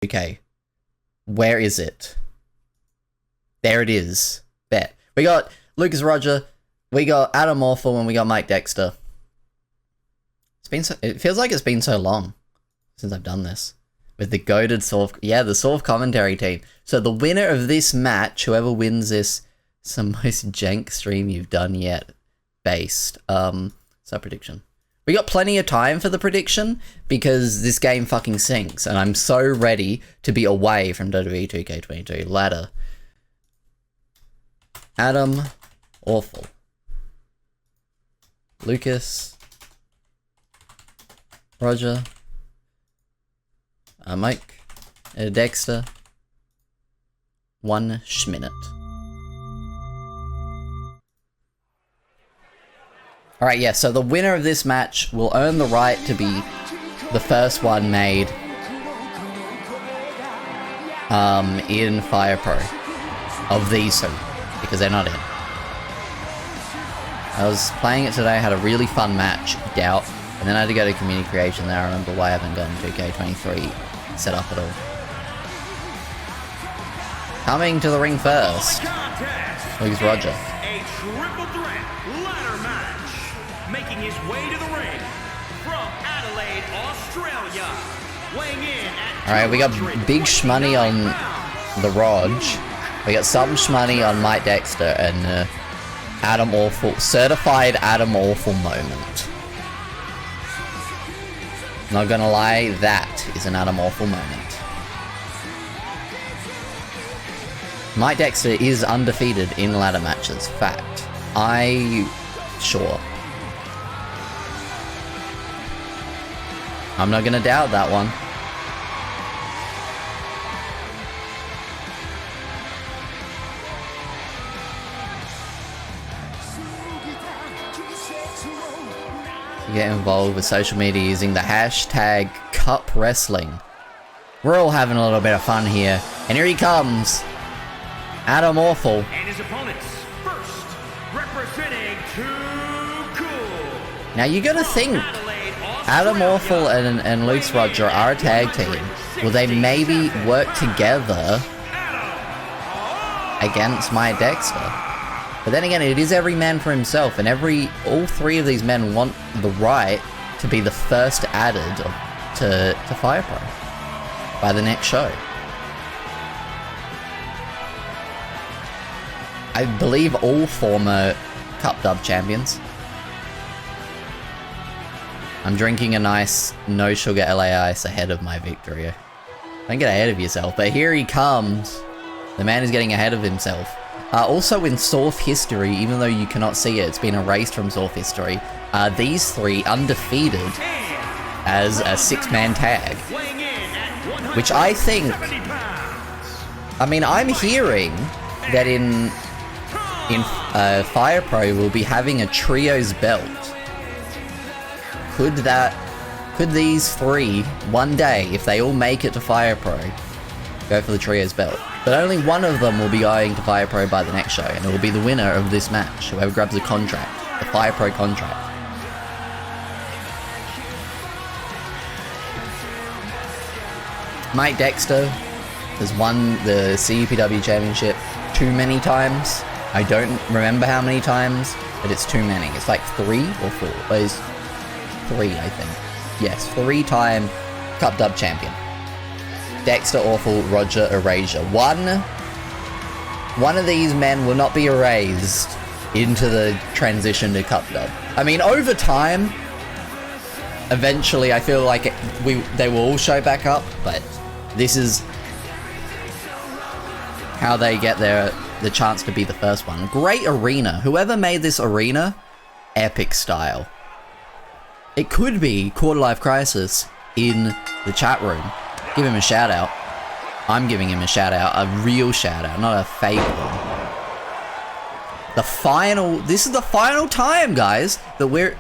Okay. Where is it? There it is. Bet. We got Lucas Roger, we got Adam Awful, and we got Mike Dexter. It feels like it's been so long since I've done this. With the goated the Sorf commentary team. So the winner of this match, whoever wins this, is the most jank stream you've done yet. Based. So prediction. We got plenty of time for the prediction because this game fucking sinks, and I'm so ready to be away from WWE 2K22. Ladder. Adam Awful. Lucas. Roger. Mike. Dexter. 1 Schminute. Alright, yeah, so the winner of this match will earn the right to be the first one made in Fire Pro of these two, because they're not in. I was playing it today, had a really fun match, Doubt, and then I had to go to community creation there. I remember why I haven't gotten 2K23 set up at all. Coming to the ring first, Lucas Roger. A triple threat ladder match. Making his way to the ring from Adelaide, Australia. Weighing in at Alright, we got big shmoney on the Rog. We got some shmoney on Mike Dexter and Adam Awful, certified Adam Awful moment. Not gonna lie, that is an Adam Awful moment. Mike Dexter is undefeated in ladder matches, fact. Sure. I'm not gonna doubt that one. Get involved with social media using the hashtag Cup Wrestling. We're all having a little bit of fun here. And here he comes. Adam Awful. And his opponents first, representing Too Cool. Now you gotta think, Adam Awful and Lucas Roger are a tag team. Will they maybe work together against Mike Dexter? But then again, it is every man for himself, and all three of these men want the right to be the first added to Fire Pro by the next show. I believe all former Cup Dub champions. I'm drinking a nice no sugar LA Ice ahead of my victory. Don't get ahead of yourself, but here he comes. The man is getting ahead of himself. Also in Sorf history, even though you cannot see it, it's been erased from Sorf history, these three undefeated as a 6-man tag. Which I think, I mean, I'm hearing that in Fire Pro we'll be having a trios belt. Could these three, one day, if they all make it to Fire Pro, go for the trios belt? But only one of them will be going to Fire Pro by the next show, and it will be the winner of this match, whoever grabs the contract, the Fire Pro contract. Mike Dexter has won the CUPW Championship too many times. I don't remember how many times, but it's too many. It's like 3 or 4. But it's 3, I think. Yes, 3-time Cup Dub champion. Dexter, Awful, Roger, Erasure. One of these men will not be erased into the transition to Cup Dub. I mean, over time, eventually I feel like they will all show back up, but this is how they get the chance to be the first one. Great arena. Whoever made this arena, epic style. It could be Quarter Life Crisis in the chat room. Give him a shout out. I'm giving him a shout out, a real shout out, not a fake one. This is the final time, guys, that we're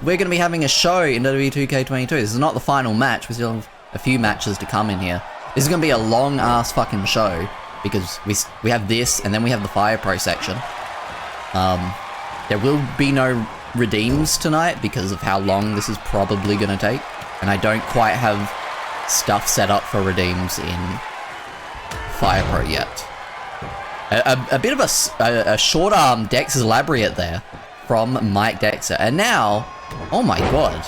going to be having a show in WWE 2K22. This is not the final match. We still have a few matches to come in here. This is going to be a long ass fucking show because we have this and then we have the Fire Pro section. There will be no redeems tonight because of how long this is probably going to take, and I don't quite have stuff set up for redeems in Fire Pro yet. A bit of a short arm Dex's Lariat there from Mike Dexter. And now, oh my god,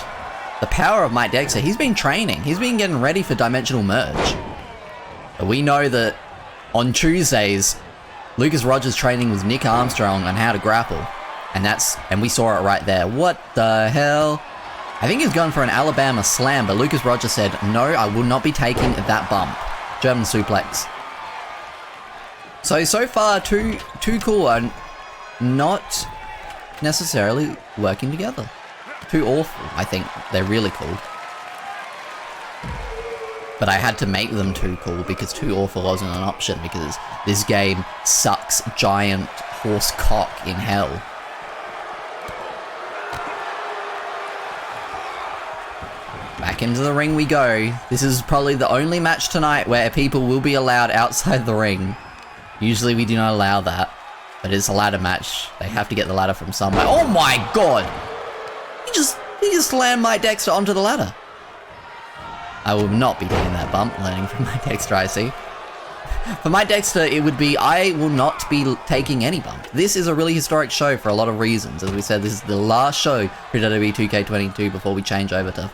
the power of Mike Dexter. He's been training. He's been getting ready for Dimensional Merge. We know that on Tuesdays, Lucas Rogers training with Nick Armstrong on how to grapple. And we saw it right there. What the hell? I think he's going for an Alabama slam, but Lucas Rogers said, no, I will not be taking that bump. German suplex. So far, two cool and not necessarily working together. Too awful, I think. They're really cool. But I had to make them too cool because too awful wasn't an option because this game sucks giant horse cock in hell. Back into the ring we go. This is probably the only match tonight where people will be allowed outside the ring. Usually we do not allow that, but it's a ladder match. They have to get the ladder from somewhere. Oh my god! He just slammed Mike Dexter onto the ladder. I will not be taking that bump, learning from Mike Dexter, I see. For Mike Dexter, it would be, I will not be taking any bump. This is a really historic show for a lot of reasons. As we said, this is the last show for WWE 2K22 before we change over to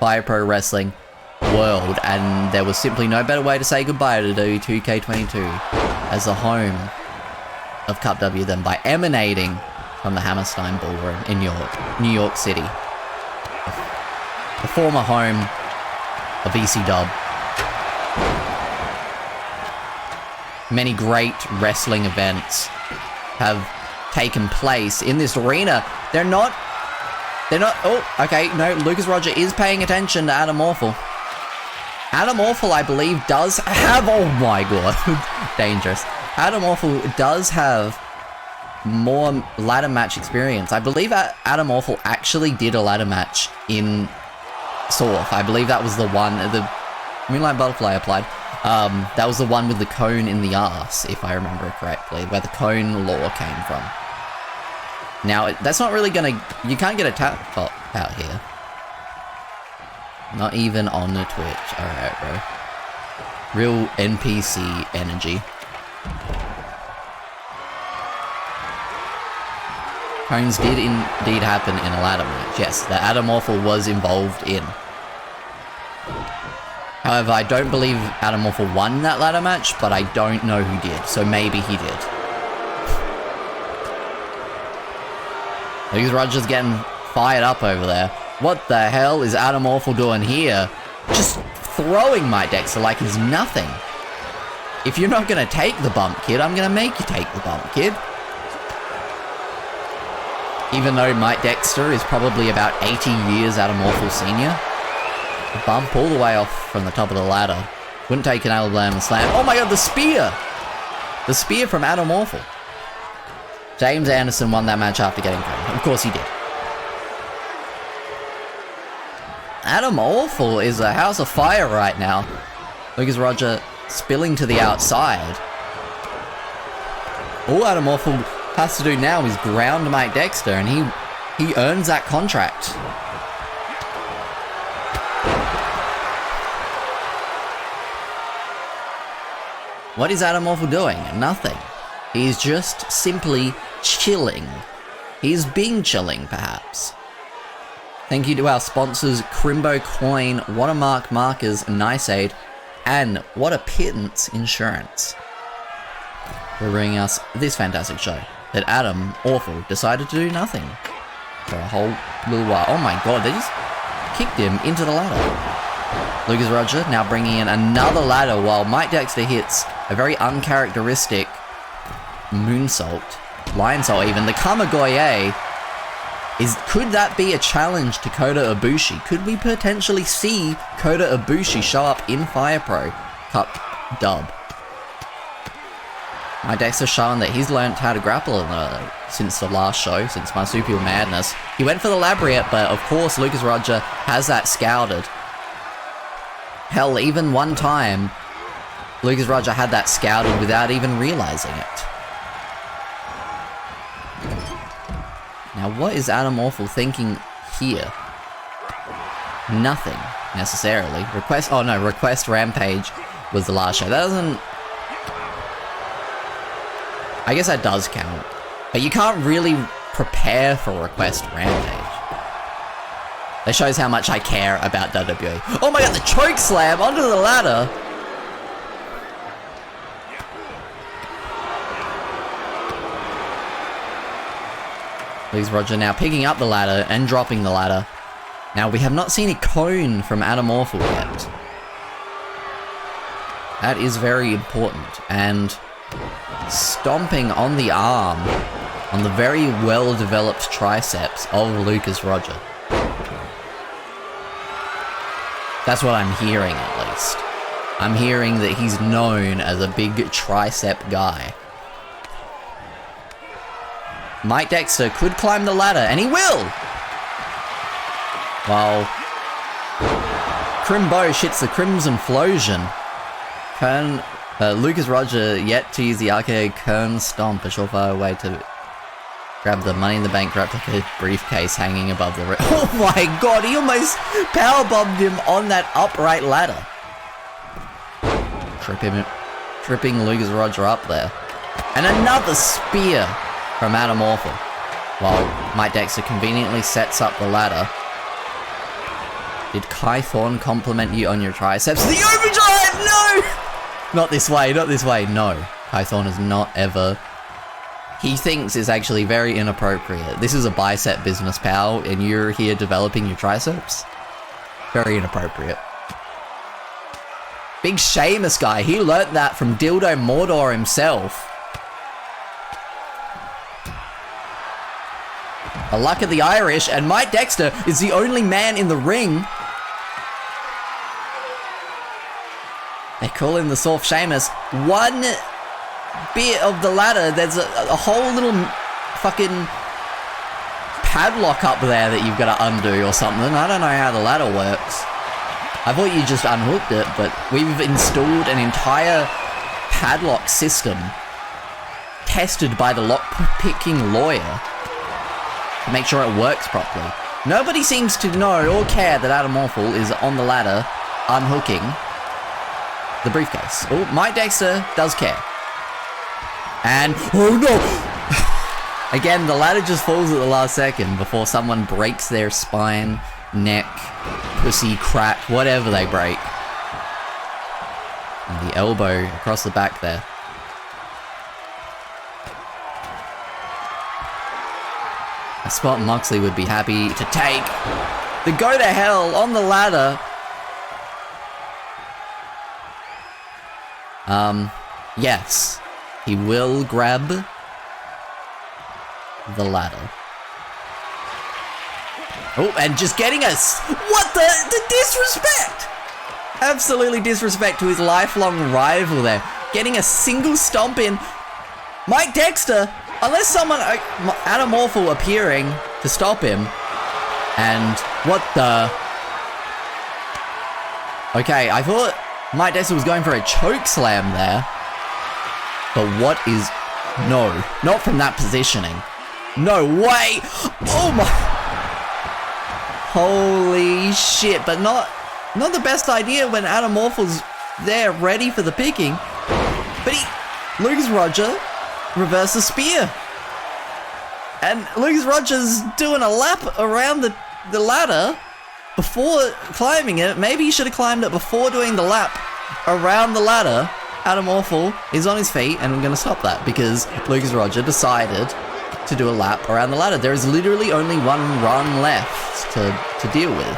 Fire Pro Wrestling World, and there was simply no better way to say goodbye to WWE 2K22 as the home of Cup W than by emanating from the Hammerstein Ballroom in New York City. The former home of ECW. Many great wrestling events have taken place in this arena. They're not, oh, okay, no, Lucas Roger is paying attention to Adam Awful. Adam Awful, I believe, does have, oh my god, dangerous. Adam Awful does have more ladder match experience. I believe Adam Awful actually did a ladder match in Sorf. I believe that was the one, the Moonlight Butterfly applied. That was the one with the cone in the arse, if I remember correctly, where the cone lore came from. Now, that's not really gonna, you can't get a tap out here. Not even on the Twitch. Alright, bro. Real NPC energy. Cones did indeed happen in a ladder match. Yes, that Adam Awful was involved in. However, I don't believe Adam Awful won that ladder match, but I don't know who did, so maybe he did. Lucas Rogers getting fired up over there. What the hell is Adam Awful doing here? Just throwing Mike Dexter like he's nothing. If you're not gonna take the bump, kid, I'm gonna make you take the bump, kid. Even though Mike Dexter is probably about 80 years Adam Awful senior. A bump all the way off from the top of the ladder. Wouldn't take an Alabama slam. Oh my god, the spear! The spear from Adam Awful. James Anderson won that match after getting caught. Of course he did. Adam Awful is a house of fire right now. Lucas Roger spilling to the outside. All Adam Awful has to do now is ground Mike Dexter, and he earns that contract. What is Adam Awful doing? Nothing. He's just simply chilling. He's been chilling, perhaps. Thank you to our sponsors, Crimbo Coin, Watermark Markers, Nice Aid, and What a Pittance Insurance. For bringing us this fantastic show that Adam Awful decided to do nothing for a whole little while. Oh my god, they just kicked him into the ladder. Lucas Roger now bringing in another ladder while Mike Dexter hits a very uncharacteristic moonsault, lionsault even. The Kamagoye could that be a challenge to Kota Ibushi? Could we potentially see Kota Ibushi show up in Fire Pro Cup dub? Mike Dexter showing that he's learned how to grapple since the last show, since Marsupial Madness. He went for the Lariat, but of course Lucas Roger has that scouted. Hell, even one time, Lucas Roger had that scouted without even realizing it. Now, what is Adam Awful thinking here? nothing, necessarily. Request Rampage was the last show. That doesn't... I guess that does count. But you can't really prepare for Request Rampage. That shows how much I care about WWE. Oh my god, the choke slam onto the ladder! Lucas Roger now picking up the ladder and dropping the ladder. Now, we have not seen a cone from Adam Awful yet. That is very important. And stomping on the arm, on the very well-developed triceps of Lucas Roger. That's what I'm hearing, at least. I'm hearing that he's known as a big tricep guy. Mike Dexter could climb the ladder, and he will! While Crimbo shits the Crimson Flosion, Lucas Roger yet to use the arcade Kern Stomp, a surefire way to grab the Money in the Bank replica briefcase hanging above the ring. Oh my god, he almost powerbombed him on that upright ladder. Tripping Lucas Roger up there. And another spear from Adam Awful, while Mike Dexter conveniently sets up the ladder. Did Kai Thorne compliment you on your triceps? The overdrive! No! Not this way, no. Kai Thorne has not ever... He thinks it's actually very inappropriate. This is a bicep business, pal, and you're here developing your triceps? Very inappropriate. Big Sheamus guy, he learnt that from Dildo Mordor himself. The luck of the Irish, and Mike Dexter is the only man in the ring. They call him the Soft Sheamus. One bit of the ladder, there's a whole little fucking padlock up there that you've got to undo or something. I don't know how the ladder works. I thought you just unhooked it, but we've installed an entire padlock system tested by the lock-picking lawyer to make sure it works properly. Nobody seems to know or care that Adam Awful is on the ladder unhooking the briefcase. Oh, Mike Dexter does care. And, oh no! Again, the ladder just falls at the last second before someone breaks their spine, neck, pussy, crack, whatever they break. And the elbow across the back there. A spot Moxley would be happy to take. The go to hell on the ladder. Yes. He will grab the ladder. Oh, and just getting us. What the disrespect? Absolutely disrespect to his lifelong rival there. Getting a single stomp in. Mike Dexter, unless someone, Adam Awful appearing to stop him. And what the? Okay, I thought Mike Dexter was going for a choke slam there. But what is... No, not from that positioning. No way! Oh my... Holy shit, but not the best idea when Adam Awful's there ready for the picking. But Lucas Roger reversed the spear. And Lucas Roger's doing a lap around the ladder before climbing it. Maybe he should have climbed it before doing the lap around the ladder. Adam Awful is on his feet, and I'm going to stop that because Lucas Roger decided to do a lap around the ladder. There is literally only one run left to deal with.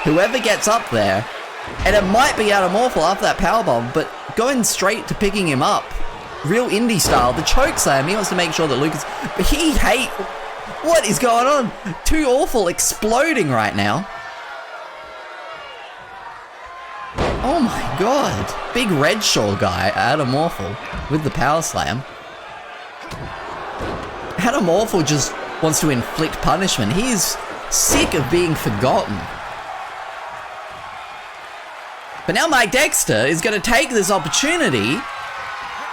Whoever gets up there, and it might be Adam Awful after that powerbomb, but going straight to picking him up, real indie style, the choke slam, he wants to make sure that Lucas... What is going on? Too Awful exploding right now. Oh my god. Big Redshaw guy, Adam Awful, with the power slam. Adam Awful just wants to inflict punishment. He is sick of being forgotten. But now Mike Dexter is going to take this opportunity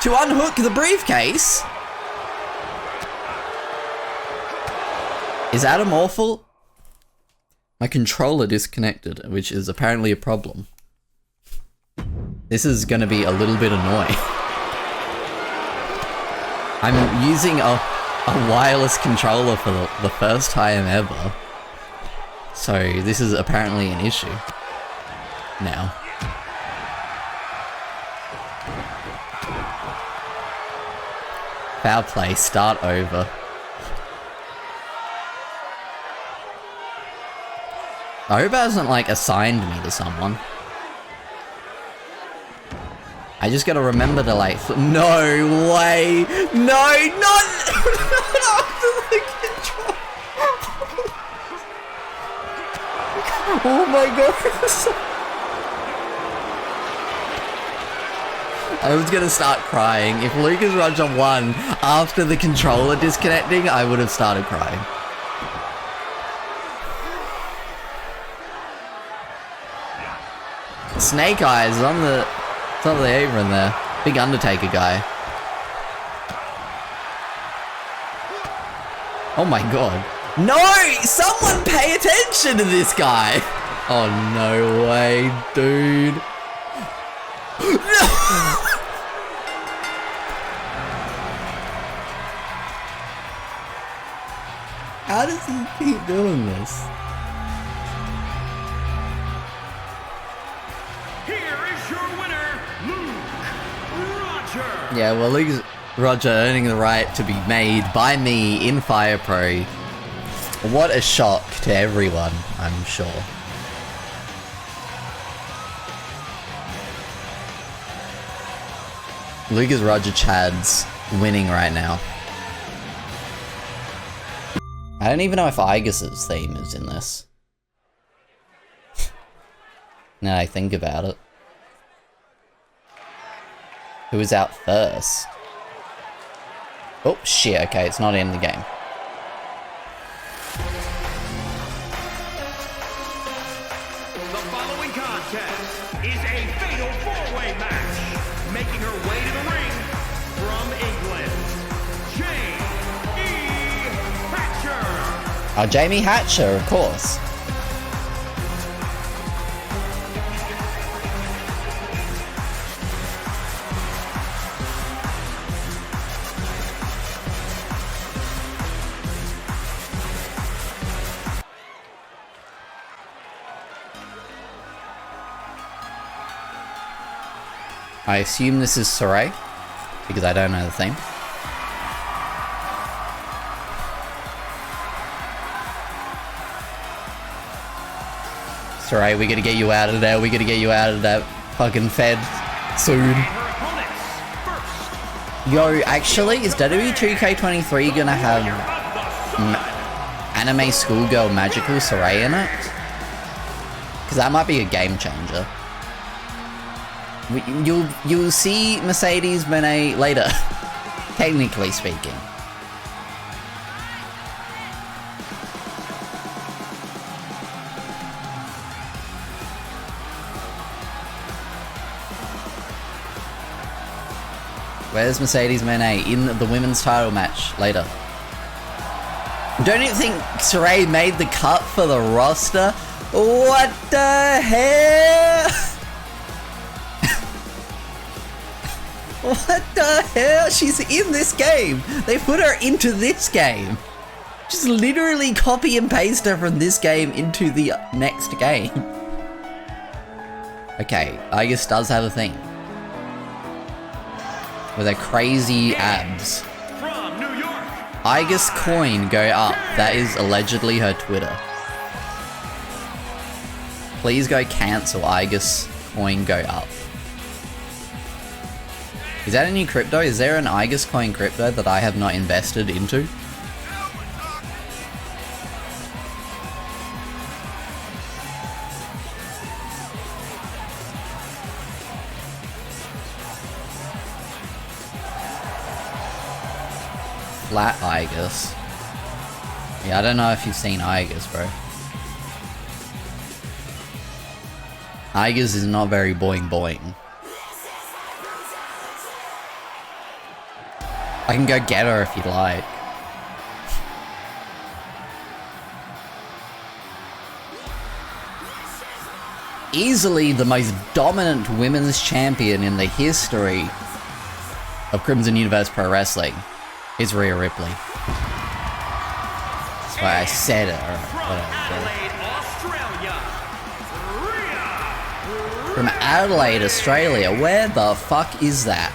to unhook the briefcase. Is Adam Awful... My controller disconnected, which is apparently a problem. This is gonna be a little bit annoying. I'm using a wireless controller for the first time ever. So this is apparently an issue now. Foul play, start over. I hope it hasn't, like, assigned me to someone. I just gotta remember to, like, no way! No, not after the control! Oh my god! I was gonna start crying. If Lucas Roger won after the controller disconnecting, I would have started crying. Snake Eyes on the top of the apron there. Big Undertaker guy. Oh my god. No! Someone pay attention to this guy! Oh no way, dude. No! How does he keep doing this? Yeah, well, Lucas Roger earning the right to be made by me in Fire Pro. What a shock to everyone, I'm sure. Lucas Roger Chad's winning right now. I don't even know if Igus's theme is in this. Now I think about it. Who was out first? Oh shit, okay, it's not in the game. The following contest is a fatal four-way match. Making her way to the ring from England, Jamie Hatcher. Oh, Jamie Hatcher, of course. I assume this is Sarai, because I don't know the theme. Sarai, we gotta get you out of there, we gotta get you out of that fucking Fed soon. Yo, actually, is WWE 2K23 gonna have anime schoolgirl magical Sarai in it? Because that might be a game changer. You'll see Mercedes Moné later, technically speaking. Where's Mercedes Moné in the women's title match later? Don't you think Sarai made the cut for the roster? What the hell? What the hell? She's in this game. They put her into this game. Just literally copy and paste her from this game into the next game. Okay, Igus does have a thing. With her crazy abs. From New York. Igus coin go up. That is allegedly her Twitter. Please go cancel Igus coin go up. Is that a new crypto? Is there an Igus coin crypto that I have not invested into? Flat Igus. Yeah, I don't know if you've seen Igus, bro. Igus is not very boing boing. I can go get her if you'd like. easily the most dominant women's champion in the history of Crimson Universe Pro Wrestling is Rhea Ripley. That's why I said it. From Adelaide, Australia. Where the fuck is that?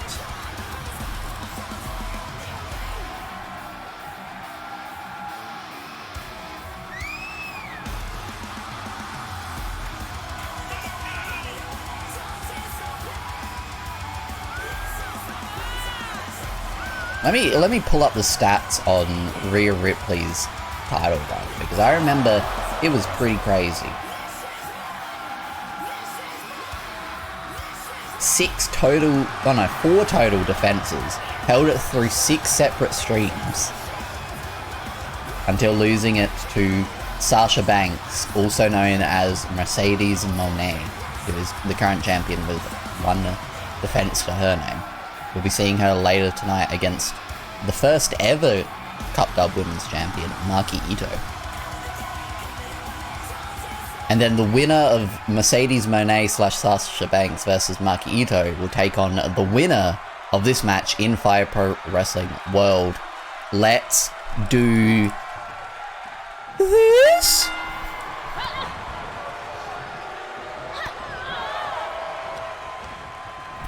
Let me pull up the stats on Rhea Ripley's title run, because I remember it was pretty crazy. 4 total defenses, held it through 6 separate streams, until losing it to Sasha Banks, also known as Mercedes Moné, who is the current champion with 1 defense to her name. We'll be seeing her later tonight against the first ever Cup Dub Women's Champion, Maki Itoh. And then the winner of Mercedes Moné / Sasha Banks versus Maki Itoh will take on the winner of this match in Fire Pro Wrestling World. Let's do this.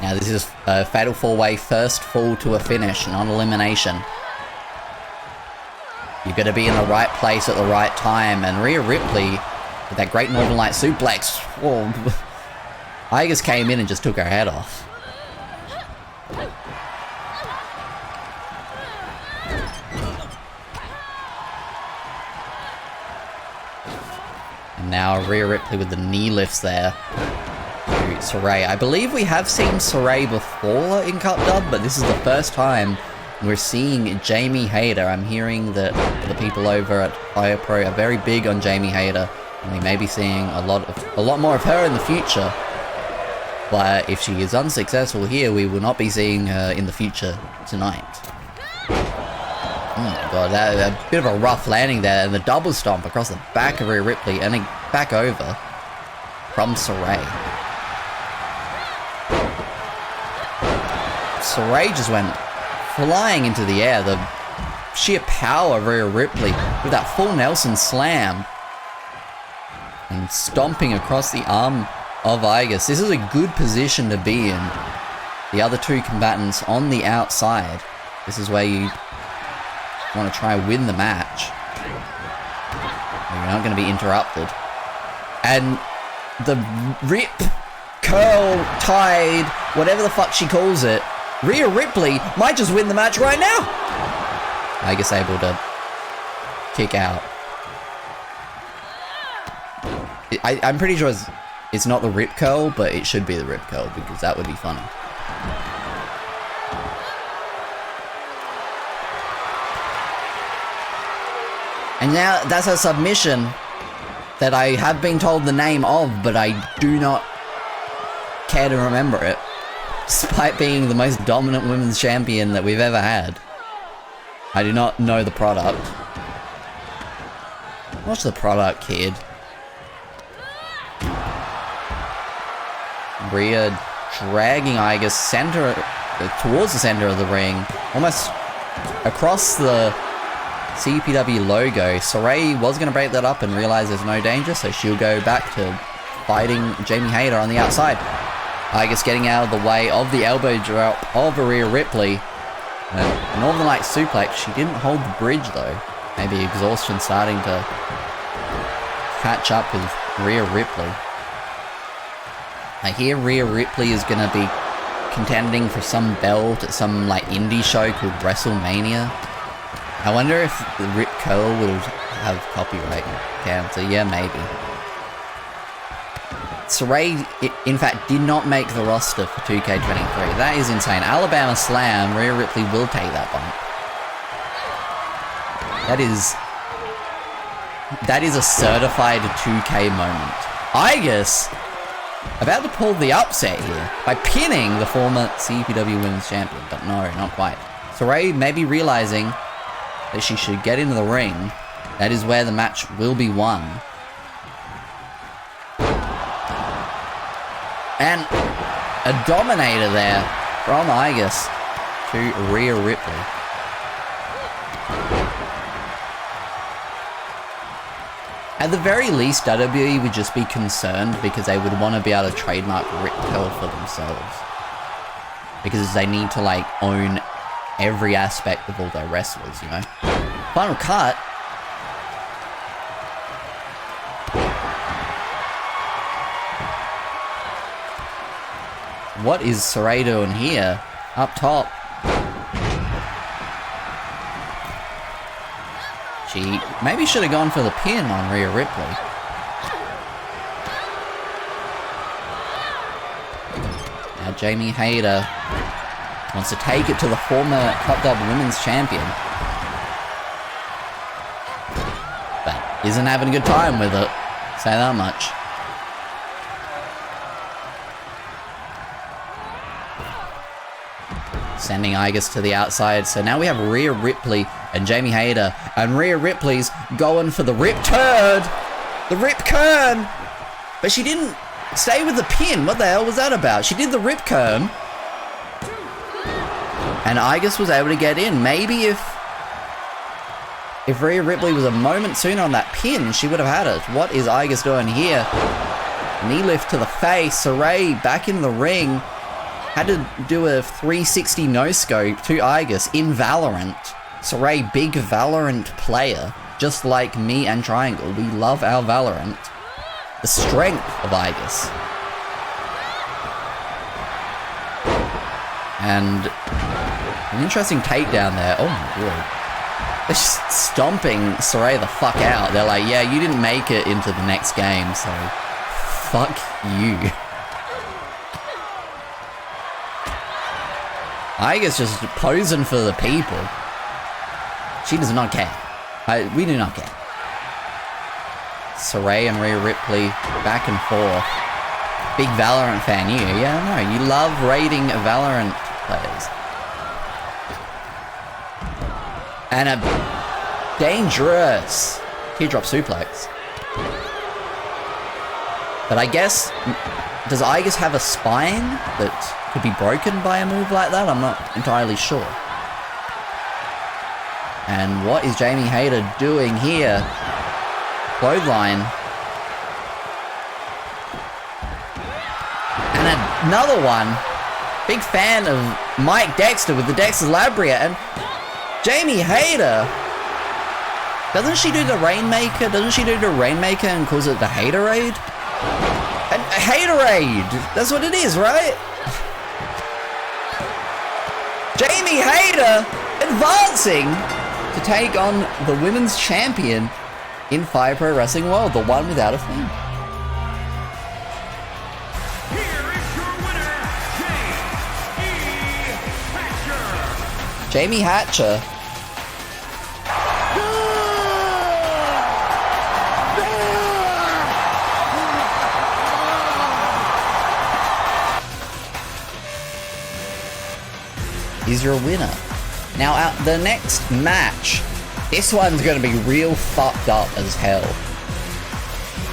Now this is a Fatal 4-Way first fall to a finish, not elimination. You've got to be in the right place at the right time, and Rhea Ripley, with that great Northern Light suplex, I just came in and just took her head off. And now Rhea Ripley with the knee lifts there. Saray. I believe we have seen Saray before in Cup Dub, but this is the first time we're seeing Jamie Hayter. I'm hearing that the people over at Fire Pro are very big on Jamie Hayter, and we may be seeing a lot more of her in the future. But if she is unsuccessful here, we will not be seeing her in the future tonight. Oh my god, that a bit of a rough landing there, and the double stomp across the back of Rhea Ripley, and back over from Saray. Saray just went flying into the air. The sheer power of Rhea Ripley with that full Nelson slam and stomping across the arm of Igus. This is a good position to be in. The other 2 combatants on the outside. This is where you want to try and win the match. You're not going to be interrupted. And the rip, curl, tide, whatever the fuck she calls it, Rhea Ripley might just win the match right now. I guess able to kick out. I'm pretty sure it's not the rip curl, but it should be the rip curl, because that would be funny. And now that's a submission that I have been told the name of, but I do not care to remember it. Despite being the most dominant women's champion that we've ever had. I do not know the product. What's the product, kid? Rhea dragging Igus towards the center of the ring, almost across the CPW logo. Saray was going to break that up and realize there's no danger, so she'll go back to fighting Jamie Hayter on the outside. Igus getting out of the way of the elbow drop of Rhea Ripley. Northern Light suplex. She didn't hold the bridge though. Maybe exhaustion starting to catch up with Rhea Ripley. I hear Rhea Ripley is going to be contending for some belt at some like indie show called WrestleMania. I wonder if the Rip Curl will have copyright counter. Yeah, maybe. Saray, in fact, did not make the roster for 2K23. That is insane. Alabama Slam, Rhea Ripley will take that bump. That is a certified 2K moment. Igus about to pull the upset here by pinning the former CPW Women's Champion, but no, not quite. Saray may be realizing that she should get into the ring. That is where the match will be won. And a dominator there from Igus to Rhea Ripley. At the very least, WWE would just be concerned because they would want to be able to trademark Rip Curl for themselves. Because they need to, like, own every aspect of all their wrestlers, you know? Final cut. What is Saray doing here? Up top. She maybe should have gone for the pin on Rhea Ripley. Now Jamie Hayter wants to take it to the former Cup Dub Women's Champion. But isn't having a good time with it. Say that much. Sending Igus to the outside. So now we have Rhea Ripley and Jamie Hayter. And Rhea Ripley's going for the Rip Turd. The Rip Kern. But she didn't stay with the pin. What the hell was that about? She did the Rip Kern. And Igus was able to get in. Maybe if Rhea Ripley was a moment sooner on that pin, she would have had it. What is Igus doing here? Knee lift to the face. Saray back in the ring. Had to do a 360 no-scope to Igus in Valorant. Saray, big Valorant player, just like me and Triangle. We love our Valorant. The strength of Igus. And an interesting takedown there. Oh my lord. They're just stomping Saray the fuck out. They're like, yeah, you didn't make it into the next game, so fuck you. Igus just posing for the people. She does not care. We do not care. Saray and Rhea Ripley back and forth. Big Valorant fan, you? Yeah, I know. You love rating Valorant players. And a dangerous teardrop suplex. But I guess, does Igus have a spine that could be broken by a move like that? I'm not entirely sure. And what is Jamie Hayter doing here? Clothesline. And another one. Big fan of Mike Dexter with the Dexter's Labria. And Jamie Hayter. Doesn't she do the Rainmaker? Doesn't she do the Rainmaker and calls it the Haterade? And Haterade! That's what it is, right? Jamie Hayter advancing to take on the women's champion in Fire Pro Wrestling World, the one without a theme. Here is your winner, Jamie Hatcher. Is your winner. Now, the next match, this one's going to be real fucked up as hell.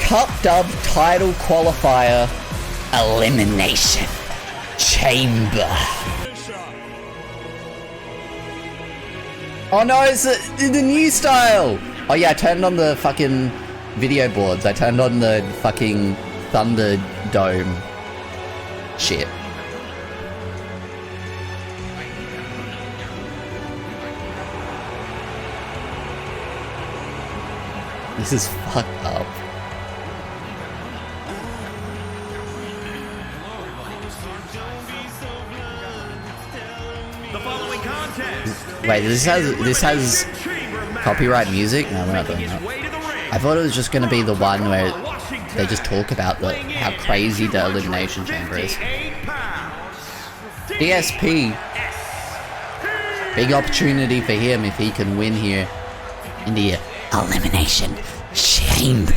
Cup Dub Title Qualifier Elimination Chamber. Oh no, it's the new style! Oh yeah, I turned on the fucking video boards. I turned on the fucking Thunderdome shit. This is fucked up. The following contest. Wait, this has copyright music? No, we're not doing that. I thought it was just gonna be the one where they just talk about how crazy the Elimination Chamber is. DSP. Big opportunity for him if he can win here in the Elimination Chamber.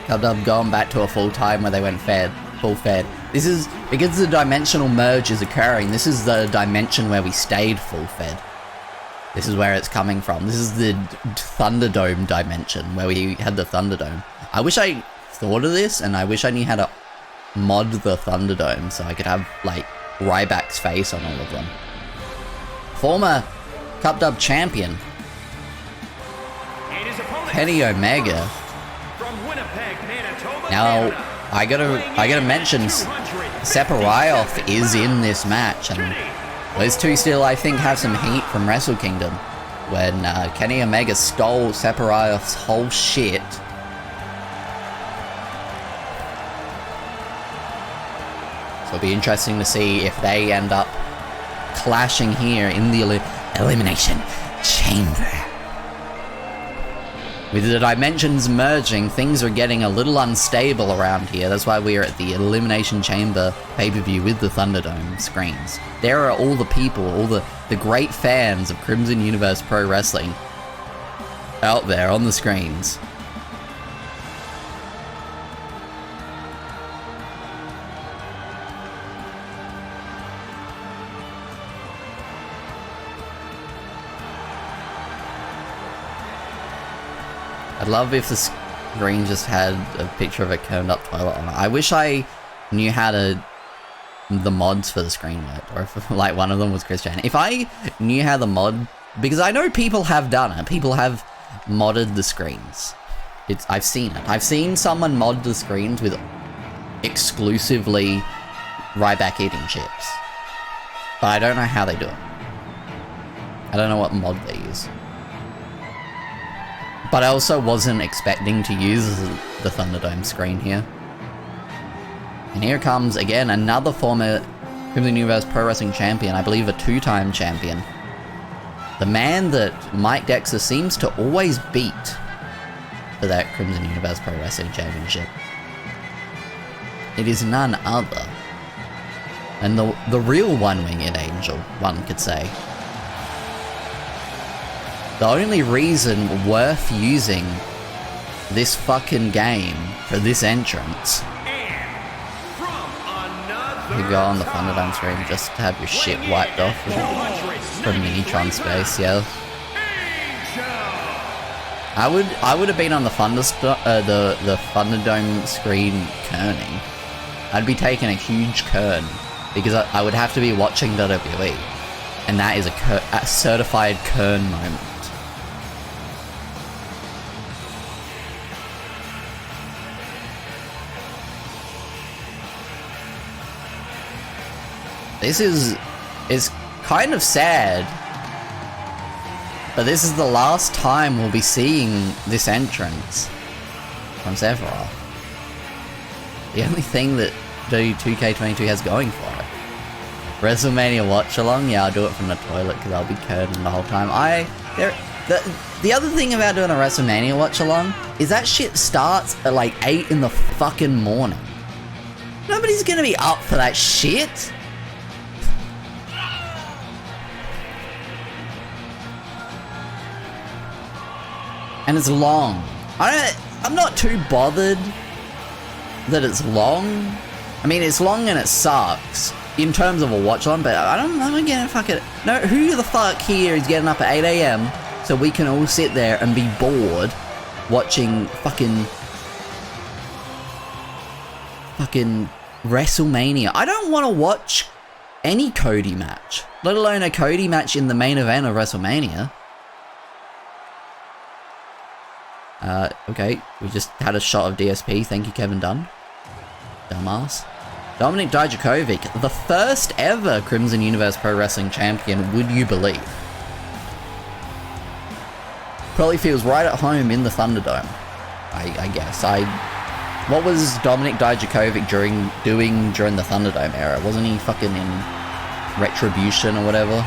Cup Dub gone back to a full time where they went full fed. This is because the dimensional merge is occurring. This is the dimension where we stayed full fed. This is where it's coming from. This is the Thunderdome dimension, where we had the Thunderdome. I wish I thought of this, and I wish I knew how to mod the Thunderdome so I could have, like, Ryback's face on all of them. Former Cup Dub champion, Kenny Omega. From Winnipeg, Manitoba, Now, I gotta mention, Sephiroth is in this match, and those two still, I think, have some heat from Wrestle Kingdom, when Kenny Omega stole Sephiroth's whole shit. So it'll be interesting to see if they end up clashing here in the Elimination Chamber. With the dimensions merging, things are getting a little unstable around here. That's why we're at the Elimination Chamber pay-per-view with the Thunderdome screens. There are all the people, all the great fans of Crimson Universe Pro Wrestling out there on the screens. I'd love if the screen just had a picture of a kerned up toilet on it. I wish I knew how to the mods for the screen worked, or if like one of them was Christian. If I knew how the mod, because I know people have done it, people have modded the screens. I've seen it. I've seen someone mod the screens with exclusively Ryback eating chips, but I don't know how they do it. I don't know what mod they use. But I also wasn't expecting to use the Thunderdome screen here. And here comes, again, another former Crimson Universe Pro Wrestling champion, I believe a 2-time champion. The man that Mike Dexter seems to always beat for that Crimson Universe Pro Wrestling Championship. It is none other. And the real one-winged angel, one could say. The only reason worth using this fucking game for this entrance, you go on the Thunderdome screen just to have your shit wiped off from Minitron space, yeah. I would have been on the Thunderdome screen kerning. I'd be taking a huge kern because I would have to be watching WWE, and that is a certified kern moment. This is kind of sad, but this is the last time we'll be seeing this entrance from Sephiroth. The only thing that W2K22 has going for it. WrestleMania watch along, yeah, I'll do it from the toilet because I'll be curling the whole time. The other thing about doing a WrestleMania watch along is that shit starts at like 8 in the fucking morning. Nobody's gonna be up for that shit. And it's long. I'm not too bothered that it's long. I mean, it's long and it sucks in terms of a watch on, but I'm getting fucking... No, who the fuck here is getting up at 8 AM so we can all sit there and be bored watching fucking WrestleMania? I don't want to watch any Cody match, let alone a Cody match in the main event of WrestleMania. Okay, we just had a shot of DSP, thank you Kevin Dunn. Dumbass. Dominik Dijakovic, the first ever Crimson Universe Pro Wrestling champion, would you believe? Probably feels right at home in the Thunderdome, I guess. What was Dominik Dijakovic doing during the Thunderdome era? Wasn't he fucking in Retribution or whatever?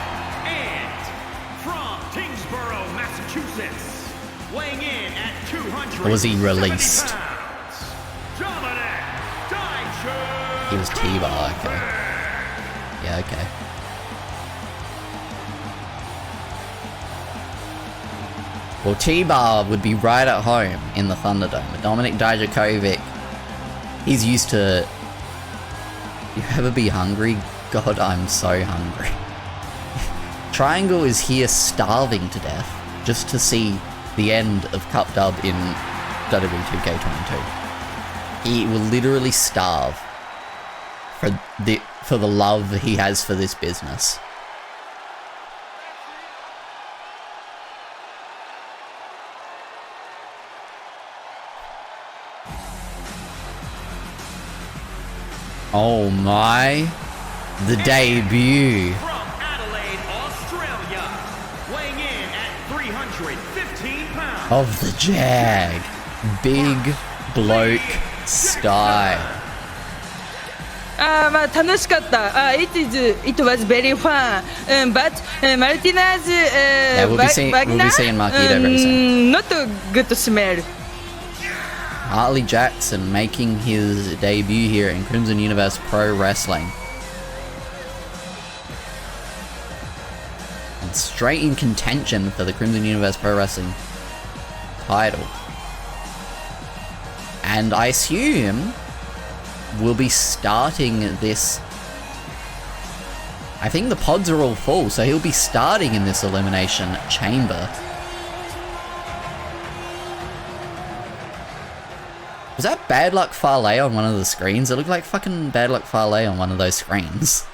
Or was he released? He was T-Bar, okay. Yeah, okay. Well, T-Bar would be right at home in the Thunderdome. But Dominik Dijakovic, he's used to... You ever be hungry? God, I'm so hungry. Triangle is here starving to death just to see the end of Cup Dub in WWE 2K22. He will literally starve for the love he has for this business. Oh my, the debut. From Adelaide, Australia, weighing in at 315 pounds. Of the Jag. Big bloke style. まあ楽しかった。It was very fun. But Martinez, Yeah, we'll be seeing Maki Itoh very soon. Not a good smell. Harley Jackson making his debut here in Crimson Universe Pro Wrestling. And straight in contention for the Crimson Universe Pro Wrestling title. And I assume we'll be starting this. I think the pods are all full, so he'll be starting in this elimination chamber. Was that Bad Luck Fale on one of the screens? It looked like fucking Bad Luck Fale on one of those screens.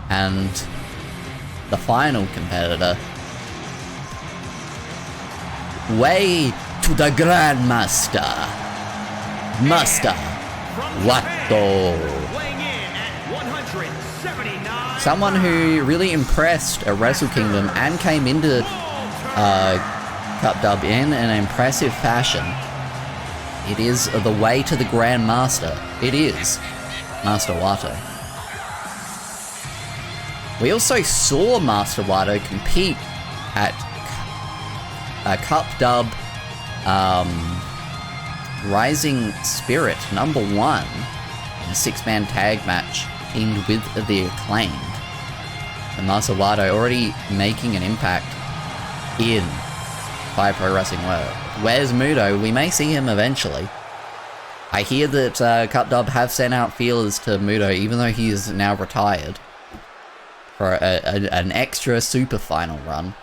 And the final competitor. Way to the Grandmaster. Master Wato. Weighing in at 179. Someone who really impressed at Wrestle Kingdom and came into Cup Dub in an impressive fashion. It is the way to the Grandmaster. It is Master Wato. We also saw Master Wato compete at Cup Dub Rising Spirit #1 in a 6-man tag match teamed with the Acclaimed. And Master Wato already making an impact in Fire Pro Wrestling World. Where's Muto? We may see him eventually. I hear that Cup Dub have sent out feelers to Muto, even though he is now retired, for an extra super final run.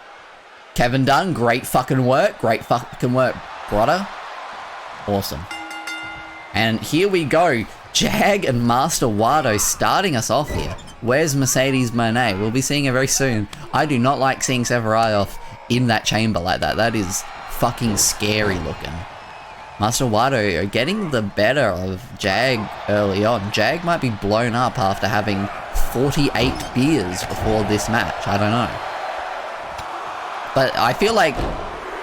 Kevin Dunn, great fucking work, brother. Awesome. And here we go, Jag and Master Wato starting us off here. Where's Mercedes Monet? We'll be seeing her very soon. I do not like seeing Severaev in that chamber like that. That is fucking scary looking. Master Wato are getting the better of Jag early on. Jag might be blown up after having 48 beers before this match. I don't know. But I feel like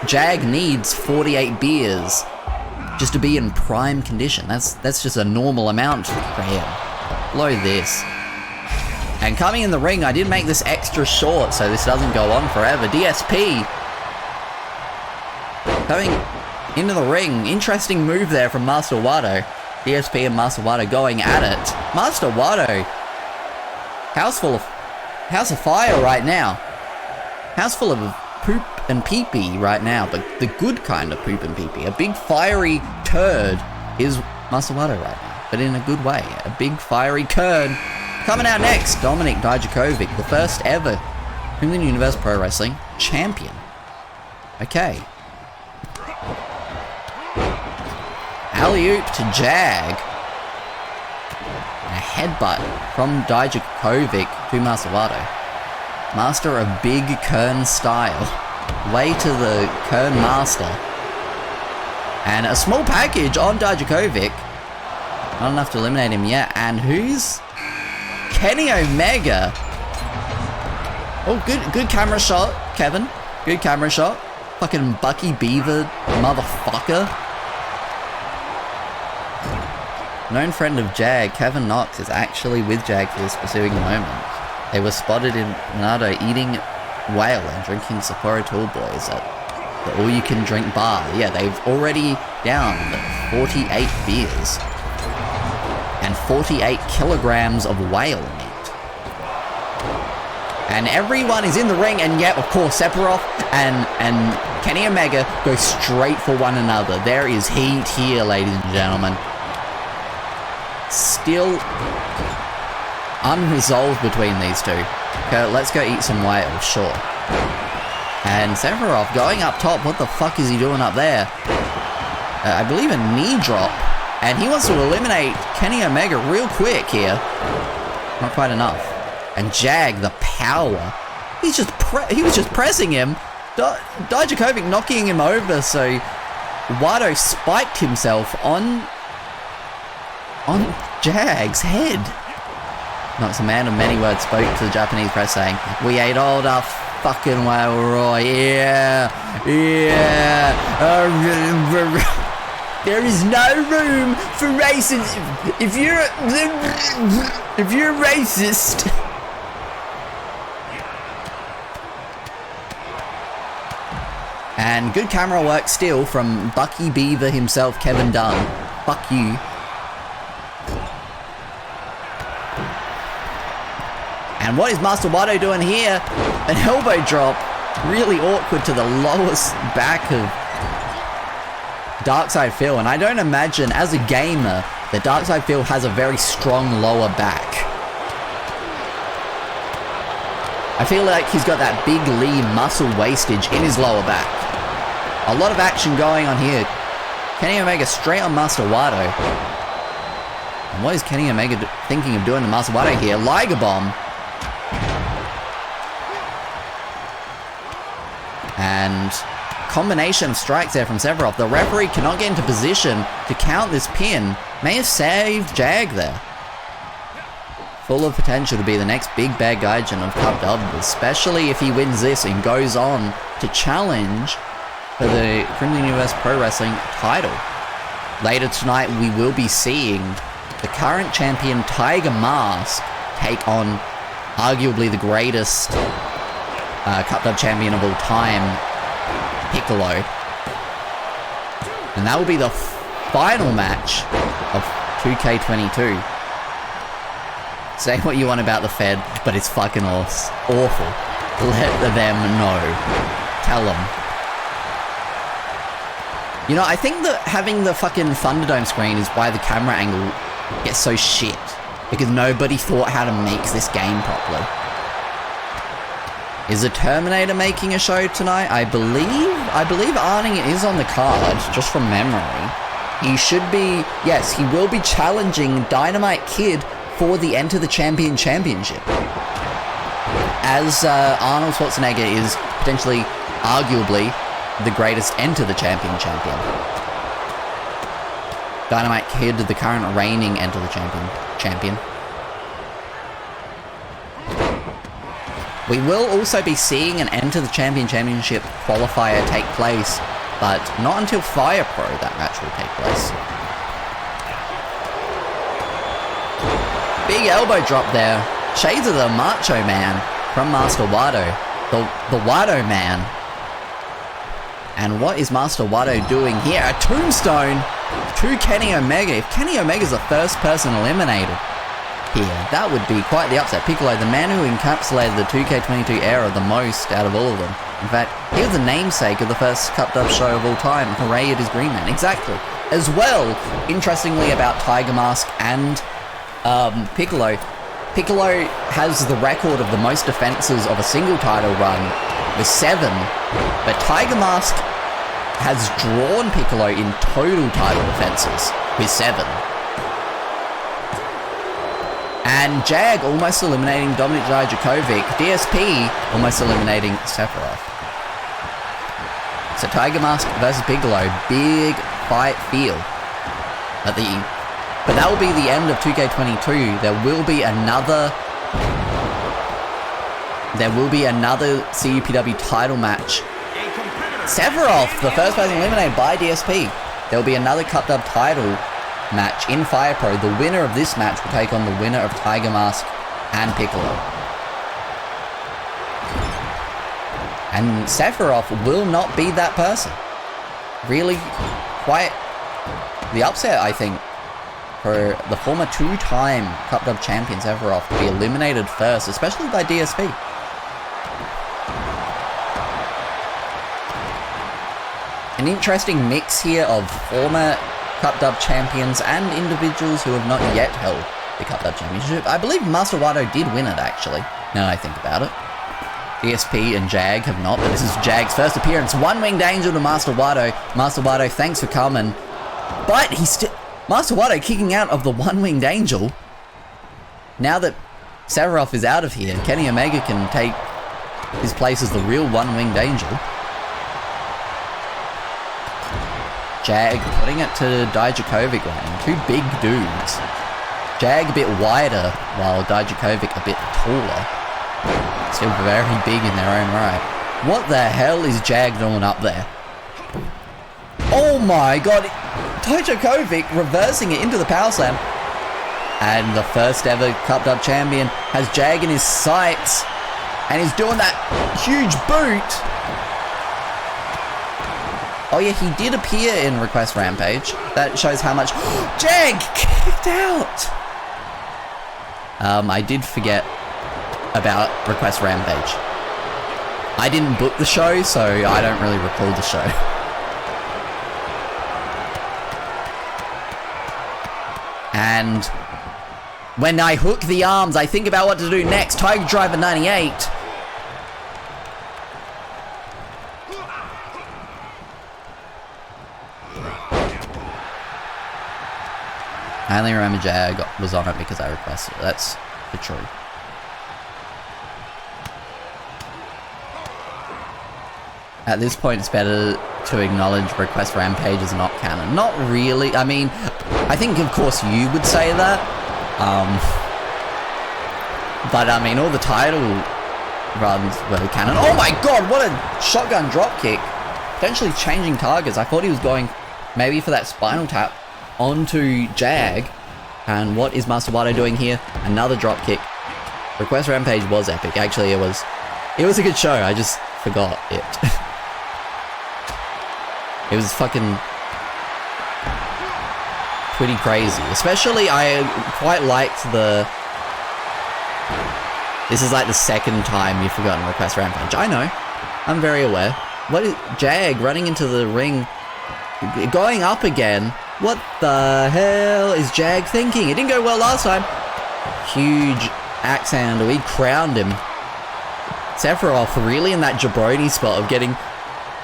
Jag needs 48 beers just to be in prime condition. That's just a normal amount for him. Below this. And coming in the ring, I did make this extra short so this doesn't go on forever. DSP coming into the ring. Interesting move there from Master Wato. DSP and Master Wato going at it. Master Wato, house of fire right now. House full of poop and pee-pee right now, but the good kind of poop and pee-pee. A big fiery turd is Master Wato right now, but in a good way. A big fiery turd. Coming out next, Dominik Dijakovic, the first ever Crimson Universe Pro Wrestling champion. Okay. Alley-oop to Jag. And a headbutt from Dijakovic to Master Wato. Master of Big Kern style. Way to the Kern Master. And a small package on Dijakovic. Not enough to eliminate him yet. And who's? Kenny Omega. Oh, good camera shot, Kevin. Good camera shot. Fucking Bucky Beaver motherfucker. Known friend of Jag, Kevin Knox, is actually with Jag for this pursuing moment. They were spotted in Monado eating whale and drinking Sapporo Tall Boys at the all-you-can-drink bar. Yeah, they've already downed 48 beers and 48 kilograms of whale meat. And everyone is in the ring, and yet, of course, Sephiroth and Kenny Omega go straight for one another. There is heat here, ladies and gentlemen. still unresolved between these two. Okay, let's go eat some whale, sure. And Sephiroth going up top. What the fuck is he doing up there? I believe a knee drop. And he wants to eliminate Kenny Omega real quick here. Not quite enough. And Jag, the power. He was just pressing him. Dijakovic knocking him over, so Wado spiked himself on Jag's head. Not a man of many words spoke to the Japanese press saying, "We ate all the fucking whale raw, yeah. There is no room for racism. If you're racist." And good camera work still from Bucky Beaver himself, Kevin Dunn. Fuck you. And what is Master Wado doing here? An elbow drop. Really awkward to the lowest back of Darkside Phil. And I don't imagine, as a gamer, that Darkside Phil has a very strong lower back. I feel like he's got that big lean muscle wastage in his lower back. A lot of action going on here. Kenny Omega straight on Master Wado. And what is Kenny Omega thinking of doing to Master Wado here? Liger Bomb. And combination of strikes there from Sephiroth. The referee cannot get into position to count this pin. May have saved Jag there. Full of potential to be the next big bad gaijin of Cup W, especially if he wins this and goes on to challenge for the Crimson Universe Pro Wrestling title. Later tonight, we will be seeing the current champion Tiger Mask take on arguably the greatest Cup W champion of all time, Piccolo. And that will be the final match of 2K22. Say what you want about the Fed, but it's fucking awful. Let them know. Tell them. You know, I think that having the fucking Thunderdome screen is why the camera angle gets so shit. Because nobody thought how to make this game properly. Is the Terminator making a show tonight? I believe Arnie is on the card, just from memory. He should be, yes, he will be challenging Dynamite Kid for the Enter the Champion Championship. As Arnold Schwarzenegger is potentially, arguably, the greatest Enter the Champion champion. Dynamite Kid, the current reigning Enter the champion. We will also be seeing an Enter the Champion Championship qualifier take place, but not until Fire Pro that match will take place. Big elbow drop there. Shades of the Macho Man from Master Wado. The Wado Man. And what is Master Wado doing here? A tombstone to Kenny Omega. If Kenny Omega's the first person eliminated here, that would be quite the upset. Piccolo, the man who encapsulated the 2K22 era the most out of all of them. In fact, he was the namesake of the first Cup Dub show of all time. Hooray, it is Green Man. Exactly. As well, interestingly about Tiger Mask and Piccolo has the record of the most defenses of a single title run with 7, but Tiger Mask has drawn Piccolo in total title defenses with 7. And Jag almost eliminating Dominik Dijakovic, DSP almost eliminating Sephiroth. So Tiger Mask versus Piccolo, big fight feel. But that will be the end of 2K22. There will be another CUPW title match. Sephiroth, the first person eliminated by DSP. There will be another Cup Dub title match in Fire Pro. The winner of this match will take on the winner of Tiger Mask and Piccolo. And Sephiroth will not be that person. Really quite the upset, I think, for the former 2-time Cup Dub champion Sephiroth to be eliminated first, especially by DSP. An interesting mix here of former Cup Dub champions and individuals who have not yet held the Cup Dub championship. I believe Master Wato did win it, actually, now I think about it. DSP and Jag have not, but this is Jag's first appearance. One-winged angel to Master Wato. Master Wato, thanks for coming. But he's still... Master Wato kicking out of the one-winged angel. Now that Sephiroth is out of here, Kenny Omega can take his place as the real one-winged angel. Jag putting it to Dijakovic lane. Two big dudes. Jag a bit wider, while Dijakovic a bit taller. Still very big in their own right. What the hell is Jag doing up there? Oh my god! Dijakovic reversing it into the power slam. And the first ever Cup Dub champion has Jag in his sights. And he's doing that huge boot. Oh yeah, he did appear in Request Rampage. That shows how much... Jag kicked out! I did forget about Request Rampage. I didn't book the show, so I don't really recall the show. And when I hook the arms, I think about what to do next. Tiger Driver 98. I only remember Jag was on it because I requested it. That's the truth. At this point, it's better to acknowledge Request Rampage is not canon. Not really. I mean, I think, of course, you would say that. But, I mean, all the title runs were canon. Oh my god, what a shotgun dropkick. Potentially changing targets. I thought he was going maybe for that spinal tap onto Jag. And what is Master Wato doing here? Another dropkick. Request Rampage was epic. Actually, it was a good show. I just forgot it. It was fucking pretty crazy. Especially, I quite liked the... This is like the second time you've forgotten Request Rampage. I know. I'm very aware. What is... Jag running into the ring. Going up again. What the hell is Jag thinking? It didn't go well last time. Huge axe handle. He crowned him. Sephiroth really in that jabroni spot of getting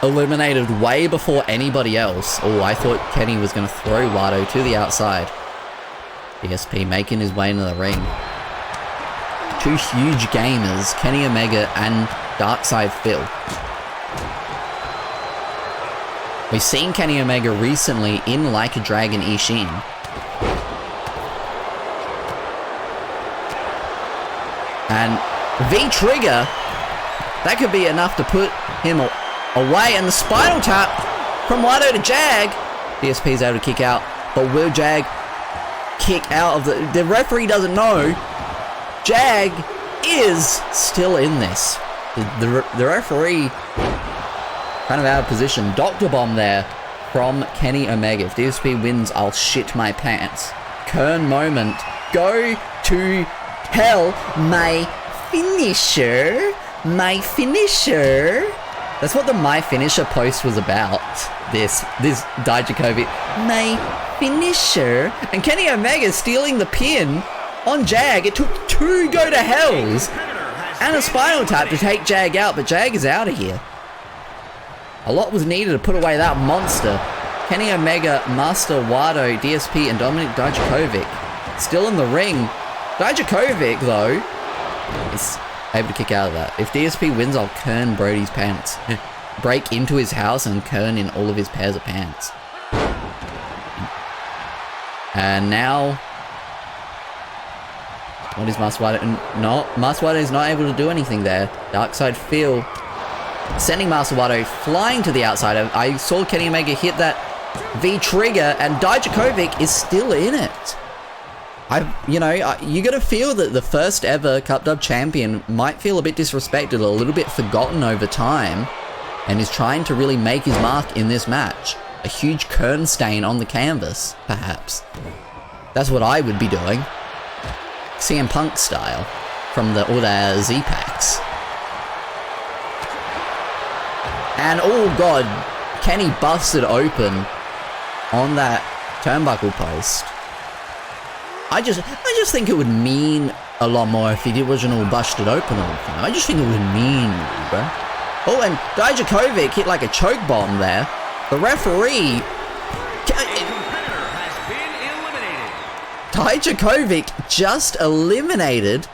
eliminated way before anybody else. Oh, I thought Kenny was going to throw Wato to the outside. DSP making his way into the ring. Two huge gamers, Kenny Omega and Darkside Phil. We've seen Kenny Omega recently in Like a Dragon Ishin. And V-Trigger, that could be enough to put him away. And the spinal tap from Wato to Jag. DSP's able to kick out, but will Jag kick out of the referee doesn't know. Jag is still in this. The referee kind of out of position. Dr. Bomb there from Kenny Omega. If DSP wins, I'll shit my pants. Kern moment. Go to hell, my finisher. My finisher. That's what the My Finisher post was about. This Dijakovic. My finisher. And Kenny Omega stealing the pin on Jag. It took two go to hells and a spinal tap to take Jag out, but Jag is out of here. A lot was needed to put away that monster. Kenny Omega, Master Wato, DSP, and Dominik Dijakovic still in the ring. Dijakovic, though, is able to kick out of that. If DSP wins, I'll Kern Brody's pants. Break into his house and Kern in all of his pairs of pants. And now... What is Master Wato? No, Master Wato is not able to do anything there. Darkside Phil sending Master Wato flying to the outside. I saw Kenny Omega hit that V-trigger, and Dijakovic is still in it. You gotta feel that the first ever Cup Dub champion might feel a bit disrespected, a little bit forgotten over time, and is trying to really make his mark in this match. A huge Kern stain on the canvas, perhaps. That's what I would be doing. CM Punk style, from the Order Z-Packs. And oh god, Kenny busted open on that Turnbuckle post. I just think it would mean a lot more if he wasn't all busted open all the time. I just think it would mean, bro. Oh, and Dijakovic hit like a choke bomb there. The referee... Dijakovic just eliminated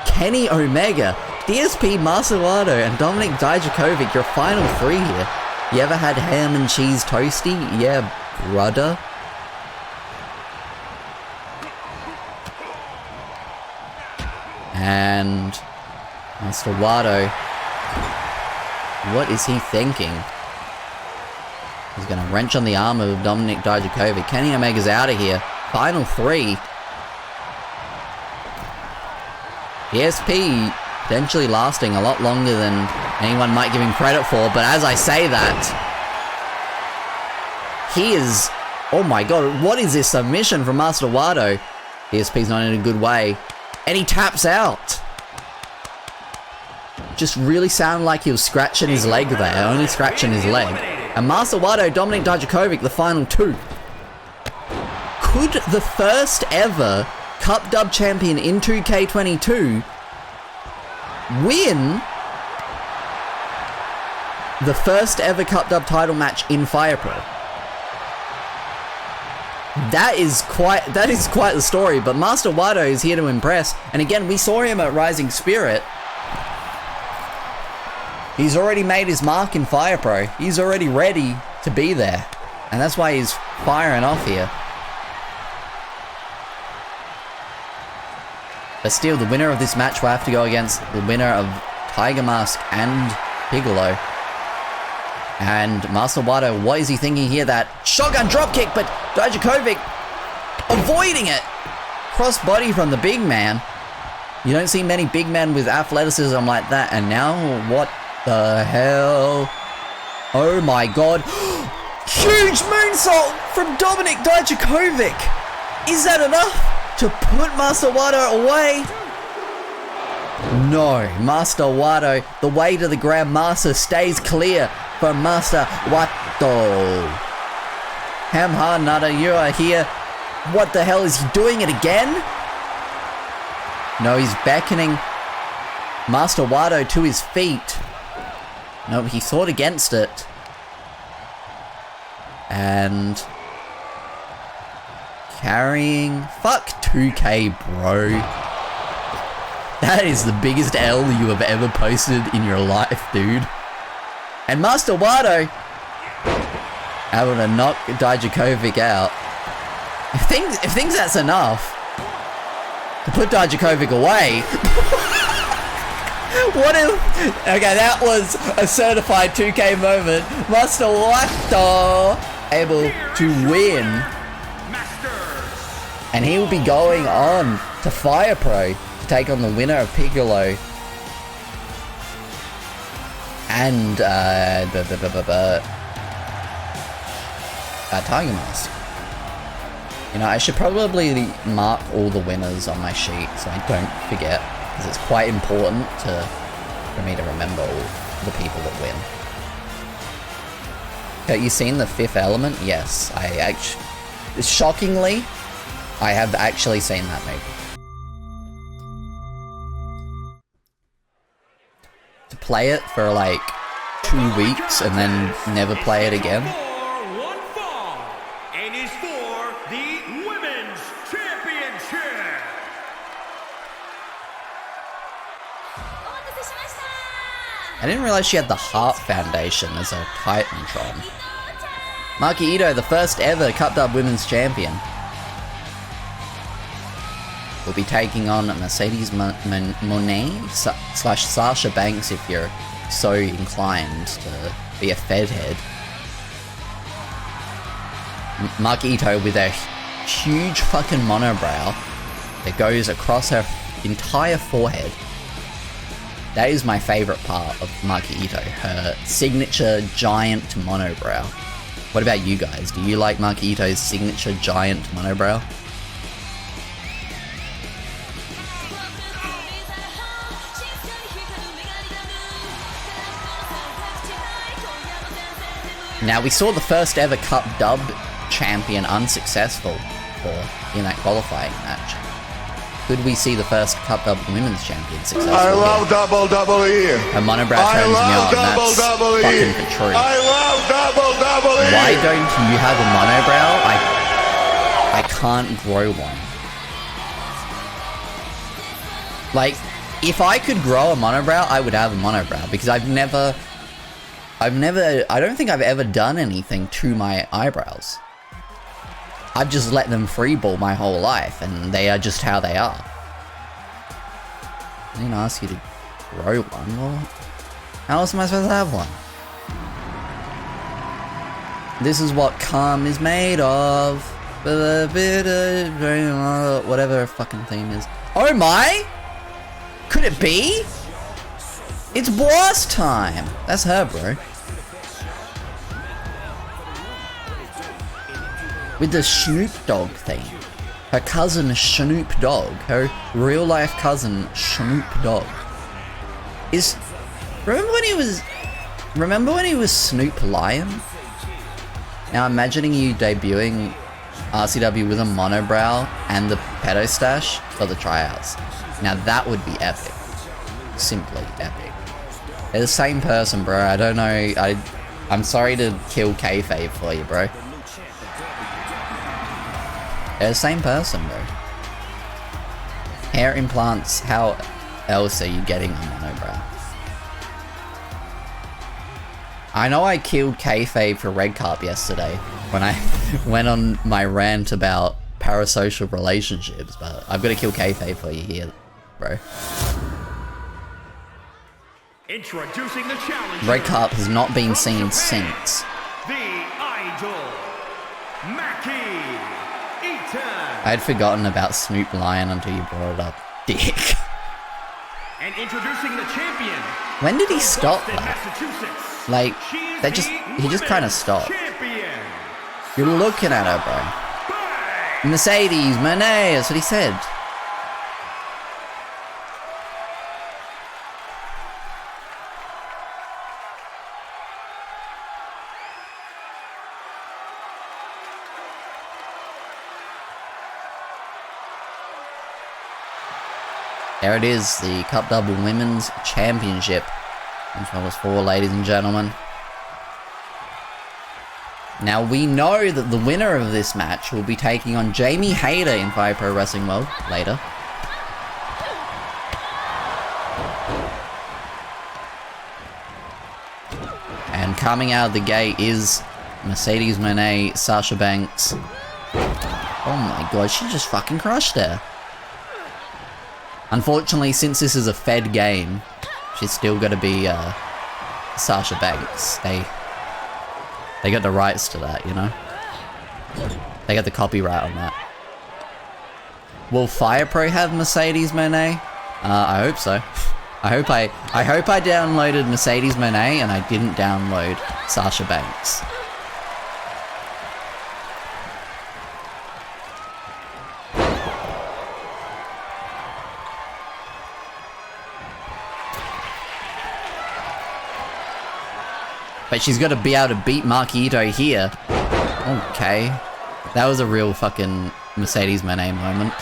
Kenny Omega. DSP, Masawato, and Dominik Dijakovic, your final 3 here. You ever had ham and cheese toasty? Yeah, brother. And Mr. Wado, what is he thinking? He's going to wrench on the arm of Dominik Dijakovic. Kenny Omega's out of here. Final 3. ESP potentially lasting a lot longer than anyone might give him credit for, but as I say that, he is... Oh my god, what is this submission from Master Wado? ESP's not in a good way. And he taps out. Just really sounded like he was scratching his leg there, only scratching his leg. And Master Wado, Dominik Dijakovic, the final 2. Could the first ever Cup Dub champion in 2K22 win the first ever Cup Dub title match in Fire Pro? That is quite the story, but Master Wado is here to impress. And again, we saw him at Rising Spirit. He's already made his mark in Fire Pro. He's already ready to be there. And that's why he's firing off here. But still, the winner of this match will have to go against the winner of Tiger Mask and Piccolo. And Master Wado, what is he thinking here? That shotgun dropkick, but Dijakovic avoiding it. Cross body from the big man. You don't see many big men with athleticism like that. And now, what the hell? Oh my god. Huge moonsault from Dominik Dijakovic. Is that enough to put Master Wado away? No, Master Wado, the way to the Grand Master stays clear for Master Wado. Hamha Nada, you are here. What the hell, is he doing it again? No, he's beckoning Master Wado to his feet. No, he thought against it. And carrying... Fuck 2K, bro. That is the biggest L you have ever posted in your life, dude. And Master Wado able to knock Dijakovic out. If things that's enough to put Dijakovic away. What if... Okay, that was a certified 2K moment. Master Wado able to win. And he will be going on to Fire Pro to take on the winner of Piccolo and Tiger Mask. You know, I should probably mark all the winners on my sheet so I don't forget, because it's quite important for me to remember all the people that win. Have you seen the Fifth Element? Yes, I actually... Shockingly, I have actually seen that movie. To play it for like 2 weeks and then never play it again. One fall, and is for the Women's Championship. I didn't realize she had the Heart Foundation as a Titantron. Maki Itoh, the first ever Cup Dub Women's Champion, will be taking on Mercedes Monet / Sasha Banks if you're so inclined to be a Fed head. Maki Itoh with a huge fucking monobrow that goes across her entire forehead. That is my favourite part of Maki Itoh, her signature giant monobrow. What about you guys? Do you like Maki Itoh's signature giant monobrow? Now, we saw the first ever Cup Dub champion unsuccessful for in that qualifying match? Could we see the first Cup Double Women's Champion successful? I love WWE. A monobrow turns me on. That's fucking for true. I love WWE. Why don't you have a monobrow? I can't grow one. Like, if I could grow a monobrow, I would have a monobrow because I don't think I've ever done anything to my eyebrows. I've just let them freeball my whole life, and they are just how they are. I didn't ask you to grow one. Well, how else am I supposed to have one? This is what calm is made of. Whatever fucking theme is. Oh my! Could it be? It's blast time! That's her, bro. With the Snoop Dogg theme. Her cousin Snoop Dogg. Her real life cousin Snoop Dogg. Remember when he was Snoop Lion? Now imagining you debuting RCW with a monobrow and the pedo stash for the tryouts. Now that would be epic. Simply epic. They're the same person, bro. I don't know. I'm sorry to kill kayfabe for you, bro. They're the same person, bro. Hair implants, how else are you getting a monobrow? I know I killed kayfabe for Red Carp yesterday when I went on my rant about parasocial relationships, but I've got to kill kayfabe for you here, bro. Introducing the challenger. Red Carp has not been seen since. The Idol, Maki. I had forgotten about Snoop Lion until you brought it up. Dick. And introducing the champion. When did he stop Boston, that? Massachusetts. Like, he just kind of stopped. You're looking at her, bro. Mercedes, Monet, that's what he said. There it is, the Cup Double Women's Championship. Controllers 4, ladies and gentlemen. Now we know that the winner of this match will be taking on Jamie Hayter in Fire Pro Wrestling World later. And coming out of the gate is Mercedes Moné, Sasha Banks. Oh my god, she just fucking crushed her. Unfortunately, since this is a Fed game, she's still got to be Sasha Banks. They got the rights to that, you know? They got the copyright on that. Will Fire Pro have Mercedes Moné? I hope so. I hope I downloaded Mercedes Moné and I didn't download Sasha Banks. But she's got to be able to beat Maki Itoh here. Okay. That was a real fucking Mercedes Moné moment.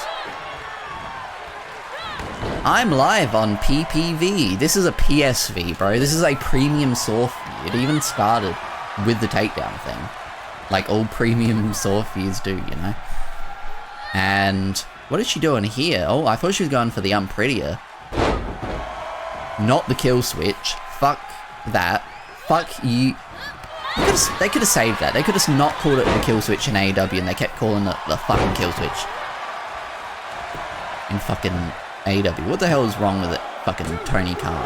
I'm live on PPV. This is a PSV, bro. This is a premium soft view. It even started with the takedown thing. Like all premium soft views do, you know? And what is she doing here? Oh, I thought she was going for the unprettier. Not the kill switch. Fuck that. Fuck you. They could have saved that. They could have not called it the kill switch in AEW and they kept calling it the fucking kill switch. In fucking AEW. What the hell is wrong with it? Fucking Tony Khan.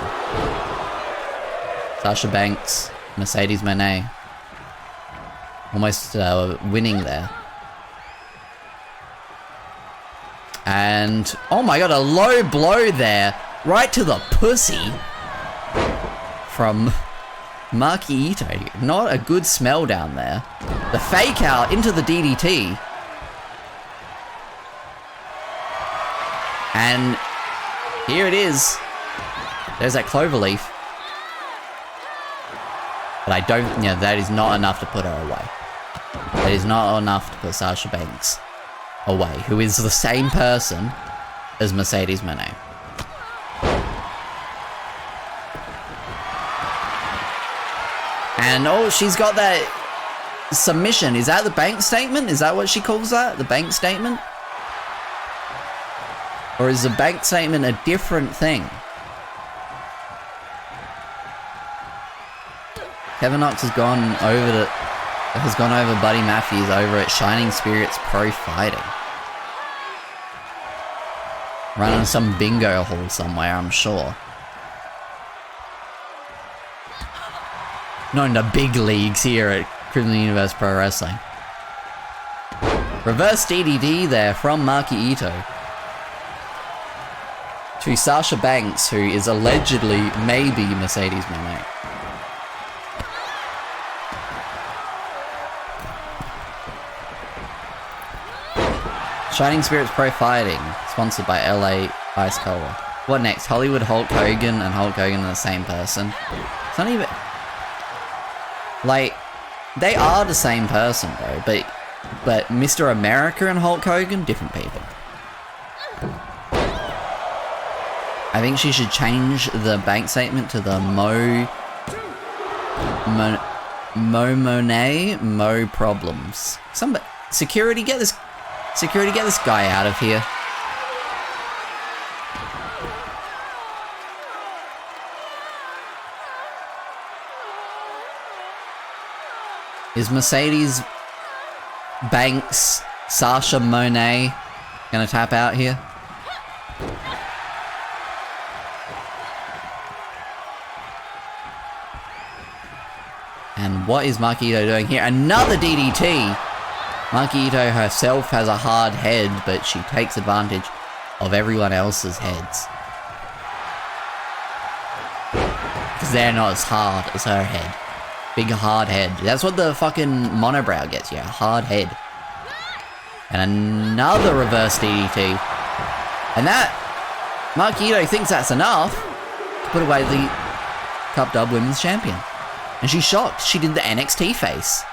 Sasha Banks. Mercedes Moné. Almost winning there. And, oh my god, a low blow there. Right to the pussy. From Maki Itoh. Not a good smell down there. The fake out into the DDT. And here it is. There's that cloverleaf. But I don't, that is not enough to put her away. That is not enough to put Sasha Banks away, who is the same person as Mercedes Moné. And oh, she's got that submission. Is that the bank statement? Is that what she calls that? The bank statement? Or is the bank statement a different thing? Kevin Knox has gone over Buddy Matthews over at Shining Spirits Pro Fighting. Running some bingo hall somewhere, I'm sure. Not in the big leagues here at Criminal Universe Pro Wrestling. Reverse DDT there from Maki Itoh to Sasha Banks, who is allegedly maybe Mercedes Moné. Shining Spirits Pro Fighting, sponsored by LA Ice Cola. What next? Hollywood Hulk Hogan and Hulk Hogan are the same person. It's not even... Like, they are the same person, bro, but Mr. America and Hulk Hogan, different people. I think she should change the bank statement to the Mo problems. Somebody, security, get this guy out of here. Is Mercedes Banks Sasha Moné gonna tap out here? And what is Maki Itoh doing here? Another DDT! Maki Itoh herself has a hard head, but she takes advantage of everyone else's heads. Because they're not as hard as her head. Big hard head. That's what the fucking monobrow gets you, a hard head. And another reverse DDT. And that, Maki Itoh thinks that's enough to put away the Cup Dub Women's Champion. And she's shocked. She did the NXT face.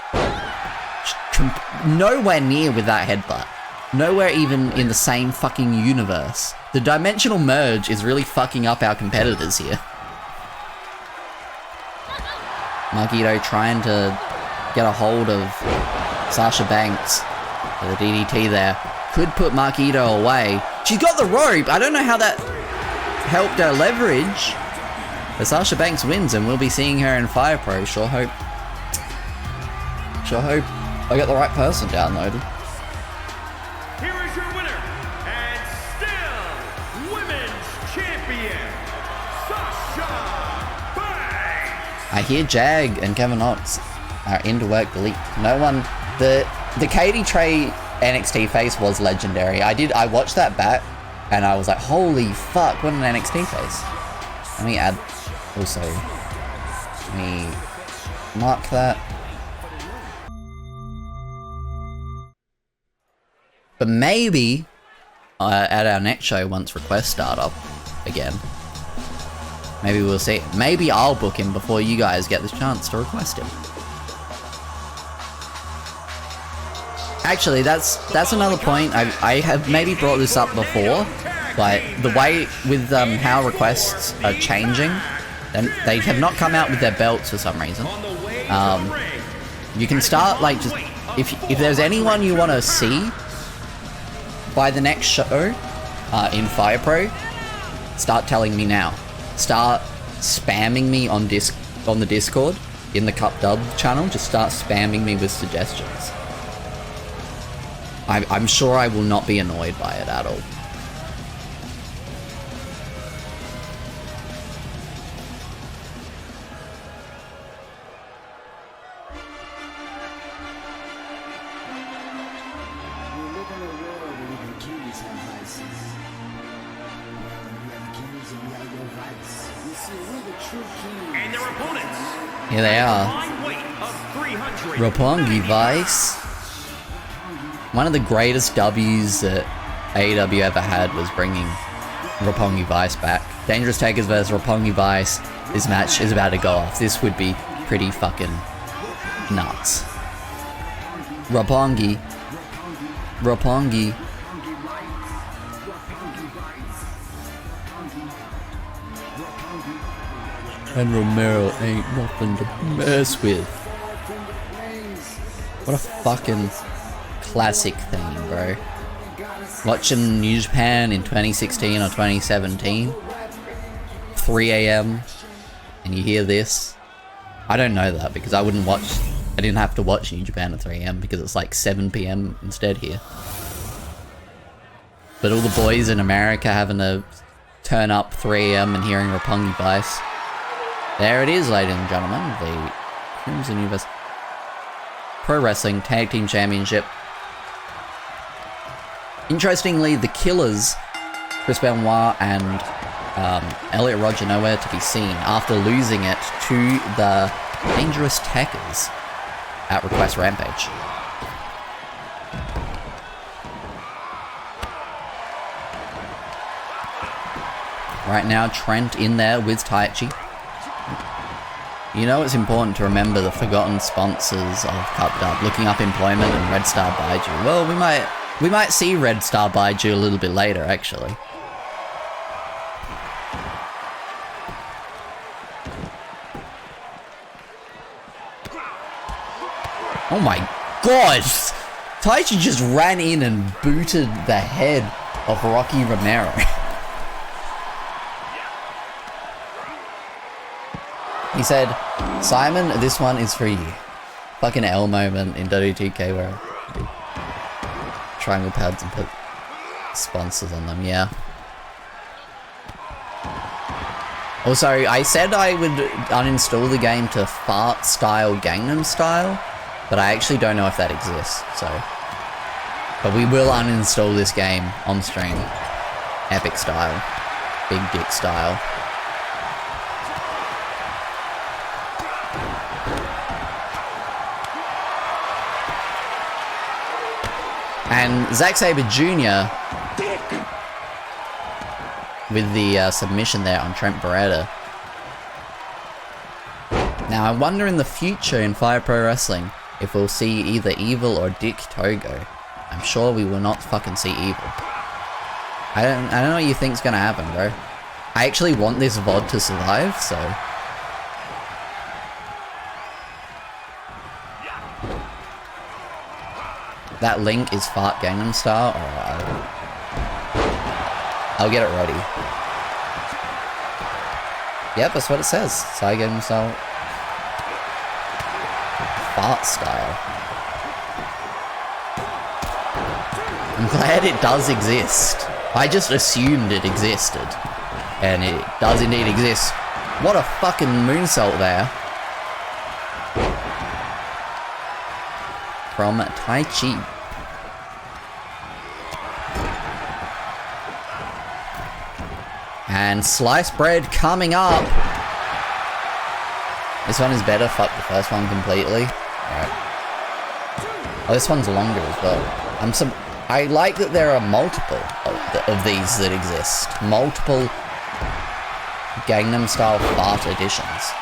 Nowhere near with that headbutt. Nowhere even in the same fucking universe. The dimensional merge is really fucking up our competitors here. Maki Itoh trying to get a hold of Sasha Banks. The DDT there. Could put Maki Itoh away. She's got the rope. I don't know how that helped her leverage. But Sasha Banks wins, and we'll be seeing her in Fire Pro. Sure hope I got the right person downloaded. Here is your winner, and still Women's Champion, Sasha Banks. I hear Jag and Kevin Knox are into work the leak. No one... The Katie Trey NXT face was legendary. I watched that back, and I was like, holy fuck, what an NXT face. Let me add... Also, let me mark that. But maybe at our next show, once requests start up again, maybe we'll see. Maybe I'll book him before you guys get the chance to request him. Actually, that's another point. I have maybe brought this up before, but the way with how requests are changing, and they have not come out with their belts for some reason. You can start like just if there's anyone you want to see by the next show in Fire Pro, start telling me now. Start spamming me on the Discord in the Cup Dub channel. Just start spamming me with suggestions. I'm sure I will not be annoyed by it at all. And their opponents, Here they are. fine weight of 300 RPGvice. One of the greatest W's that AEW ever had was bringing RPGvice back. Dangerous Tekkers versus RPGvice. This match is about to go off. This would be pretty fucking nuts. Roppongi. Roppongi. And Romero ain't nothing to mess with. What a fucking classic theme, bro. Watching New Japan in 2016 or 2017, 3 AM, and you hear this. I don't know that because I didn't have to watch New Japan at 3 AM because it's like 7 PM instead here. But all the boys in America having to turn up 3 AM and hearing RPGvice. There it is, ladies and gentlemen, the Crimson Universe Pro Wrestling Tag Team Championship. Interestingly, the Killers, Chris Benoit and Elliot Roger, nowhere to be seen after losing it to the Dangerous Tekkers at Request Rampage. Right now, Trent in there with Taichi. You know it's important to remember the forgotten sponsors of Cup Dub, looking up employment and Red Star Baiju. Well, we might see Red Star Baiju a little bit later, actually. Oh my god! Taichi just ran in and booted the head of Rocky Romero. He said, Simon, this one is for you. Fucking L moment in WTK where I do triangle pads and put sponsors on them, yeah. Also, I said I would uninstall the game to Fart Style Gangnam Style, but I actually don't know if that exists, so. But we will uninstall this game on stream. Epic style. Big dick style. And Zack Sabre Jr. with the submission there on Trent Beretta. Now I wonder in the future in Fire Pro Wrestling if we'll see either Evil or Dick Togo. I'm sure we will not fucking see Evil. I don't know what you think's gonna happen, bro. I actually want this VOD to survive, so. That link is Fart Gangnam Style. Alright. I'll get it ready. Yep, that's what it says. Sai Gangnam Style. Fart Style. I'm glad it does exist. I just assumed it existed. And it does indeed exist. What a fucking moonsault there. From Taichi. And sliced bread coming up. This one is better. Fuck the first one completely. Alright. Oh, this one's longer as well. I like that there are multiple of these that exist. Multiple Gangnam Style fart editions.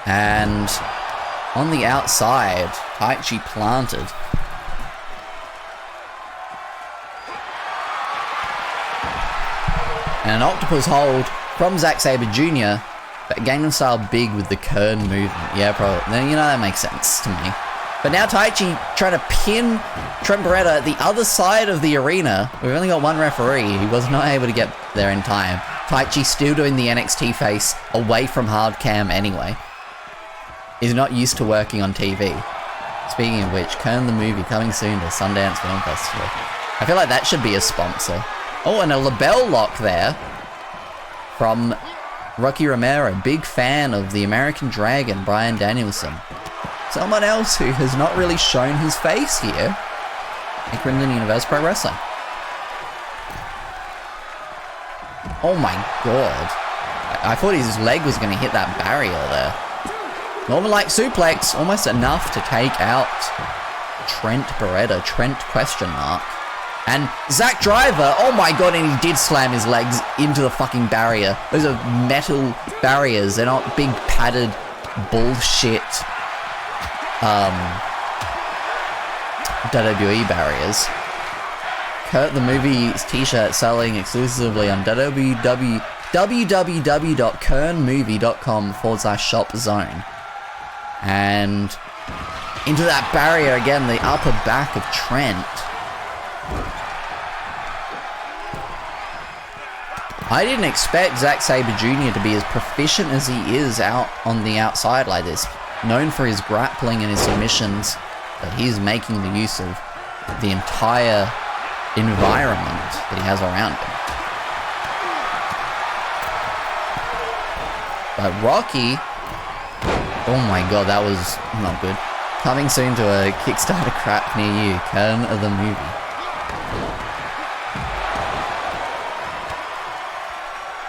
And on the outside, Taichi planted. And an octopus hold from Zack Sabre Jr. But Gangnam Style big with the Kern movement. Yeah, probably. Then, you know, that makes sense to me. But now Taichi trying to pin Trent Beretta at the other side of the arena. We've only got one referee. He was not able to get there in time. Taichi still doing the NXT face away from hard cam anyway. He's not used to working on TV. Speaking of which, Kern the movie coming soon to Sundance Film Festival. I feel like that should be a sponsor. Oh, and a label lock there from Rocky Romero, big fan of the American Dragon, Bryan Danielson. Someone else who has not really shown his face here in Crimson Universe Pro Wrestling. Oh my god. I thought his leg was going to hit that barrier there. Normal like suplex, almost enough to take out Trent Beretta. Trent question mark. And Zack Driver, oh my god, and he did slam his legs into the fucking barrier. Those are metal barriers. They're not big padded bullshit WWE barriers. Kurt the Movie's t-shirt selling exclusively on www.kernmovie.com/shop zone. And into that barrier again, the upper back of Trent. I didn't expect Zack Sabre Jr. to be as proficient as he is out on the outside like this. Known for his grappling and his submissions, but he's making the use of the entire environment that he has around him. But Rocky, oh my god, that was not good. Coming soon to a Kickstarter crap near you, Kern of the Movie.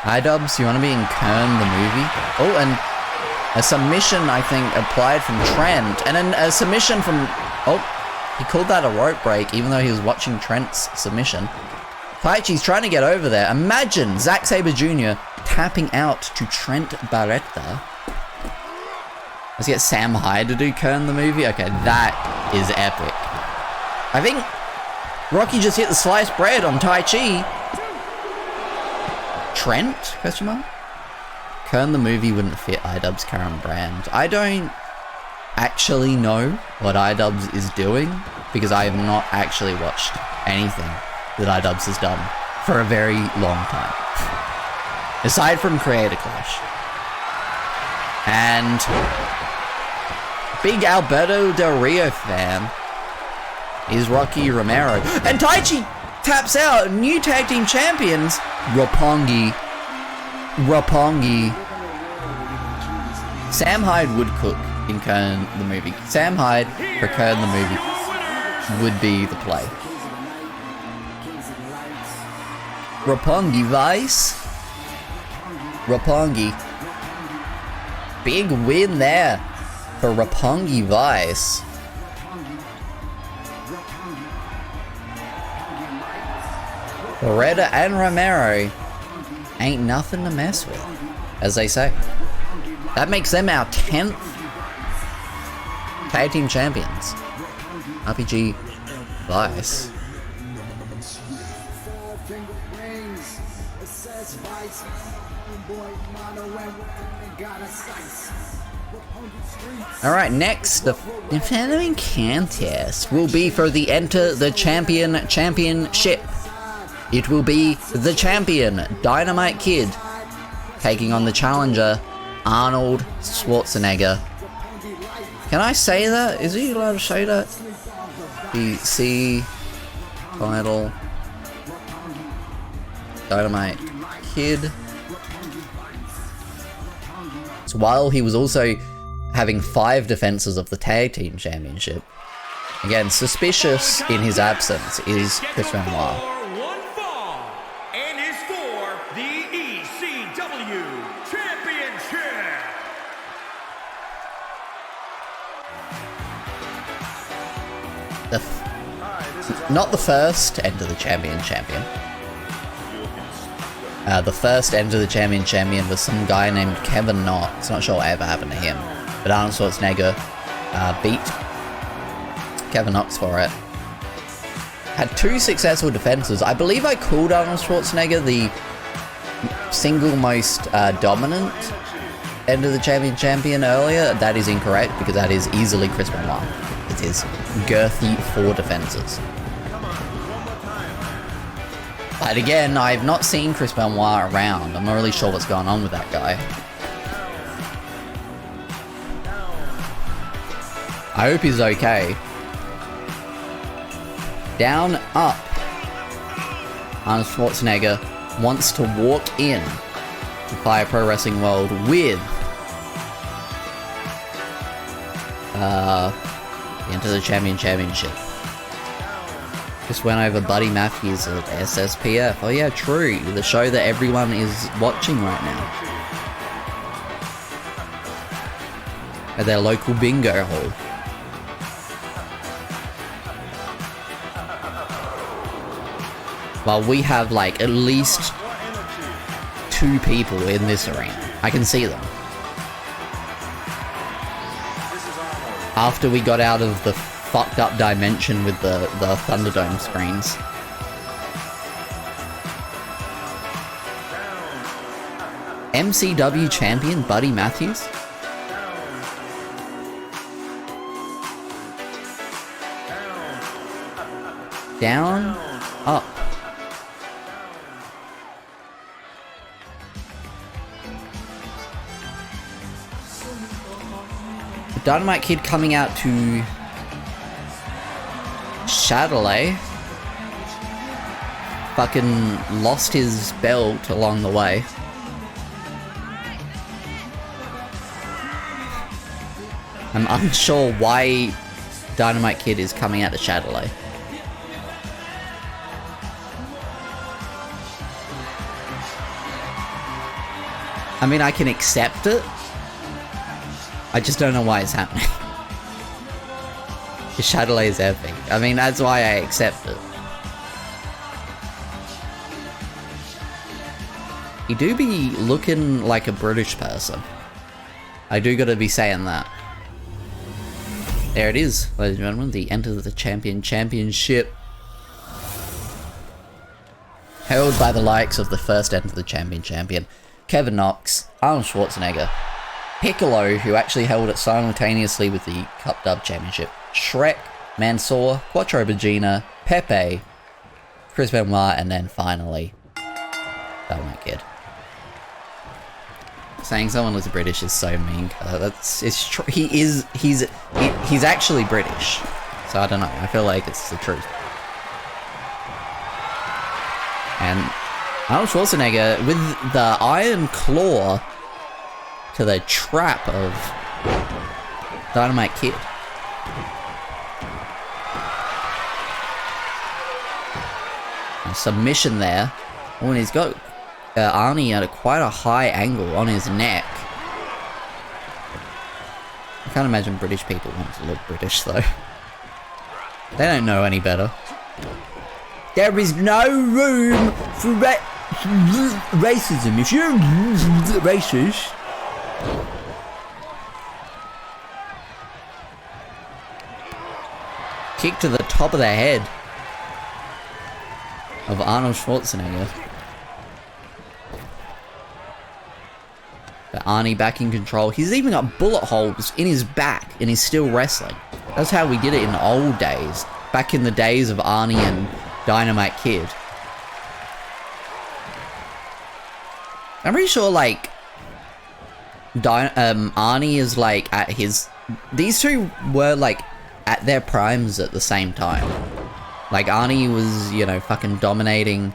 iDubbbz, you want to be in Kern the Movie? Oh, and a submission, I think, applied from Trent. And then a submission from... Oh, he called that a rope break, even though he was watching Trent's submission. Taichi's trying to get over there. Imagine Zack Sabre Jr. tapping out to Trent Barretta. Let's get Sam Hyde to do Kern the Movie. Okay, that is epic. I think Rocky just hit the sliced bread on Taichi. Trent? Question mark? Kern the Movie wouldn't fit iDubbbz's current brand. I don't actually know what iDubbbz is doing because I have not actually watched anything that iDubbbz has done for a very long time. Aside from Creator Clash. And big Alberto Del Rio fan is Rocky Romero. And Taichi taps out. New tag team champions. Roppongi. Sam Hyde would cook in Kern the Movie. Sam Hyde for Kern the Movie would be the play. RPGvice. Roppongi. Big win there for RPGvice. Beretta and Romero ain't nothing to mess with, as they say. That makes them our 10th tag team champions. RPGvice. Alright, next, the following contest will be for the Enter the Champion Championship. It will be the champion, Dynamite Kid, taking on the challenger, Arnold Schwarzenegger. Can I say that? Is he allowed to say that? The C title, Dynamite Kid. So while he was also having 5 defenses of the tag team championship, again, suspicious in his absence is Chris Benoit. Not the first Enter the Champion. The first Enter the Champion was some guy named Kevin Knox. Not sure what ever happened to him. But Arnold Schwarzenegger beat Kevin Knox for it. Had 2 successful defenses. I believe I called Arnold Schwarzenegger the single most dominant Enter the Champion earlier. That is incorrect because that is easily Chris Benoit. It's his girthy 4 defenses. But again, I've not seen Chris Benoit around. I'm not really sure what's going on with that guy. I hope he's okay. Down, up. Arnold Schwarzenegger wants to walk in to Fire Pro Wrestling World with the Enter the Championship. Just went over Buddy Matthews at SSPF. Oh yeah, true. The show that everyone is watching right now. At their local bingo hall. While we have like at least 2 people in this arena. I can see them. After we got out of the fucked up dimension with the Thunderdome screens. MCW champion Buddy Matthews? Down, up. The Dynamite Kid coming out to Chatelet. Fucking lost his belt along the way. I'm unsure why Dynamite Kid is coming out to Chatelet. I mean, I can accept it. I just don't know why it's happening. The Chatelet is epic. I mean, that's why I accept it. You do be looking like a British person. I do gotta be saying that. There it is, ladies and gentlemen, the Enter the Champion Championship. Held by the likes of the first Enter the Champion, Kevin Knox, Arnold Schwarzenegger, Piccolo, who actually held it simultaneously with the Cup Dub Championship, Shrek, Mansoor, Quattro Bagina, Pepe, Chris Benoit, and then finally, Dynamite Kid. Saying someone was British is so mean. It's true. He's actually British. So I don't know. I feel like it's the truth. And Arnold Schwarzenegger with the iron claw to the trap of Dynamite Kid. A submission there. Oh, and he's got Arnie at quite a high angle on his neck. I can't imagine British people want to look British though. They don't know any better. There is no room for racism. If you're racist... Kick to the top of the head of Arnold Schwarzenegger. But Arnie back in control. He's even got bullet holes in his back and he's still wrestling. That's how we did it in the old days. Back in the days of Arnie and Dynamite Kid. I'm pretty sure, like, Arnie is, like, at his... These two were, like, at their primes at the same time. Like, Arnie was, you know, fucking dominating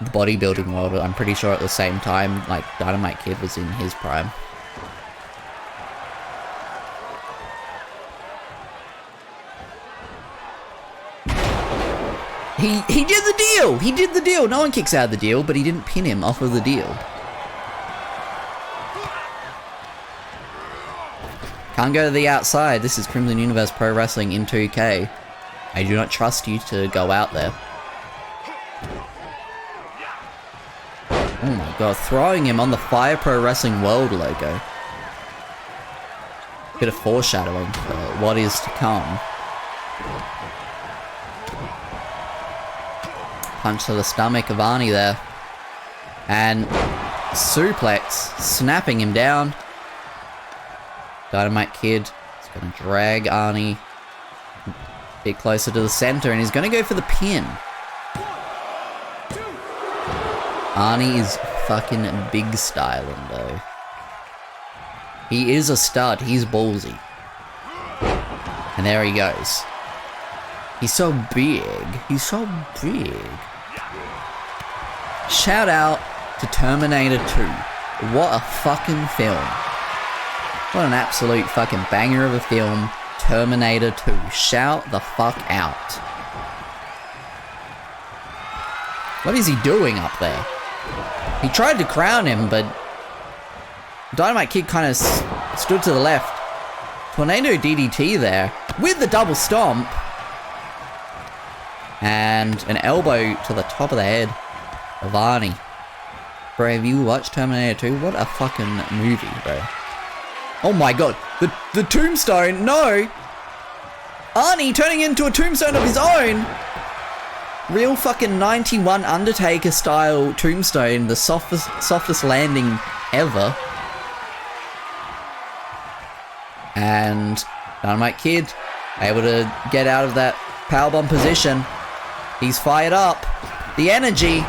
the bodybuilding world, I'm pretty sure at the same time, like, Dynamite Kid was in his prime. He did the deal! He did the deal! No one kicks out of the deal, but he didn't pin him off of the deal. Can't go to the outside. This is Crimson Universe Pro Wrestling in 2K. I do not trust you to go out there. Oh my god, throwing him on the Fire Pro Wrestling World logo. Bit of foreshadowing for what is to come. Punch to the stomach of Arnie there. And suplex, snapping him down. Dynamite Kid is going to drag Arnie a bit closer to the center, and he's going to go for the pin. Arnie is fucking big styling, though. He is a stud. He's ballsy. And there he goes. He's so big. He's so big. Shout out to Terminator 2. What a fucking film. What an absolute fucking banger of a film. Terminator 2. Shout the fuck out. What is he doing up there? He tried to crown him, but Dynamite Kid kind of stood to the left. Tornado DDT there with the double stomp. And an elbow to the top of the head of Arnie. Bro, have you watched Terminator 2? What a fucking movie, bro. Oh my god. The tombstone? No! Arnie turning into a tombstone of his own! Real fucking 91 Undertaker style tombstone. The softest landing ever. And Dynamite Kid able to get out of that powerbomb position. He's fired up. The energy.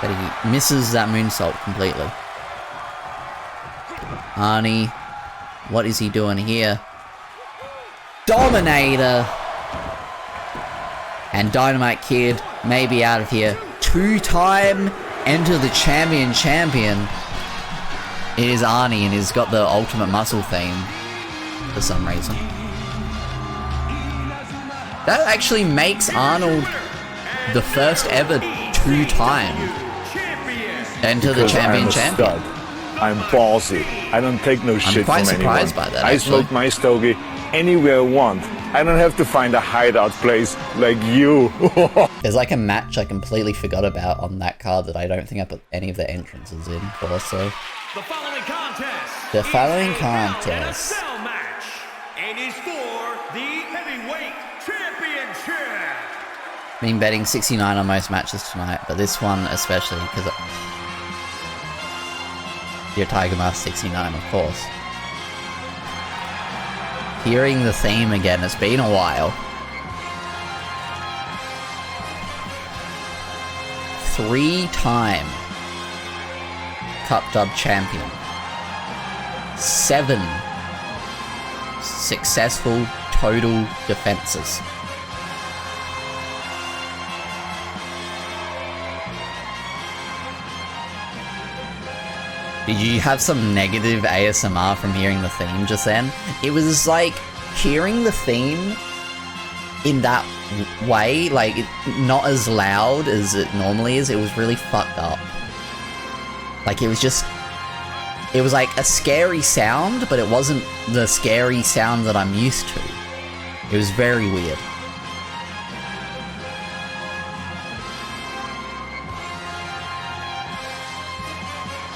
But he misses that moonsault completely. Arnie. What is he doing here? Dominator. And Dynamite Kid may be out of here. 2-time Enter the Champion. It is Arnie, and he's got the Ultimate Muscle theme for some reason. That actually makes Arnold the first ever 2-time Enter the Champion. I'm ballsy. I don't take no shit from anyone. I'm quite surprised by that, I smoke my stogie anywhere I want. I don't have to find a hideout place like you. There's like a match I completely forgot about on that card that I don't think I put any of the entrances in for, so... The following contest contest match and is for the heavyweight championship. Been betting 69 on most matches tonight, but this one especially because your Tiger Mask 69, of course. Hearing the theme again, it's been a while. 3-time Cup Dub champion. 7 successful total defenses. Did you have some negative ASMR from hearing the theme just then? It was like hearing the theme in that way, like not as loud as it normally is. It was really fucked up. Like it was like a scary sound, but it wasn't the scary sound that I'm used to. It was very weird.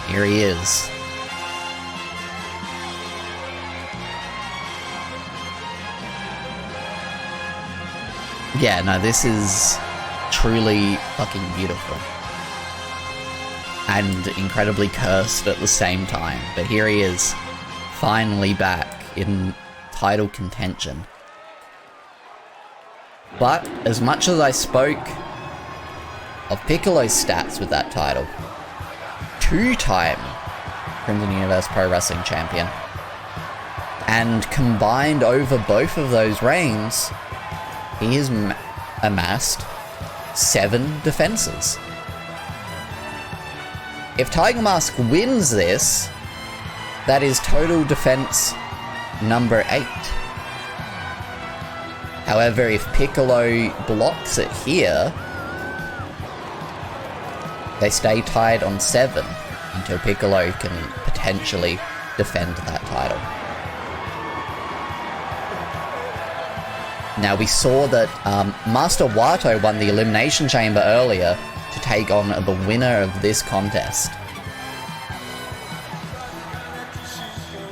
Here he is. Yeah, no, this is truly fucking beautiful. And incredibly cursed at the same time. But here he is, finally back in title contention. But as much as I spoke of Piccolo's stats with that title, 2-time Crimson Universe Pro Wrestling Champion, and combined over both of those reigns, he has amassed 7 defenses. If Tiger Mask wins this, that is total defense number 8. However, if Piccolo blocks it here, they stay tied on 7 until Piccolo can potentially defend that title. Now, we saw that Master Wato won the Elimination Chamber earlier to take on the winner of this contest.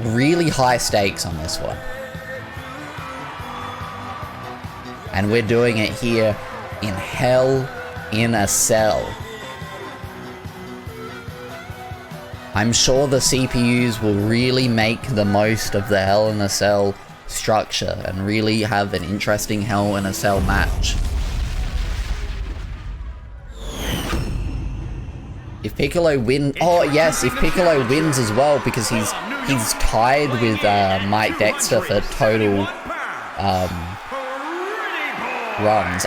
Really high stakes on this one. And we're doing it here in Hell in a Cell. I'm sure the CPUs will really make the most of the Hell in a Cell structure and really have an interesting Hell in a Cell match. If Piccolo wins... Oh, yes, if Piccolo wins as well, because he's tied with Mike Dexter for total runs.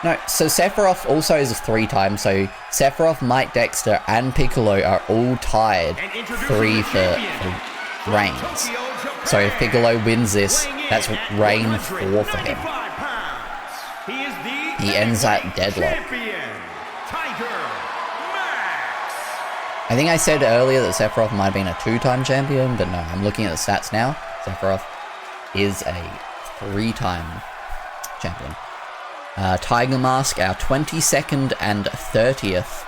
No, so Sephiroth also is a 3-time, so Sephiroth, Mike Dexter, and Piccolo are all tied 3 for reigns. So if Piccolo wins this, that's reign 4 for him. He ends that deadlock. I think I said earlier that Sephiroth might have been a 2-time champion, but no, I'm looking at the stats now. Sephiroth is a 3-time champion. Tiger Mask, our 22nd and 30th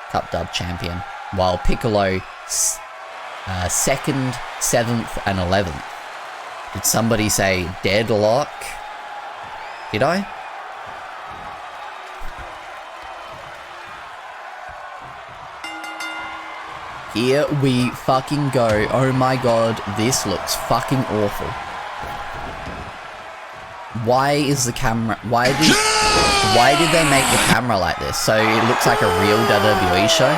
Cup Dub champion, while Piccolo 2nd, 7th, and 11th. Did somebody say deadlock? Did I? Here we fucking go. Oh my god, this looks fucking awful. Why is the camera... Why did they make the camera like this? So it looks like a real WWE show?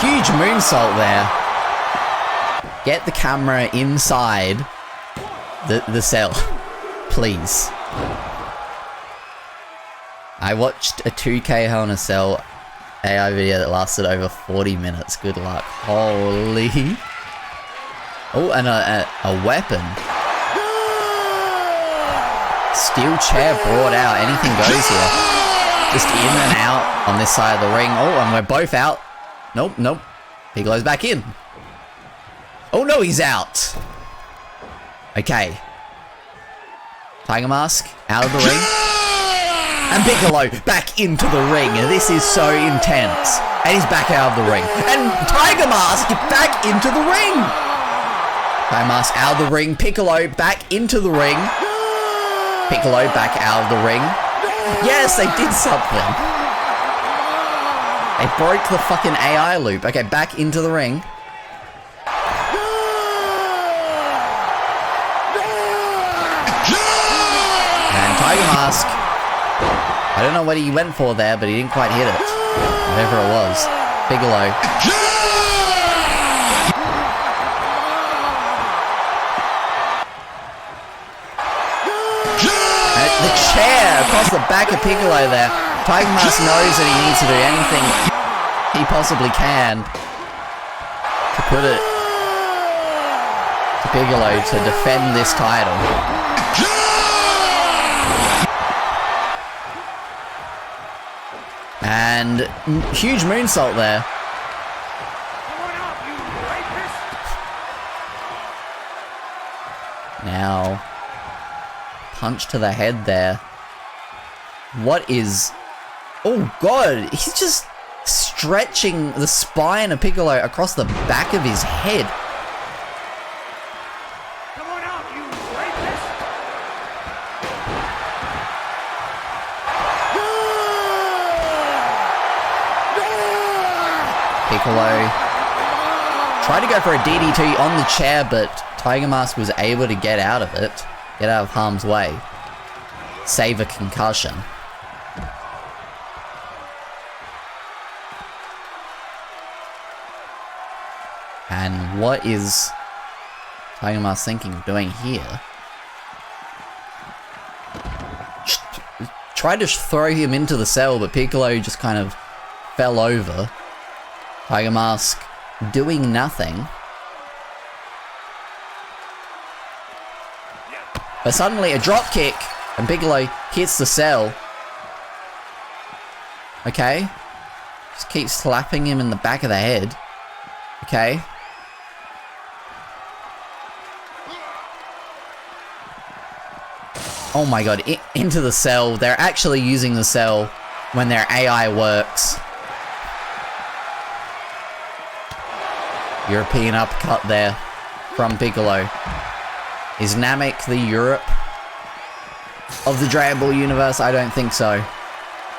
Huge moonsault there. Get the camera inside the cell. Please. I watched a 2K Hell in a Cell AI video that lasted over 40 minutes. Good luck. Holy... Oh, and a weapon. Steel chair brought out. Anything goes here. Just in and out on this side of the ring. Oh, and we're both out. Nope, nope. Piccolo's back in. Oh no, he's out. Okay. Tiger Mask out of the ring. And Piccolo back into the ring. This is so intense. And he's back out of the ring. And Tiger Mask back into the ring. Tiger Mask out of the ring. Piccolo back into the ring. Piccolo back out of the ring. Yes, they did something. They broke the fucking AI loop. Okay, back into the ring. And Tiger Mask. I don't know what he went for there, but he didn't quite hit it. Whatever it was. Piccolo. The chair across the back of Piccolo there. Tiger Mask knows that he needs to do anything he possibly can to put it to Piccolo to defend this title. And huge moonsault there. Now, punch to the head there. What is... Oh god, he's just stretching the spine of Piccolo across the back of his head. Come on out, you rapist! Piccolo tried to go for a DDT on the chair, but Tiger Mask was able to get out of it. Get out of harm's way. Save a concussion. And what is Tiger Mask thinking of doing here? Tried to throw him into the cell, but Piccolo just kind of fell over. Tiger Mask doing nothing. But suddenly a drop kick, and Piccolo hits the cell. Okay. Just keep slapping him in the back of the head. Okay. Oh my god, into the cell. They're actually using the cell when their AI works. European uppercut there from Piccolo. Is Namek the Europe of the Dragon Ball universe? I don't think so.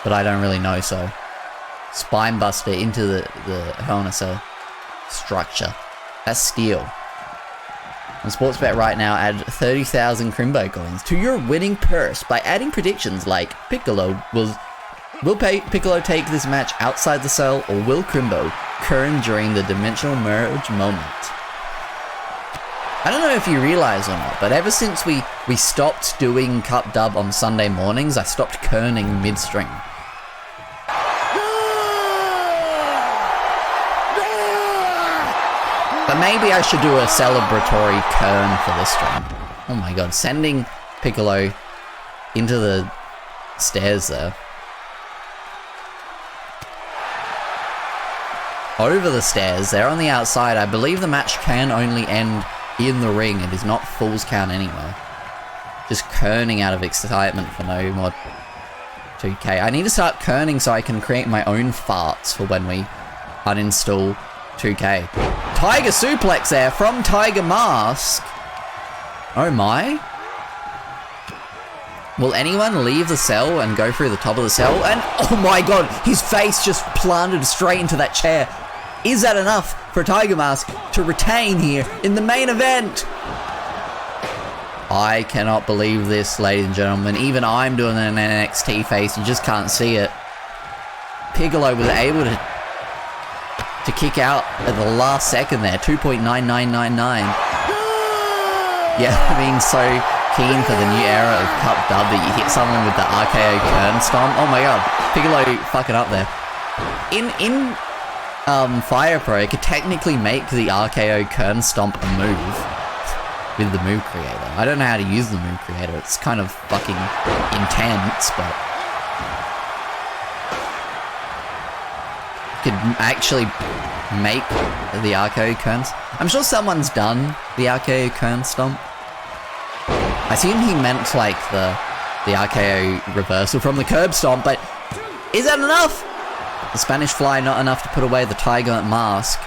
But I don't really know so. Spine buster into the Hell in a Cell structure. That's steel. On Sportsbet right now, add 30,000 Crimbo coins to your winning purse by adding predictions like will Piccolo take this match outside the cell, or will Crimbo Kern during the dimensional merge moment? I don't know if you realize or not, but ever since we stopped doing Cup Dub on Sunday mornings, I stopped kerning midstream. But maybe I should do a celebratory kern for this stream. Oh my god, sending Piccolo into the stairs there. Over the stairs, they're on the outside. I believe the match can only end in the ring. It is not Fool's Count anywhere. just kerning out of excitement for no more 2K. I need to start kerning so I can create my own farts for when we uninstall 2K. Tiger suplex there from Tiger Mask. Oh my. Will anyone leave the cell and go through the top of the cell? And oh my god, his face just planted straight into that chair. Is that enough for Tiger Mask to retain here in the main event? I cannot believe this, ladies and gentlemen. Even I'm doing an NXT face, you just can't see it. Piccolo was able to kick out at the last second there, 2.9999. Yeah, being so keen for the new era of Cup Dub that you hit someone with the RKO Kern Stomp. Oh my god, Piccolo fucking up there. In Fire Pro, it could technically make the RKO Kern Stomp a move with the move creator. I don't know how to use the move creator. It's kind of fucking intense, but you could actually make the RKO Kern. I'm sure someone's done the RKO Kern Stomp. I assume he meant like the RKO reversal from the curb stomp, but is that enough? The Spanish Fly not enough to put away the Tiger Mask.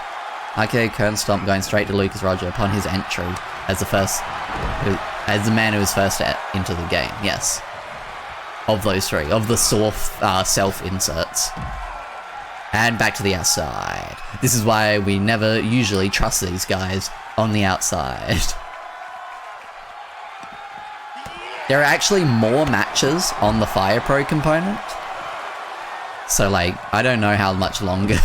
RKO Kern Stomp going straight to Lucas Roger upon his entry as the man who was first into the game. Yes, of those three, of the self inserts. And back to the outside. This is why we never usually trust these guys on the outside. There are actually more matches on the Fire Pro component. So like, I don't know how much longer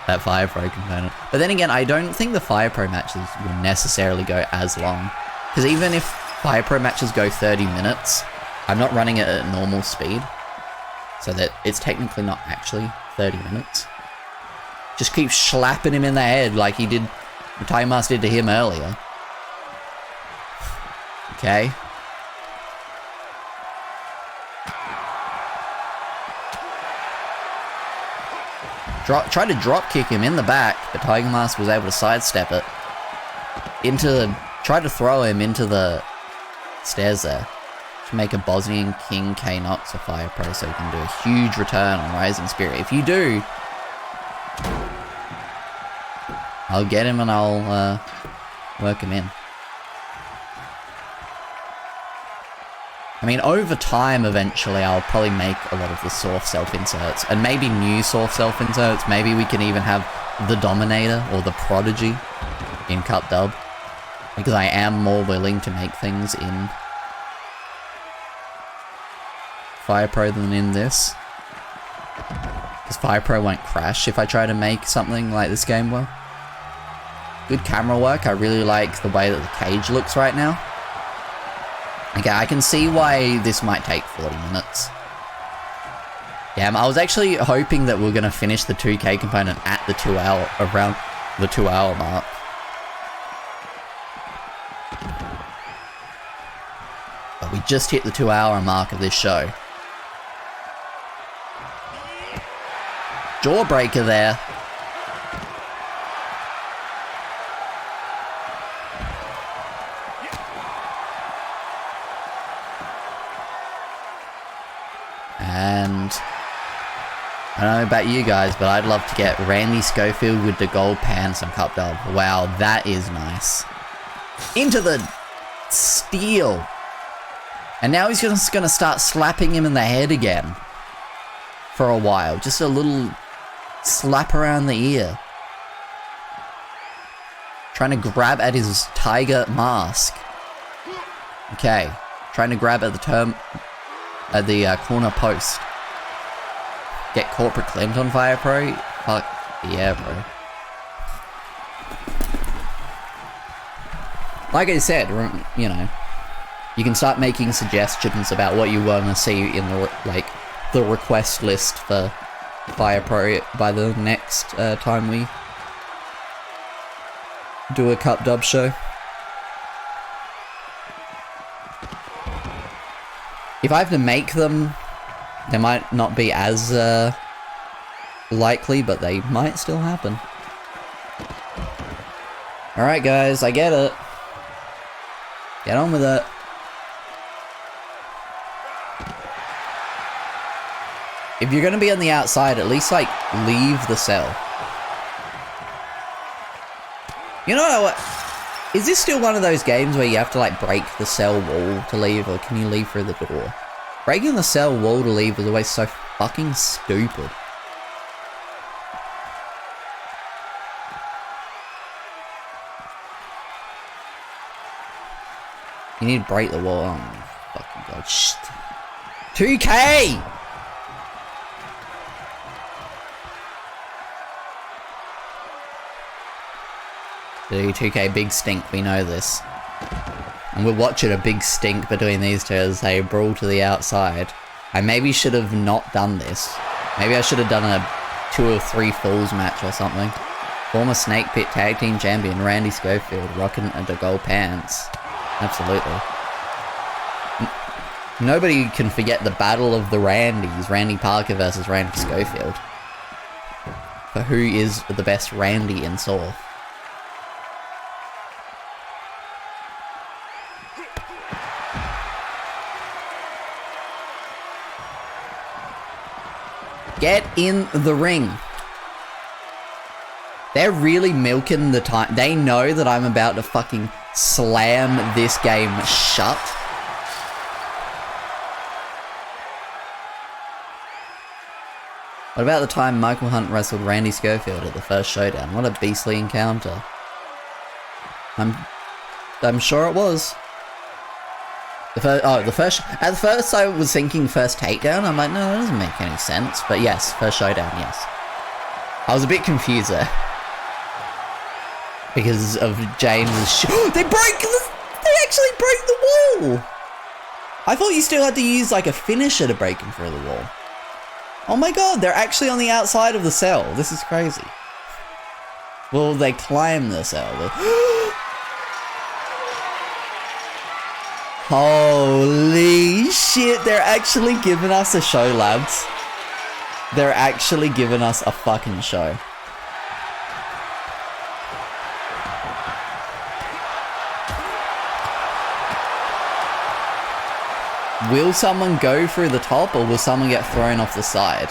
that Fire Pro component. But then again, I don't think the Fire Pro matches will necessarily go as long. Because even if Fire Pro matches go 30 minutes, I'm not running it at normal speed. So that it's technically not actually 30 minutes. Just keep slapping him in the head like he did, Tiger Mask did to him earlier. Okay. Tried to drop kick him in the back, but Tiger Mask was able to sidestep it. Tried to throw him into the stairs there. To make a Bosnian King K-Nox a Fire Pro so you can do a huge return on Rising Spirit. If you do, I'll get him and I'll work him in. I mean, over time, eventually, I'll probably make a lot of the soft self-inserts. And maybe new soft self-inserts. Maybe we can even have the Dominator or the Prodigy in Cup Dub. Because I am more willing to make things in Fire Pro than in this. Because Fire Pro won't crash if I try to make something like this game well. Good camera work. I really like the way that the cage looks right now. Okay, I can see why this might take 40 minutes. Damn, I was actually hoping that we were going to finish the 2K component at the around the 2 hour mark. But we just hit the 2 hour mark of this show. Jawbreaker there. And I don't know about you guys, but I'd love to get Randy Schofield with the gold pants on Cup Dub. Wow, that is nice. Into the steel. And now he's just going to start slapping him in the head again. For a while. Just a little slap around the ear. Trying to grab at his Tiger Mask. Okay. Trying to grab at the corner post. Get Corporate Clint on Fire Pro? Fuck yeah, bro. Like I said, you know, you can start making suggestions about what you want to see in the request list for Fire Pro by the next time we do a Cup Dub show. If I have to make them, they might not be as likely, but they might still happen. Alright guys, I get it. Get on with it. If you're gonna be on the outside, at least, like, leave the cell. You know what? Is this still one of those games where you have to, like, break the cell wall to leave, or can you leave through the door? Breaking the cell wall to leave was always so fucking stupid. You need to break the wall. Oh my fucking god. Shh. 2K! The 2K big stink, we know this. And we're watching a big stink between these two as they brawl to the outside. I maybe should have not done this. Maybe I should have done a 2 or 3 falls match or something. Former Snake Pit Tag Team Champion Randy Schofield rocking the gold pants. Absolutely. Nobody can forget the battle of the Randys. Randy Parker versus Randy Schofield. For who is the best Randy in Saw. Get in the ring. They're really milking the time. They know that I'm about to fucking slam this game shut. What about the time Michael Hunt wrestled Randy Schofield at the first showdown? What a beastly encounter. I'm sure it was. At first I was thinking first takedown. I'm like, no, that doesn't make any sense. But yes, first showdown, yes. I was a bit confused there. Because of James's they actually break the wall! I thought you still had to use like a finisher to break him through the wall. Oh my god, they're actually on the outside of the cell. This is crazy. Will they climb the cell? Holy shit, they're actually giving us a show, lads. They're actually giving us a fucking show. Will someone go through the top or will someone get thrown off the side?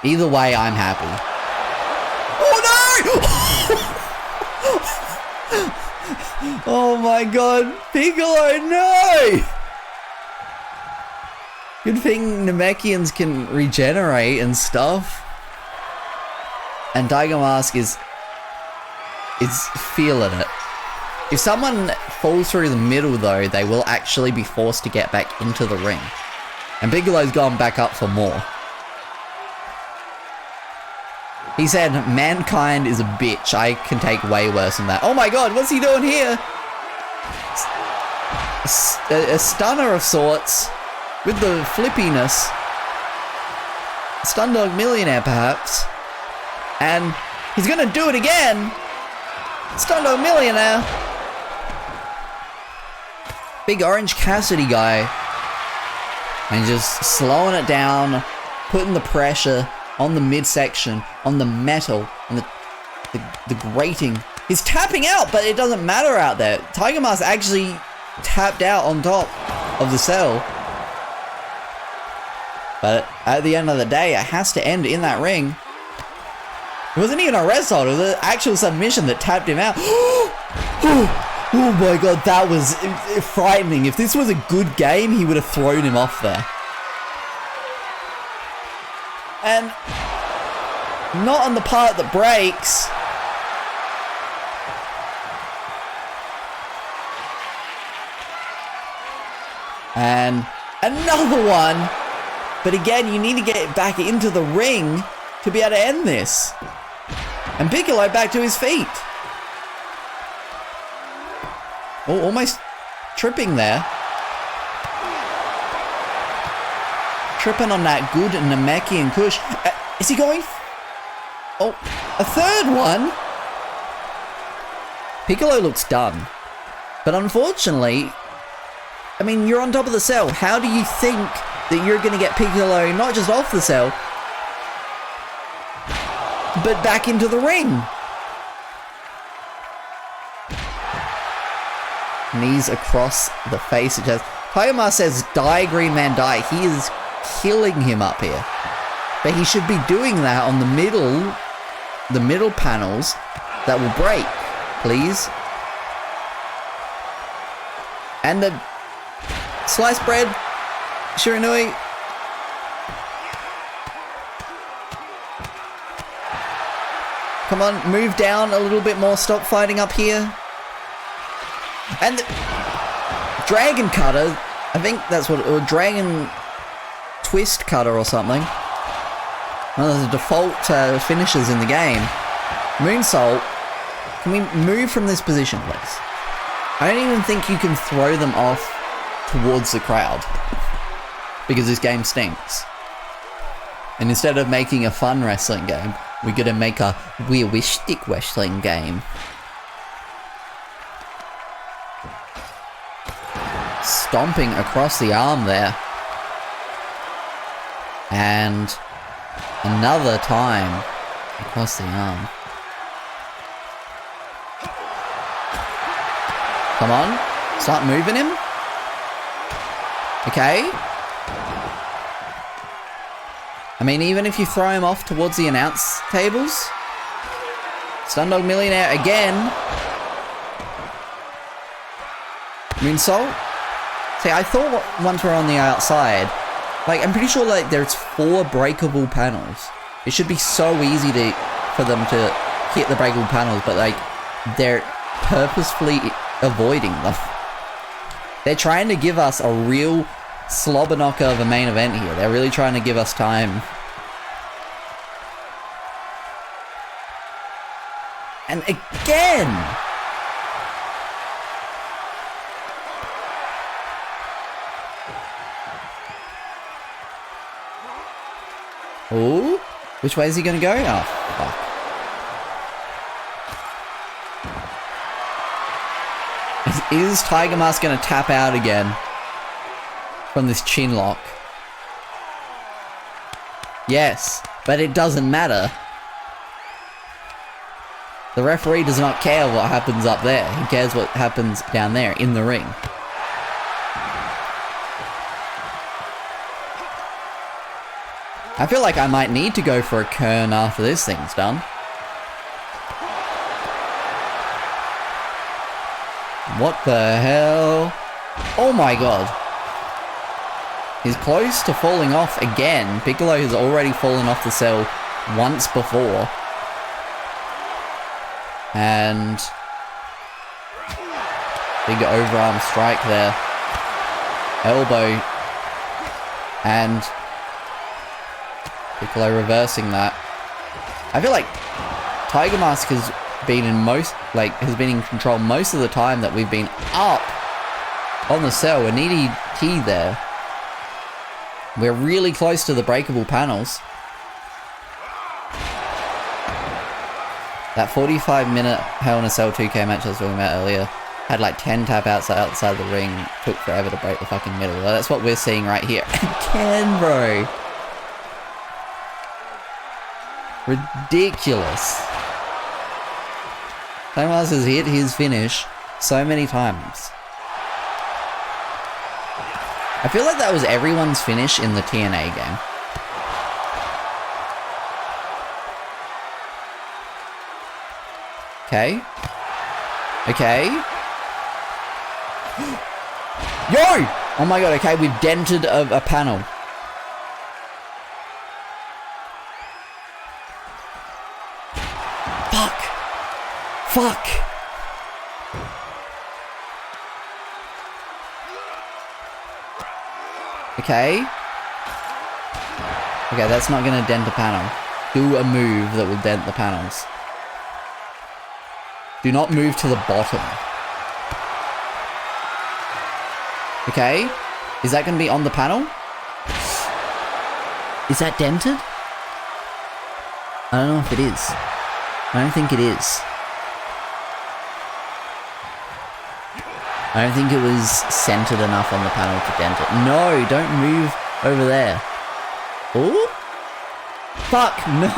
Either way, I'm happy. Oh no! Oh my god, Piccolo, no! Good thing Namekians can regenerate and stuff. And Tiger Mask is feeling it. If someone falls through the middle though, they will actually be forced to get back into the ring. And Piccolo's gone back up for more. He said, mankind is a bitch. I can take way worse than that. Oh my god, what's he doing here? A stunner of sorts. With the flippiness. Stundog Millionaire, perhaps. And he's gonna do it again. Stundog Millionaire. Big Orange Cassidy guy. And just slowing it down. Putting the pressure on the midsection. On the metal. On the grating. He's tapping out, but it doesn't matter out there. Tiger Mask actually tapped out on top of the cell. But at the end of the day, it has to end in that ring. It wasn't even a rest hold, it was an actual submission that tapped him out. Oh my god, that was frightening. If this was a good game, he would have thrown him off there. And not on the part that breaks. And another one. But again, you need to get back into the ring to be able to end this. And Piccolo back to his feet. Oh, almost tripping there. Tripping on that good Namekian Kush. Is he going? Oh, a third one? Piccolo looks done. But unfortunately, I mean, you're on top of the cell. How do you think that you're going to get Piccolo not just off the cell, but back into the ring? Knees across the face. It just Tiger Mask says, die, Green Man, die. He is killing him up here. But he should be doing that on the middle panels that will break, please. And the sliced bread, Shiranui. Come on, move down a little bit more, stop fighting up here. And the Dragon Cutter, I think that's what, or Dragon Twist Cutter or something. One of the default finishes in the game. Moonsault. Can we move from this position, please? I don't even think you can throw them off towards the crowd. Because this game stinks. And instead of making a fun wrestling game, we're gonna make a realistic wrestling game. Stomping across the arm there. And another time across the arm. Come on, start moving him. Okay. I mean, even if you throw him off towards the announce tables. Stundog Millionaire again. Moonsault. See, I thought once we're on the outside, like, I'm pretty sure, like, there's 4 breakable panels. It should be so easy for them to hit the breakable panels, but, like, they're purposefully avoiding them. They're trying to give us a real slobber knocker of a main event here. They're really trying to give us time. And again! Oh, which way is he gonna go? Oh, fuck. Is Tiger Mask gonna tap out again from this chin lock? Yes, but it doesn't matter. The referee does not care what happens up there. He cares what happens down there in the ring. I feel like I might need to go for a Kern after this thing's done. What the hell? Oh my god. He's close to falling off again. Piccolo has already fallen off the cell once before. And big overarm strike there. Elbow. And Piccolo reversing that. I feel like Tiger Mask has been in control most of the time that we've been up on the cell. An EDT there. We're really close to the breakable panels. That 45-minute Hell in a Cell 2K match I was talking about earlier had like 10 tap outs outside the ring. Took forever to break the fucking middle. Well, that's what we're seeing right here. Again, bro. Ridiculous. Thomas has hit his finish so many times. I feel like that was everyone's finish in the TNA game. Okay. Okay. Yo! Oh my god, okay, we've dented a panel. Fuck! Okay. Okay, that's not gonna dent a panel. Do a move that will dent the panels. Do not move to the bottom. Okay. Is that gonna be on the panel? Is that dented? I don't know if it is. I don't think it is. I don't think it was centered enough on the panel to dent it. No, don't move over there. Oh? Fuck, no!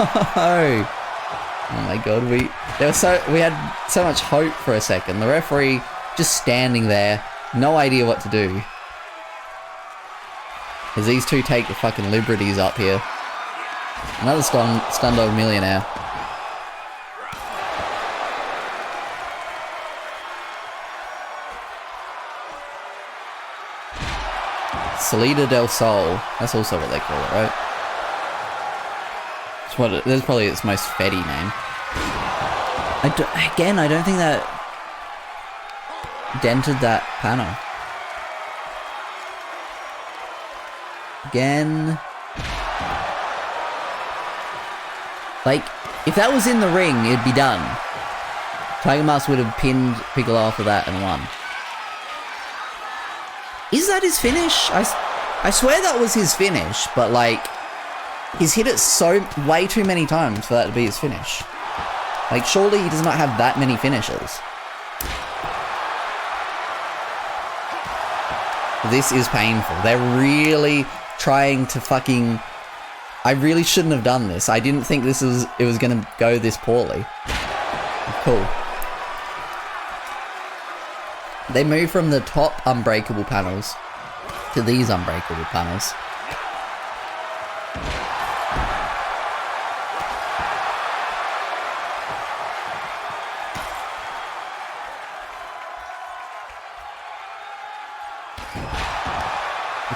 Oh my god, we had so much hope for a second. The referee just standing there, no idea what to do. As these two take the fucking liberties up here. Another stun dog millionaire. Salida del Sol. That's also what they call it, right? It's what that's probably its most fetty name. Again, I don't think that dented that panel. Again. Like, if that was in the ring, it'd be done. Tiger Mask would have pinned Piccolo after that and won. Is that his finish? I swear that was his finish, but like, he's hit it way too many times for that to be his finish. Like, surely he does not have that many finishes. This is painful. They're really trying to fucking... I really shouldn't have done this. I didn't think it was gonna go this poorly. Cool. They move from the top unbreakable panels to these unbreakable panels.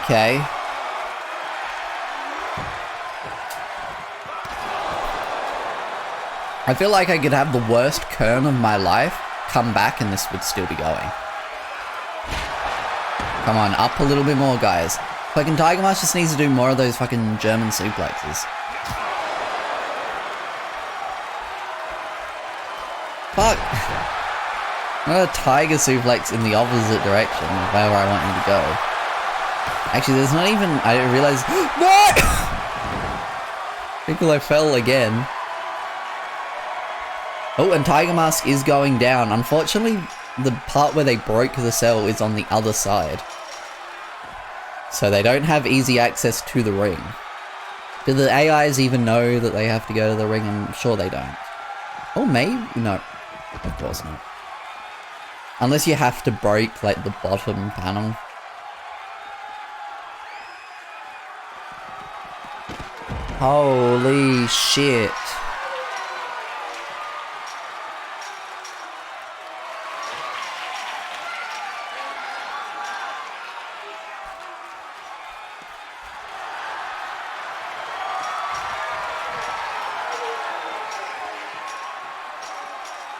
Okay. I feel like I could have the worst Kern of my life come back and this would still be going. Come on, up a little bit more, guys. Fucking Tiger Mask just needs to do more of those fucking German suplexes. Fuck. I'm gonna Tiger suplex in the opposite direction, wherever I want you to go. Actually, there's not even... I didn't realize... No! Piccolo fell again. Oh, and Tiger Mask is going down. Unfortunately, the part where they broke the cell is on the other side. So they don't have easy access to the ring. Do the AIs even know that they have to go to the ring? I'm sure they don't. Oh, maybe? No. Of course not. Unless you have to break, like, the bottom panel. Holy shit.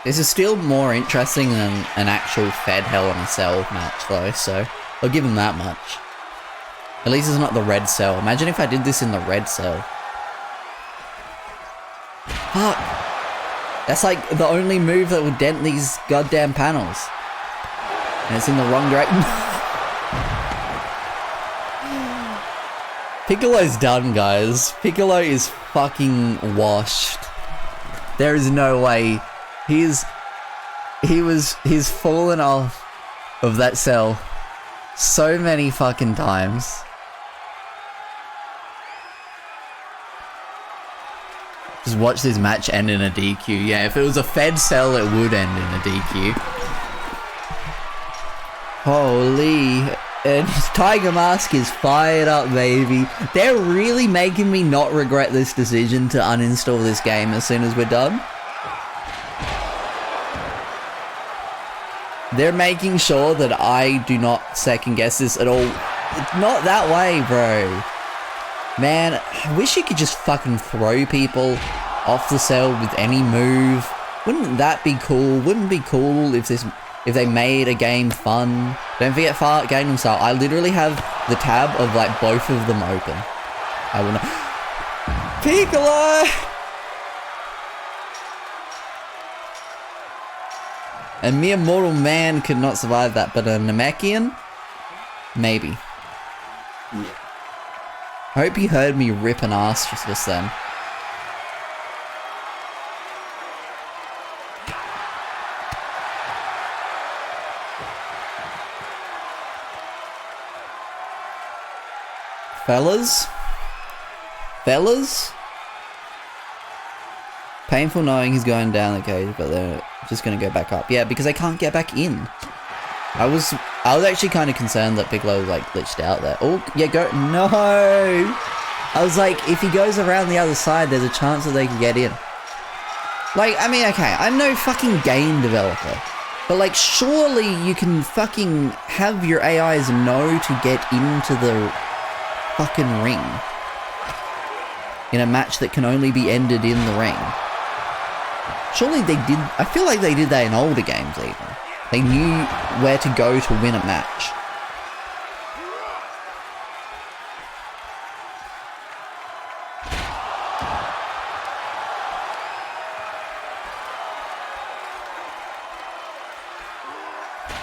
This is still more interesting than an actual Fed Hell in a Cell match though, so I'll give him that much. At least it's not the red cell. Imagine if I did this in the red cell. Fuck. That's like the only move that would dent these goddamn panels. And it's in the wrong direction. Piccolo's done, guys. Piccolo is fucking washed. There is no way. He's fallen off of that cell so many fucking times. Just watch this match end in a DQ. Yeah, if it was a Fed cell, it would end in a DQ. Holy. And Tiger Mask is fired up, baby. They're really making me not regret this decision to uninstall this game as soon as we're done. They're making sure that I do not second guess this at all. It's not that way, bro. Man, I wish you could just fucking throw people off the cell with any move. Wouldn't that be cool? Wouldn't it be cool if they made a game fun? Don't forget Fart Gangnam Style. I literally have the tab of like both of them open. I will not. Piccolo! A mere mortal man could not survive that, but a Namekian? Maybe. I hope you heard me rip an ass just then. Fellas? Painful knowing he's going down the cage, but they're just gonna go back up. Yeah, because they can't get back in. I was actually kind of concerned that Piccolo like glitched out there. Oh, yeah, go. No! I was like, if he goes around the other side, there's a chance that they could get in. Like, I mean, okay, I'm no fucking game developer. But like, surely you can fucking have your AIs know to get into the fucking ring. In a match that can only be ended in the ring. Surely they did. I feel like they did that in older games even. They knew where to go to win a match.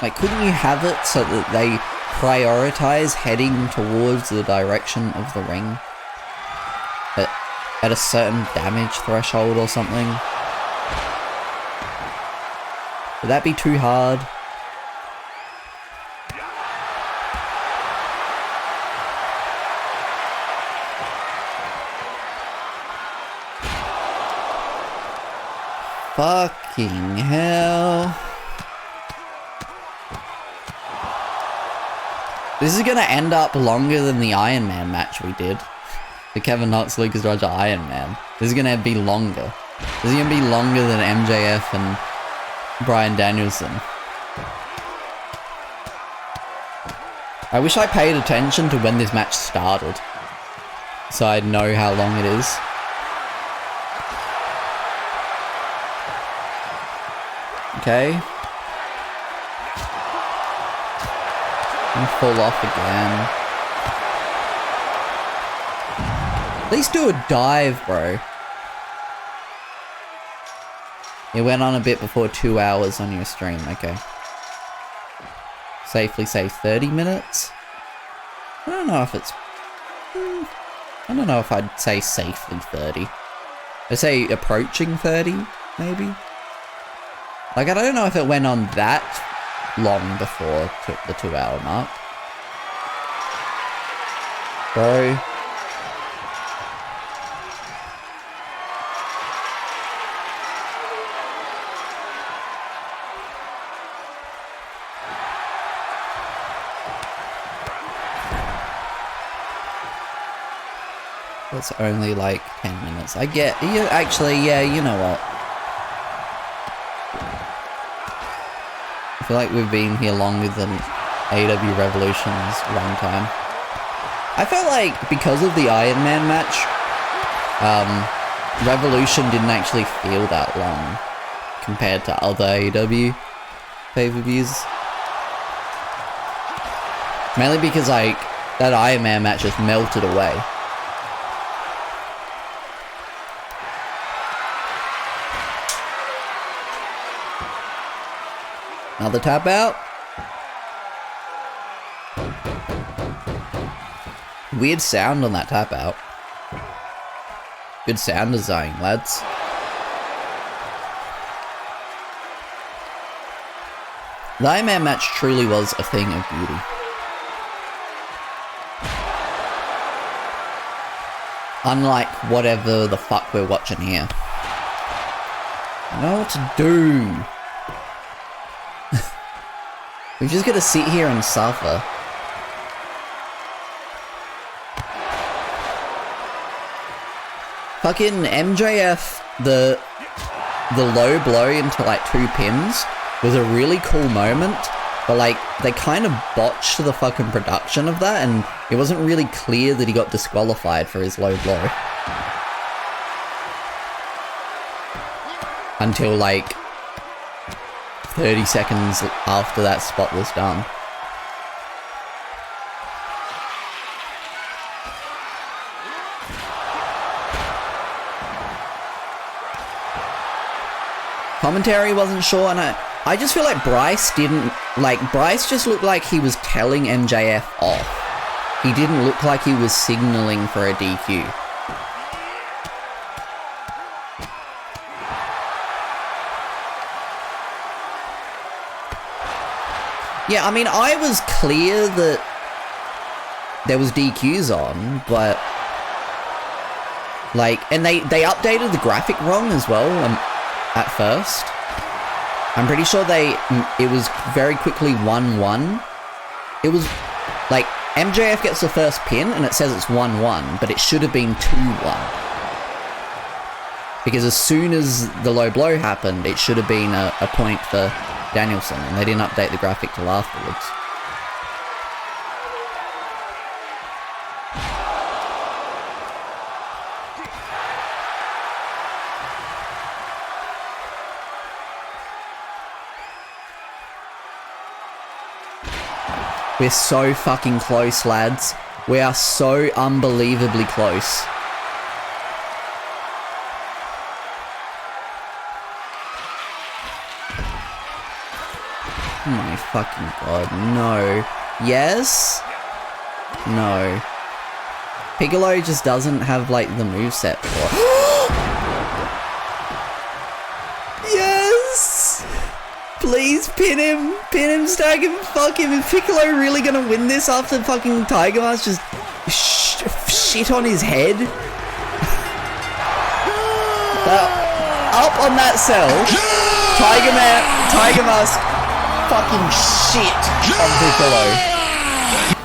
Like, couldn't you have it so that they prioritize heading towards the direction of the ring? At a certain damage threshold or something? Would that be too hard? Fucking hell. This is gonna end up longer than the Iron Man match we did. The Kevin Knox, Lucas Roger, Iron Man. This is gonna be longer. This is gonna be longer than MJF and Bryan Danielson. I wish I paid attention to when this match started, so I'd know how long it is. Okay. And fall off again. At least do a dive, bro. It went on a bit before 2 hours on your stream, okay. Safely say 30 minutes? I don't know if it's... I don't know if I'd say safely 30. I'd say approaching 30, maybe? Like, I don't know if it went on that long before the 2 hour mark. Bro. It's only like 10 minutes. I get... Yeah, actually, yeah, you know what? I feel like we've been here longer than AEW Revolution's runtime. I felt like because of the Iron Man match, Revolution didn't actually feel that long compared to other AEW pay-per-views. Mainly because like that Iron Man match just melted away. Another tap out. Weird sound on that tap out. Good sound design, lads. The Iron Man match truly was a thing of beauty. Unlike whatever the fuck we're watching here. I know what to do. We've just got to sit here and suffer. Fucking MJF, the low blow into like 2 pins was a really cool moment, but like they kind of botched the fucking production of that, and it wasn't really clear that he got disqualified for his low blow. Until like 30 seconds after that spot was done. Commentary wasn't sure, and I just feel like Bryce just looked like he was telling MJF off. He didn't look like he was signaling for a DQ. Yeah, I mean, I was clear that there was DQs on, but like, and they updated the graphic wrong as well at first. I'm pretty sure it was very quickly 1-1. It was like MJF gets the first pin and it says it's 1-1, but it should have been 2-1. Because as soon as the low blow happened, it should have been a point for Danielson, and they didn't update the graphic till afterwards. We're so fucking close, lads. We are so unbelievably close. Oh my fucking god, no. Yes? No. Piccolo just doesn't have, like, the moveset for it. Yes! Please pin him! Pin him, stag him, fuck him. Is Piccolo really gonna win this after fucking Tiger Mask just shit on his head? Up on that cell, Tiger Mask fucking shit on Piccolo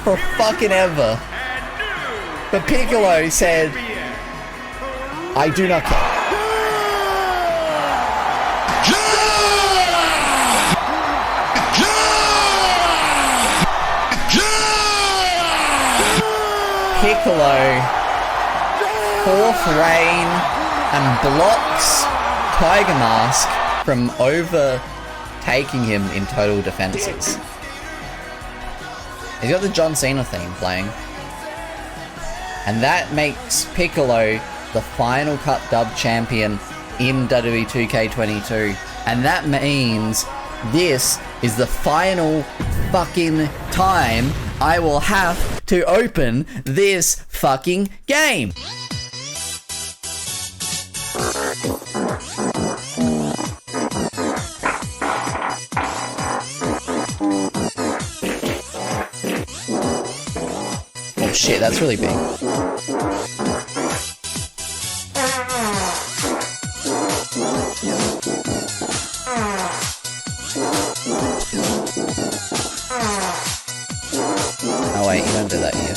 for fucking ever. But Piccolo said, I do not care. Piccolo, fourth reign, and blocks Tiger Mask from overtaking him in total defenses. He's got the John Cena theme playing. And that makes Piccolo the Final Cut Dub champion in WWE 2K22. And that means this is the final fucking time I will have to open this fucking game. Oh shit, that's really big. Oh wait, you don't do that here.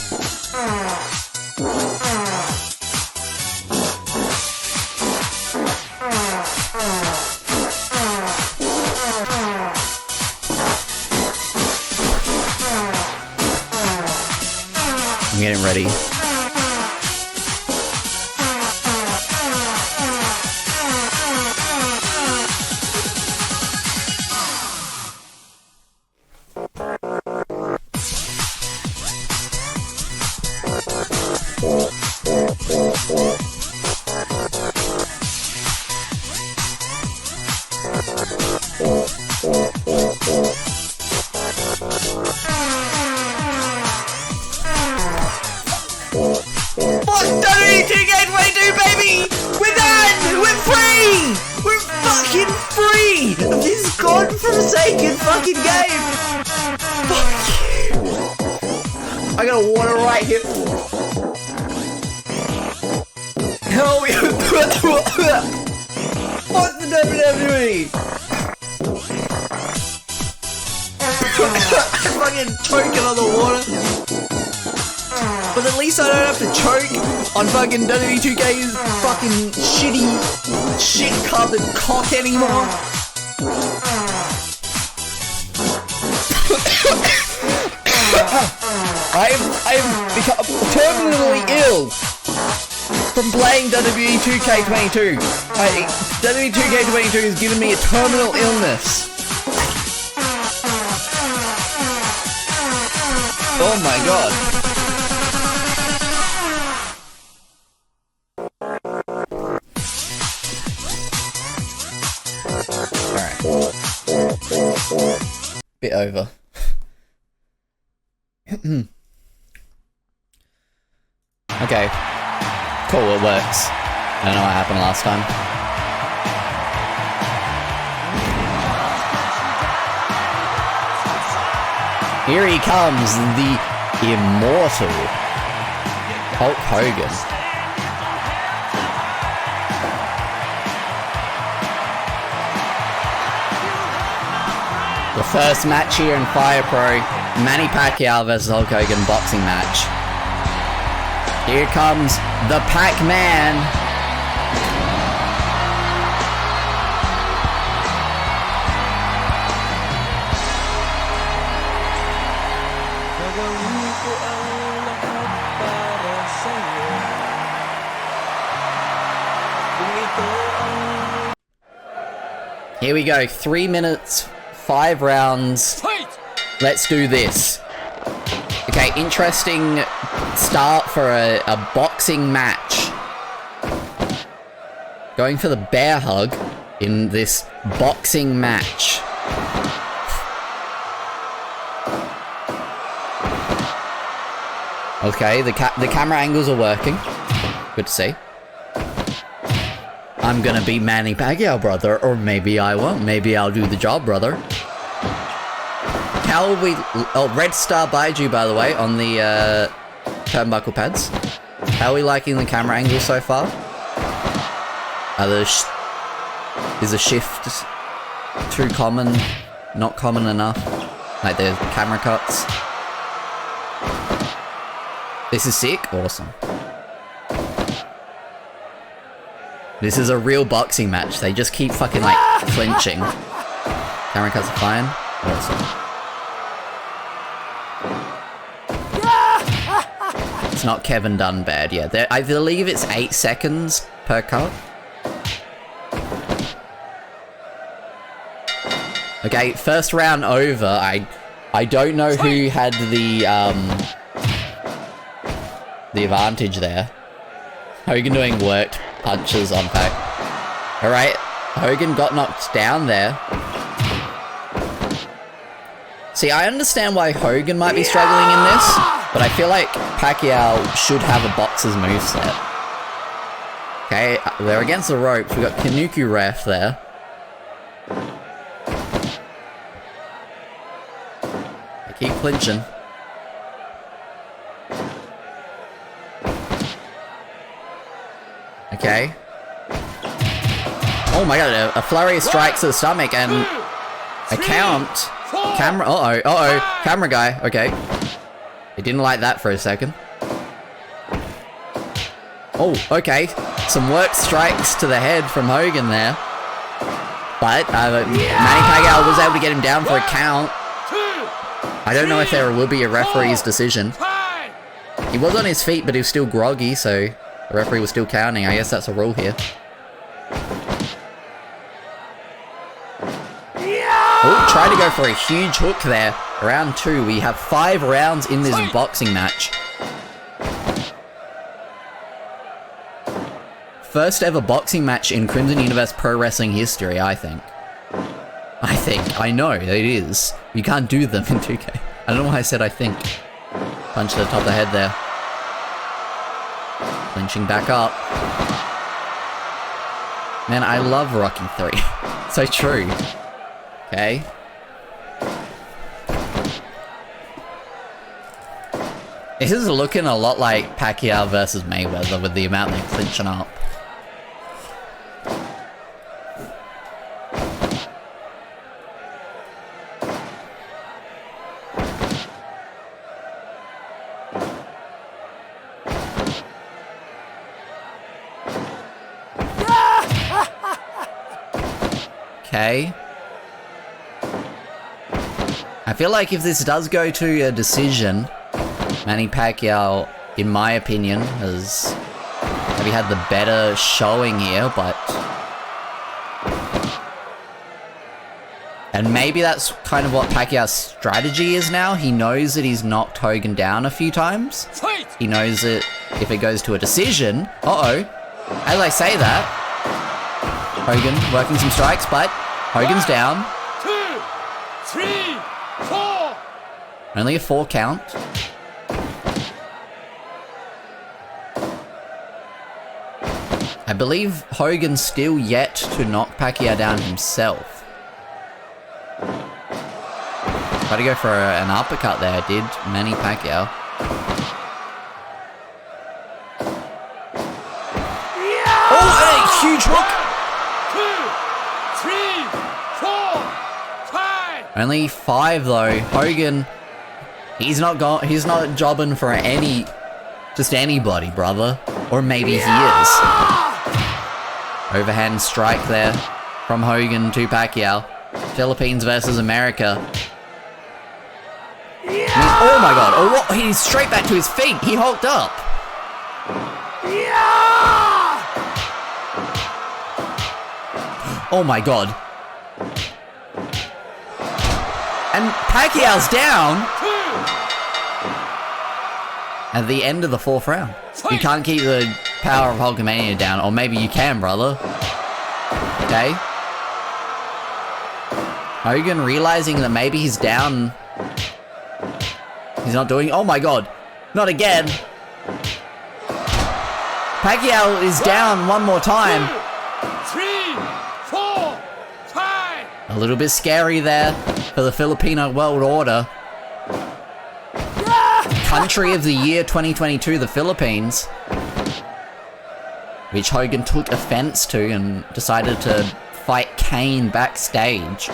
I'm getting ready. I got a water right here. Hell yeah. Fuck the WWE. I'm fucking choking on the water. But at least I don't have to choke on fucking WWE 2K's fucking shitty, shit-covered cock anymore. I've become terminally ill from playing WWE 2K22. WWE 2K22 has given me a terminal illness. Oh my god. Alright. Bit over. Okay. Cool, it works. I don't know what happened last time. Here he comes, the immortal Hulk Hogan. The first match here in Fire Pro, Manny Pacquiao versus Hulk Hogan boxing match. Here comes the Pac-Man. Here we go, 3 minutes, 5 rounds. Let's do this. Okay, interesting start for a boxing match. Going for the bear hug in this boxing match. Okay, the camera angles are working. Good to see. I'm gonna beat Manny Pacquiao, brother, or maybe I won't. Maybe I'll do the job, brother. How are we... Oh, red star Baiju, by the way, on the turnbuckle pads. How are we liking the camera angle so far? Is a shift too common? Not common enough? Like the camera cuts? This is sick? Awesome. This is a real boxing match. They just keep fucking, like, clinching. Camera cuts are fine. Awesome. It's not Kevin Dunn bad, yeah. I believe it's 8 seconds per cut. Okay, first round over. I don't know who had the advantage there. Hogan doing worked punches on Pac. Alright, Hogan got knocked down there. See, I understand why Hogan might be struggling in this, but I feel like Pacquiao should have a boxer's moveset. Okay, they're against the ropes. We got Kanuku ref there. They keep clinching. Okay. Oh my god, a flurry of strikes to the stomach and a count. Camera, uh-oh, camera guy, okay. He didn't like that for a second. Oh, okay. Some work strikes to the head from Hogan there. But Manny Pacquiao was able to get him down for a count. I don't know if there will be a referee's decision. He was on his feet, but he was still groggy, so the referee was still counting. I guess that's a rule here. Oh, trying to go for a huge hook there. Round 2. We have 5 rounds in this boxing match. First ever boxing match in Crimson Universe Pro Wrestling history, I think. I know, it is. You can't do them in 2K. I don't know why I said I think. Punch to the top of the head there. Clinching back up. Man, I love Rocky 3. So true. Okay. This is looking a lot like Pacquiao versus Mayweather with the amount they're clinching up. Okay. I feel like if this does go to a decision, Manny Pacquiao, in my opinion, has maybe had the better showing here, but... And maybe that's kind of what Pacquiao's strategy is now. He knows that he's knocked Hogan down a few times. He knows that if it goes to a decision... Uh-oh. As I say that, Hogan working some strikes, but Hogan's down. 2, 3, 4. Only a 4 count. I believe Hogan's still yet to knock Pacquiao down himself. Tried to go for an uppercut there, did Manny Pacquiao. Oh, and a huge hook! 2, 3, 4, 5. Only 5 though. Hogan, he's not jobbing for just anybody, brother. Or maybe he is. Overhand strike there from Hogan to Pacquiao. Philippines versus America. Oh my god. Oh, what? He's straight back to his feet. He hulked up. Oh my god. And Pacquiao's down at the end of the 4th round. You can't keep the power of Hulkamania down, or maybe you can, brother. Okay. Hogan realizing that maybe he's down. He's not doing. Oh my god. Not again. Pacquiao is down one more time. 3, 4, 5. A little bit scary there for the Filipino world order. Country of the year 2022, the Philippines. Which Hogan took offense to and decided to fight Kane backstage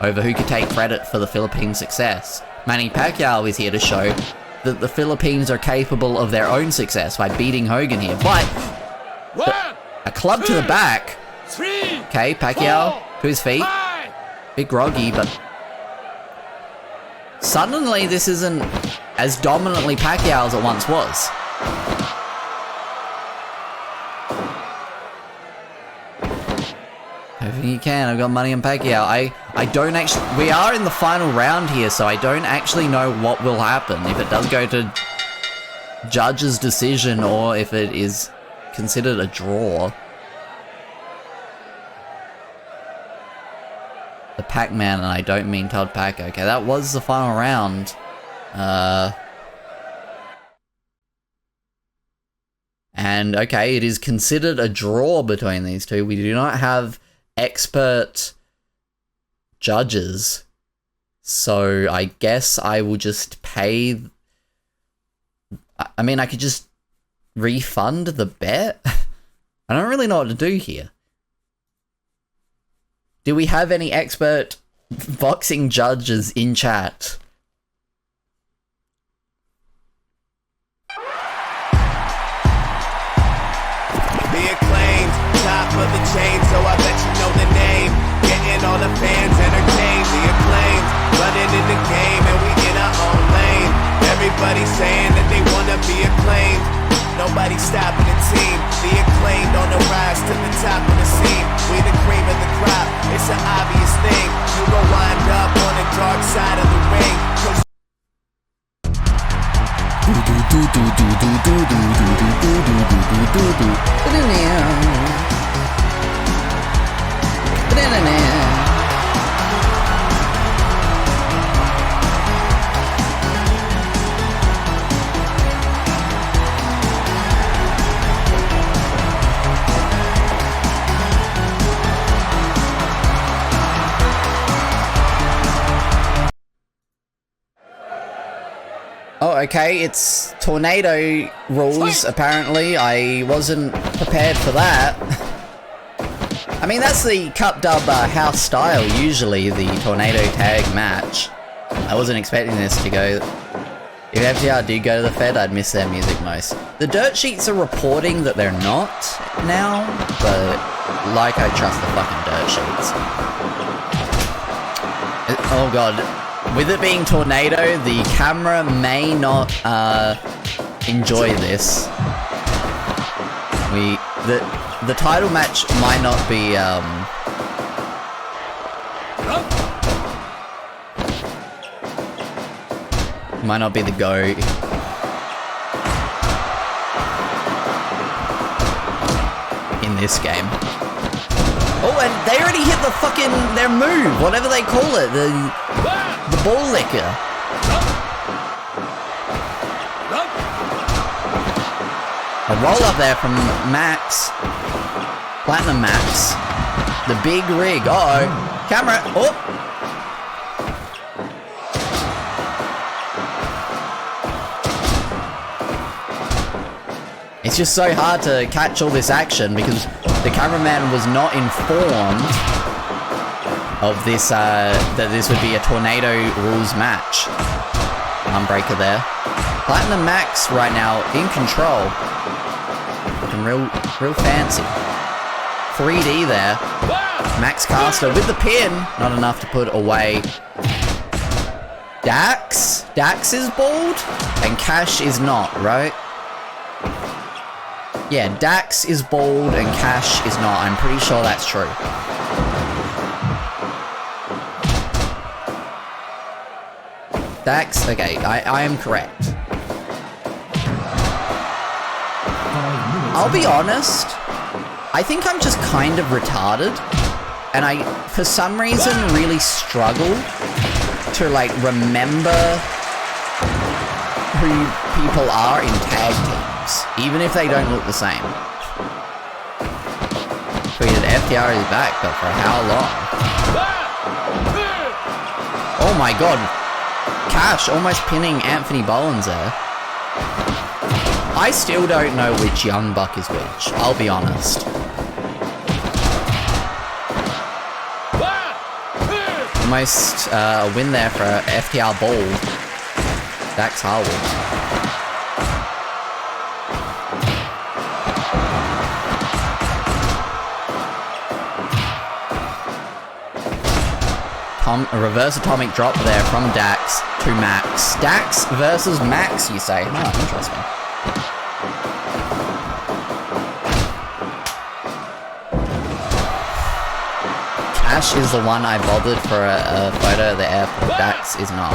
over who could take credit for the Philippines' success. Manny Pacquiao is here to show that the Philippines are capable of their own success by beating Hogan here. But a club to the back. Okay, Pacquiao to his feet. Bit groggy, but suddenly this isn't as dominantly Pacquiao as it once was. I think you can. I've got money on Pacquiao. I don't actually... We are in the final round here, so I don't actually know what will happen. If it does go to judge's decision or if it is considered a draw. The Pac-Man, and I don't mean Todd Pack. Okay, that was the final round. And, okay, it is considered a draw between these two. We do not have expert judges. So, I guess I will just pay... I mean, I could just refund the bet? I don't really know what to do here. Do we have any expert boxing judges in chat? The Acclaimed, top of the chain, so I bet you know the name. Getting all the fans entertained. The Acclaimed, running in the game and we in our own lane. Everybody saying that they wanna be acclaimed. Nobody stopping the team. The Acclaimed on the rise to the top of the scene. We the cream of the crop, it's an obvious thing. You gon' wind up on the dark side of the ring. Oh, okay, it's tornado rules, apparently. I wasn't prepared for that. I mean, that's the Cup Dub house style, usually, the tornado tag match. I wasn't expecting this to go... If FTR did go to the Fed, I'd miss their music most. The dirt sheets are reporting that they're not now, but like I trust the fucking dirt sheets. Oh god. With it being tornado, the camera may not enjoy this. The title match might not be the go. In this game. Oh, and they already hit the fucking their move, whatever they call it, the ball licker. A roll up there from Max. Platinum Max. The big rig. Uh-oh. Camera. Oh. It's just so hard to catch all this action because the cameraman was not informed of this, that this would be a tornado rules match. Unbreaker there. Platinum Max right now in control. Looking real fancy. 3D there. Max Caster with the pin. Not enough to put away. Dax? Dax is bald? And Cash is not, right? Yeah, Dax is bald and Cash is not. I'm pretty sure that's true. Dax? Okay, I am correct. I'll be honest. I think I'm just kind of retarded. And I, for some reason, really struggle to, like, remember who people are in tag teams, even if they don't look the same. Tweeted FTR is back, but for how long? Oh my god. Cash almost pinning Anthony Bollins there. I still don't know which Young Buck is which, I'll be honest. Almost a win there for FTR Ball. Dax Harwood. A reverse atomic drop there from Dax to Max. Dax versus Max, you say? Oh, interesting. Cash is the one I bothered for a photo of the airport. Dax is not.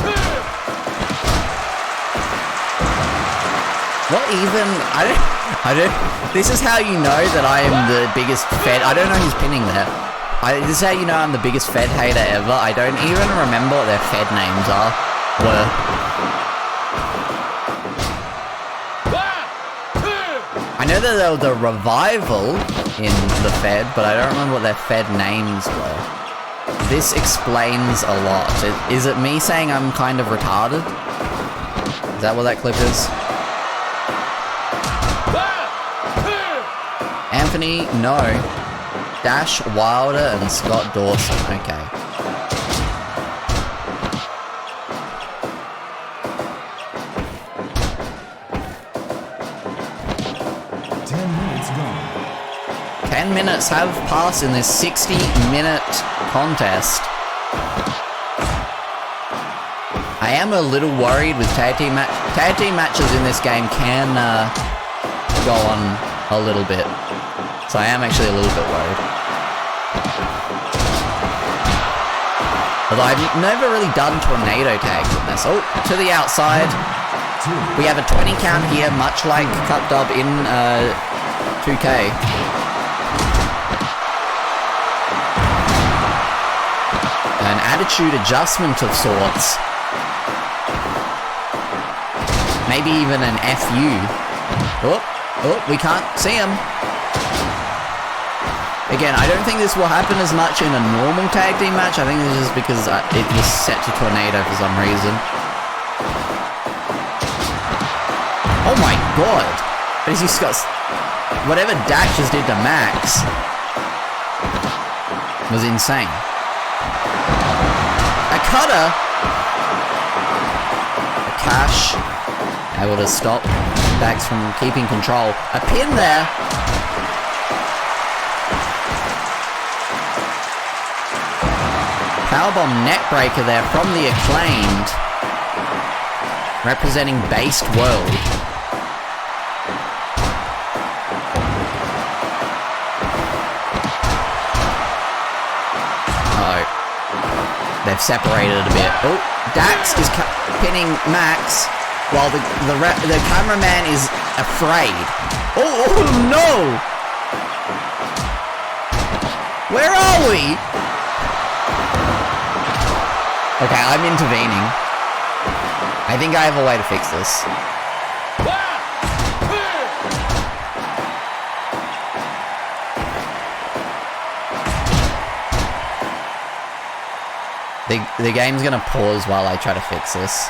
What even? I don't. This is how you know that I am the biggest Fed. I don't know who's pinning there. This is how you know I'm the biggest Fed hater ever. I don't even remember what their Fed names were. I know that they were the Revival in the Fed, but I don't remember what their Fed names were. This explains a lot. Is it me saying I'm kind of retarded? Is that what that clip is? Anthony, no. Dash, Wilder, and Scott Dawson. Okay. Gone. 10 minutes have passed in this 60-minute contest. I am a little worried with tag team matches in this game can go on a little bit. So I am actually a little bit worried. Although I've never really done tornado tags in this. Oh, to the outside. We have a 20 count here, much like Cup Dub in 2K. An attitude adjustment of sorts. Maybe even an FU. Oh, we can't see him. Again, I don't think this will happen as much in a normal tag team match. I think this is just because it was set to tornado for some reason. Oh my god! But he's got... Whatever Dax just did to Max was insane. A cutter! A Cash. Able to stop Dax from keeping control. A pin there! Powerbomb neckbreaker there from the Acclaimed. Representing Based World. Uh-oh. They've separated a bit. Oh, Dax is pinning Max while the cameraman is afraid. Oh no! Where are we? Okay, I'm intervening. I think I have a way to fix this. The game's gonna pause while I try to fix this.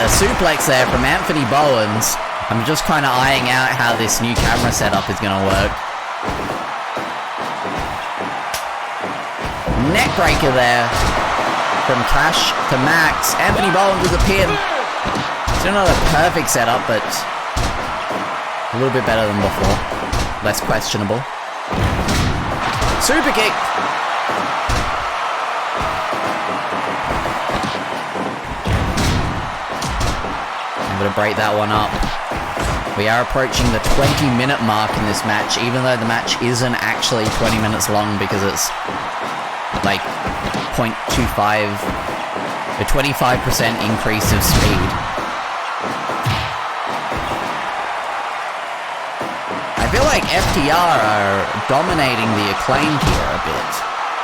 a suplex there from Anthony Bowens. I'm just kind of eyeing out how this new camera setup is going to work. Neckbreaker there from Cash to Max. Anthony Bowens with a pin. Still not a perfect setup, but a little bit better than before. Less questionable. Super kick. Able to break that one up. We are approaching the 20-minute mark in this match, even though the match isn't actually 20 minutes long because it's like 0.25, a 25% increase of speed. I feel like FTR are dominating the Acclaimed here a bit.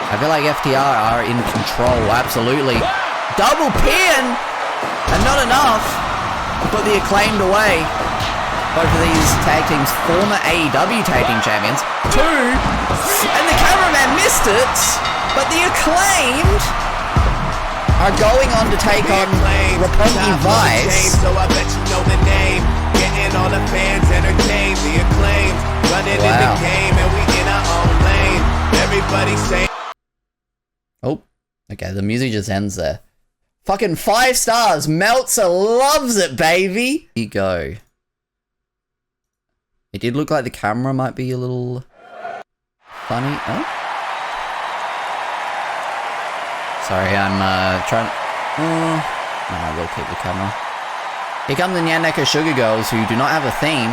I feel like FTR are in control, absolutely. Double pin! And not enough. Put the Acclaimed away. Both of these tag teams, former AEW tag team champions. 2! And the cameraman missed it! But the Acclaimed are going on to take on RPGvice. So I bet you know the name. Getting all the fans entertained. The Acclaimed running in the game, and we in our own lane. Everybody saying. Oh, okay, the music just ends there. Fucking 5 stars. Meltzer loves it, baby. Here you go. It did look like the camera might be a little funny. Oh. Sorry, I'm trying to... no, I will keep the camera. Here come the Nyan Neko Sugar Girls, who do not have a theme.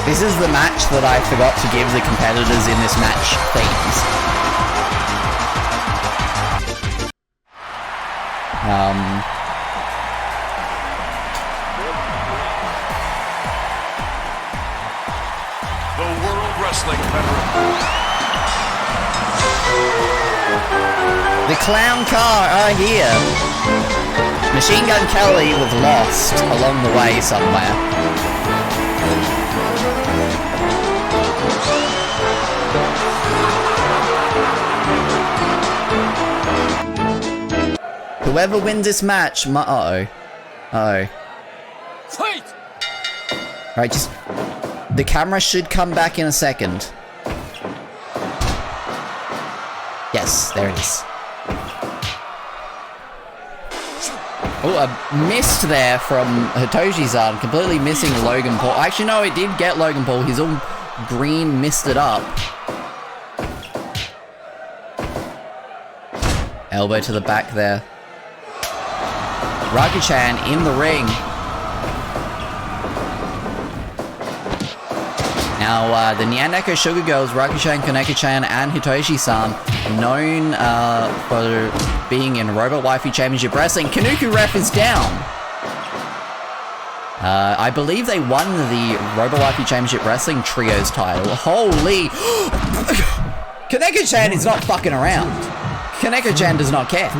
This is the match that I forgot to give the competitors in this match themes. The World Wrestling Federation. The Clown Car are here. Machine Gun Kelly was lost along the way somewhere. Whoever wins this match, uh-oh. Fight! Alright, just... The camera should come back in a second. Yes, there it is. Oh, a missed there from Hitoshi-san, completely missing Logan Paul. Actually, no, it did get Logan Paul. He's all green, missed it up. Elbow to the back there. Raku-chan in the ring. Now, the Nyan Neko Sugar Girls, Raku-chan, Kaneko-chan, and Hitoshi-san, known for being in Robot Waifu Championship Wrestling. Kanuku Ref is down. I believe they won the Robot Waifu Championship Wrestling Trios title. Holy... Kaneko-chan is not fucking around. Kaneko-chan does not care.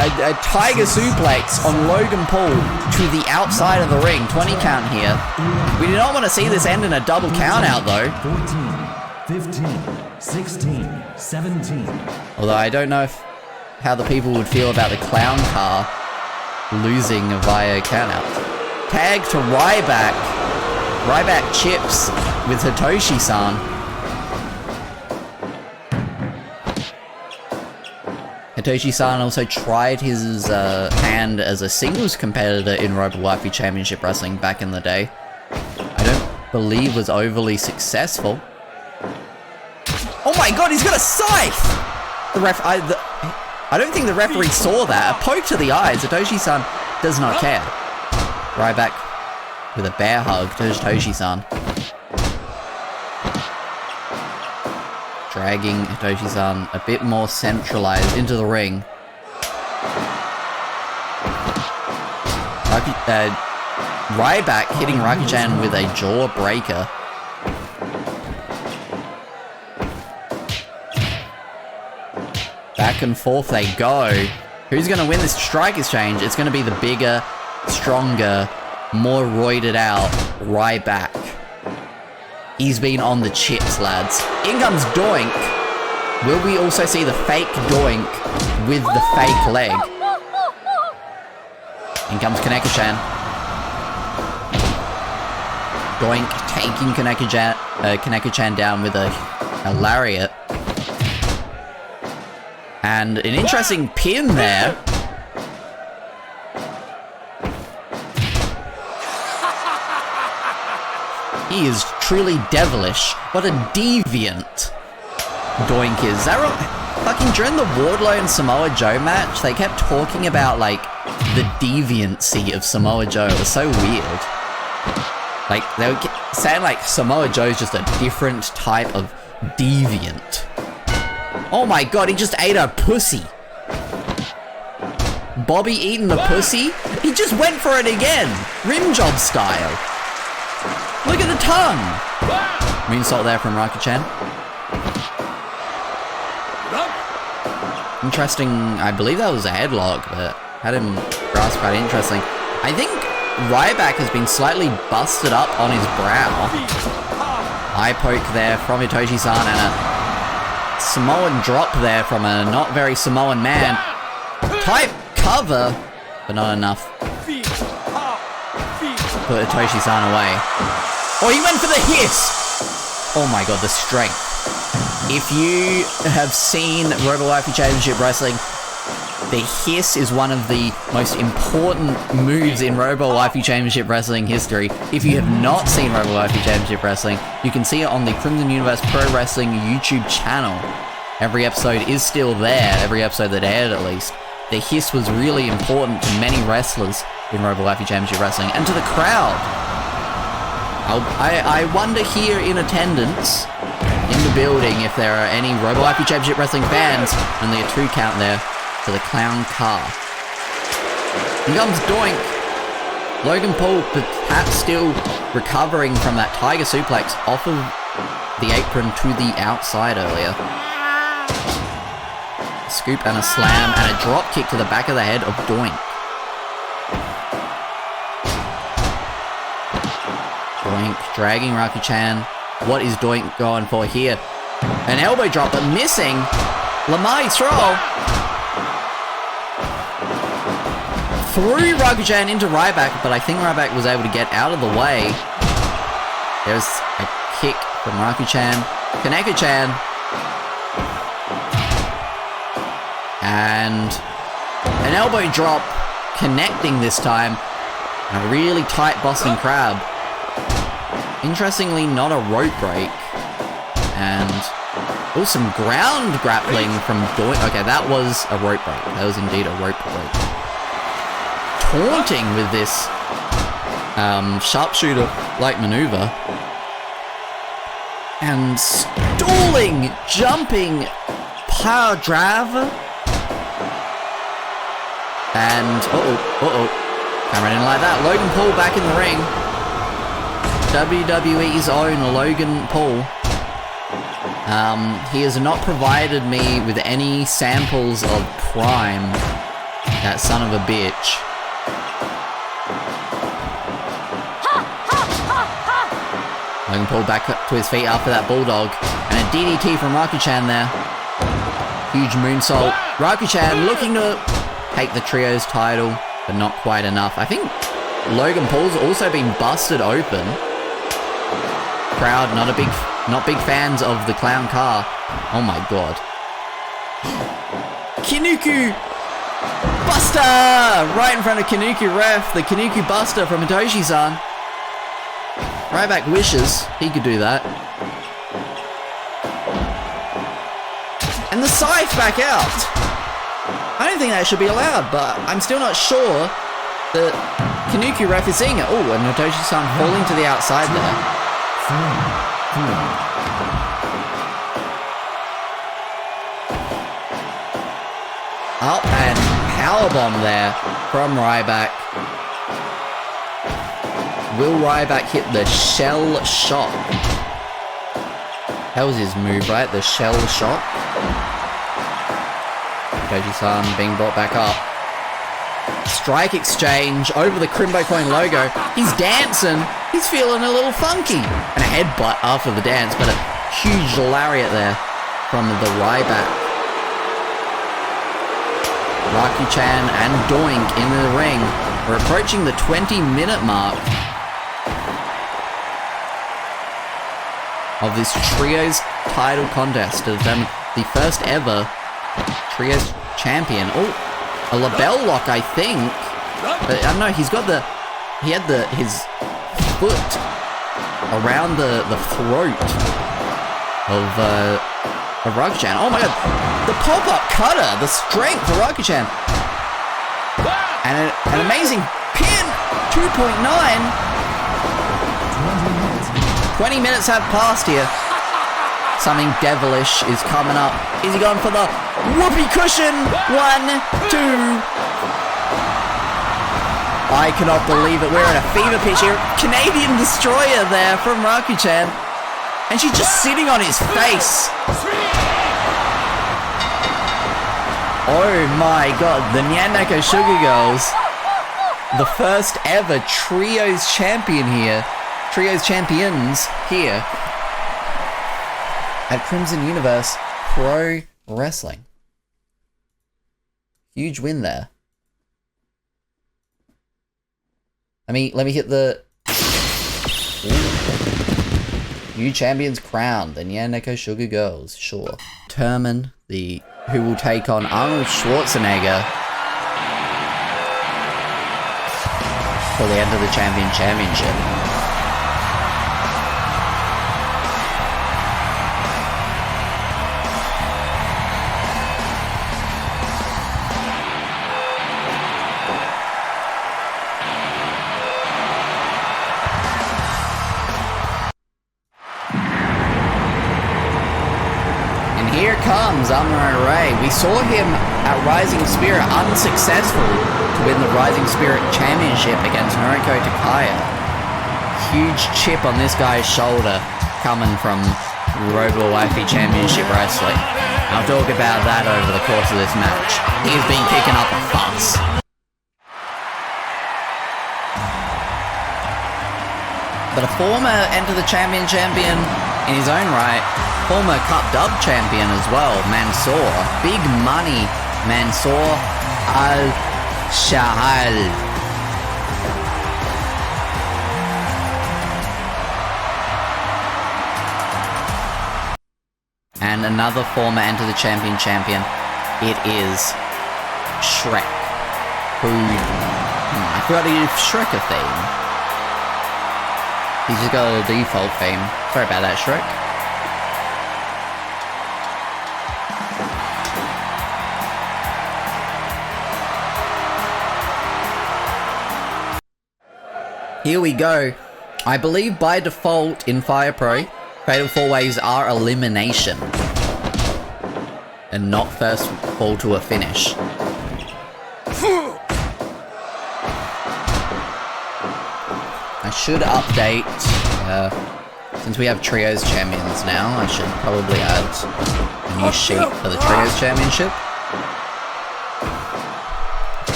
A tiger suplex on Logan Paul to the outside of the ring. 20 count here. We do not want to see this end in a double count out though. 14, 15, 16, 17. Although I don't know how the people would feel about the clown car losing via count out. Tag to Ryback. Ryback chips with Hitoshi-san. Hitoshi-san also tried his hand as a singles competitor in Robot Waifu Championship Wrestling back in the day. I don't believe was overly successful. Oh my god, he's got a scythe! The ref, I don't think the referee saw that. A poke to the eyes. Hitoshi-san does not care. Ryback with a bear hug to Hitoshi-san. Dragging Hitoshi-san a bit more centralized into the ring. Ryback hitting Raku-chan with a jawbreaker. Back and forth they go. Who's going to win this strike exchange? It's going to be the bigger, stronger, more roided out Ryback. He's been on the chips, lads. In comes Doink. Will we also see the fake Doink with the fake leg? In comes Kaneko-chan. Doink taking Kaneko-chan down with a lariat. And an interesting pin there. He is truly devilish. What a deviant Doink is. That fucking during the Wardlow and Samoa Joe match, they kept talking about like the deviancy of Samoa Joe. It was so weird. Like they were saying like Samoa Joe's just a different type of deviant. Oh my god, he just ate a pussy. Bobby eating the pussy? He just went for it again. Rim job style. Look at the tongue. Moonsault there from Raku-chan. Interesting. I believe that was a headlock, but had him grasp quite interesting. I think Ryback has been slightly busted up on his brow. Eye poke there from Itoshi-san and a Samoan drop there from a not very Samoan man. Type cover, but not enough. Put Itoshi-san away. Oh, he went for the hiss! Oh my god, the strength. If you have seen Robo Waifu Championship Wrestling, the hiss is one of the most important moves in Robo Waifu Championship Wrestling history. If you have not seen Robo Waifu Championship Wrestling, you can see it on the Crimson Universe Pro Wrestling YouTube channel. Every episode is still there, every episode that aired at least. The hiss was really important to many wrestlers in Robo Waifu Championship Wrestling, and to the crowd. I wonder here in attendance, in the building, if there are any Robo Waifu Championship Wrestling fans. Only a 2 count there for the clown car. Here comes Doink. Logan Paul perhaps still recovering from that tiger suplex off of the apron to the outside earlier. A scoop and a slam and a drop kick to the back of the head of Doink. Doink dragging Raku-chan. What is Doink going for here? An elbow drop, but missing. Lamai throw. Threw Raku-chan into Ryback, but I think Ryback was able to get out of the way. There's a kick from Raku-chan. Kaneko-chan. And an elbow drop connecting this time. And a really tight Boston Crab. Interestingly, not a rope break. And some ground grappling from Doink. Okay, that was a rope break. That was indeed a rope break. Taunting with this sharpshooter-like maneuver. And stalling, jumping, power driver. And, camera didn't like that. Logan Paul back in the ring. WWE's own Logan Paul. He has not provided me with any samples of Prime. That son of a bitch. Logan Paul back up to his feet after that bulldog. And a DDT from Raku-chan there. Huge moonsault. Raku-chan looking to take the trios title, but not quite enough. I think Logan Paul's also been busted open. Crowd not big fans of the clown car. Oh my god. Kinuku Buster! Right in front of Kinuku ref. The Kinuku Buster from Hitoshi-san. Ryback wishes he could do that. And the scythe back out. I don't think that should be allowed, but I'm still not sure that Kinuku ref is seeing it. Oh, and Hitoshi-san falling to the outside there. Up and powerbomb there from Ryback. Will Ryback hit the shell shot? That was his move, right? The shell shot. Doji-san being brought back up. Strike exchange over the Crimbo Coin logo. He's dancing. He's feeling a little funky. And a headbutt after the dance, but a huge lariat there from the Ryback. Raki-chan and Doink in the ring. We're approaching the 20-minute mark of this Trios title contest to determine the first ever Trios champion. Oh, a label lock, I think. But I don't know, he had his foot around the throat of Raki-chan. Oh my god, the pop-up cutter, the strength of Raki-chan. And an amazing pin, 2.9. 20 minutes have passed here. Something devilish is coming up. Is he going for the whoopee cushion? 1, 2. I cannot believe it. We're in a fever pitch here. Canadian Destroyer there from Raki-chan. And she's just sitting on his face. Oh my god. The Nyan Neko Sugar Girls. The first ever Trios champion here. Trios champions here at Crimson Universe Pro Wrestling. Huge win there. Let me hit the new champions crown, the Nyan Neko Sugar Girls, sure. Determine who will take on Arnold Schwartzenegger for the end of the championship. Here comes Amuro. We saw him at Rising Spirit unsuccessful to win the Rising Spirit Championship against Noriko Takaya. Huge chip on this guy's shoulder coming from Robo Wifey Championship Wrestling. I'll talk about that over the course of this match. He's been kicking up a fuss. But a former Enter the Champion in his own right, former Cup Dub champion as well, Mansoor. Big money, Mansoor Al-Shahal. And another former Enter the Champion. It is Shrek, who... I forgot to give Shrek a theme. He's just got a default theme. Sorry about that, Shrek. Here we go. I believe by default in Fire Pro, Fatal 4-Ways are elimination. And not first fall to a finish. I should update, since we have Trios Champions now, I should probably add a new sheet for the Trios Championship.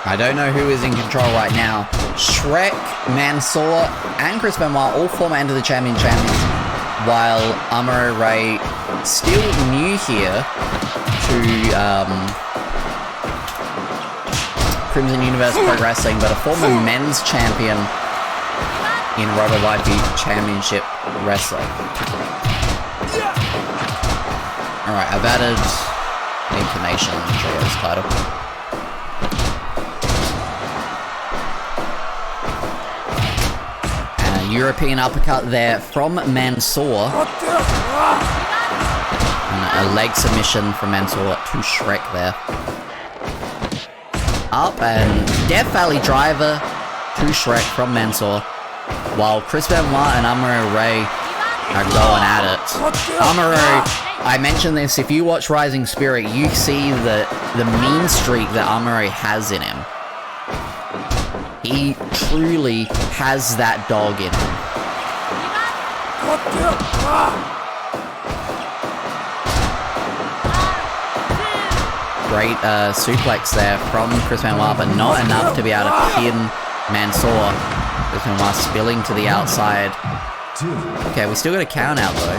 I don't know who is in control right now. Shrek, Mansoor, and Chris Benoit all former Enter the Champions, while Amuro Ray still new here to Crimson Universe Pro Wrestling, but a former men's champion in Robo Wifey Championship Wrestling. Alright, I've added information on the Trios title. European uppercut there from Mansoor. And a leg submission from Mansoor to Shrek there. Up and Death Valley driver to Shrek from Mansoor. while Chris Benoit and Amuro Ray are going at it. Amuro, I mentioned this, if you watch Rising Spirit, you see the mean streak that Amuro has in him. He truly has that dog in him. Great suplex there from Chris Benoit, but not enough to be able to pin Mansoor. Chris Benoit spilling to the outside. Okay, we still got a count out though.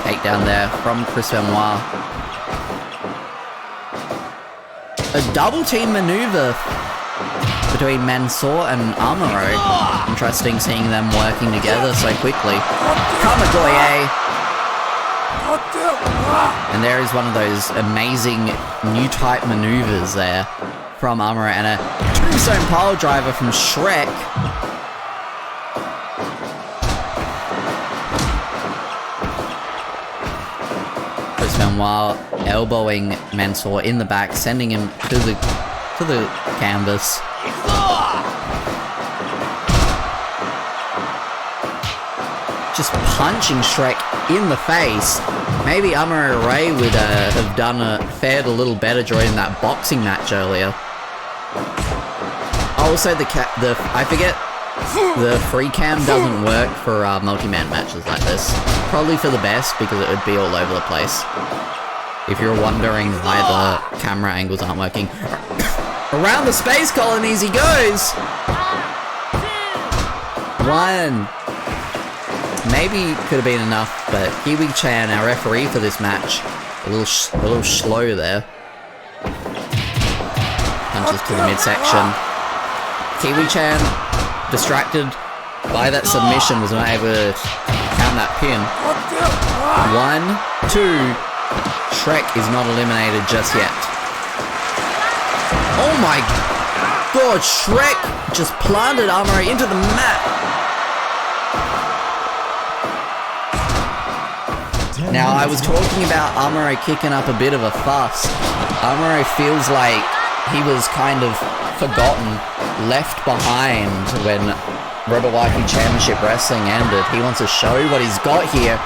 Takedown there from Chris Benoit. A double team maneuver between Mansoor and Amuro. Interesting seeing them working together so quickly. Kamagoye! And there is one of those amazing new type maneuvers there from Amuro, and a tombstone pile driver from Shrek. Chris Benoit elbowing Mansoor in the back, sending him to the canvas. Just punching Shrek in the face. Maybe Amuro Ray would have fared a little better during that boxing match earlier. Also, I forget the free cam doesn't work for multi-man matches like this. Probably for the best because it would be all over the place. If you're wondering why the camera angles aren't working. Around the space colonies he goes! One. Maybe could have been enough, but Kiwi-chan, our referee for this match, a little slow there. Punches to the midsection. Kiwi-chan, distracted by that submission, was not able to count that pin. 1, 2. Shrek is not eliminated just yet. Oh my god, Shrek just planted Amuro into the mat. Now, I was talking about Amuro kicking up a bit of a fuss. Amuro feels like he was kind of forgotten, left behind when Robot Waifu Championship Wrestling ended. He wants to show what he's got here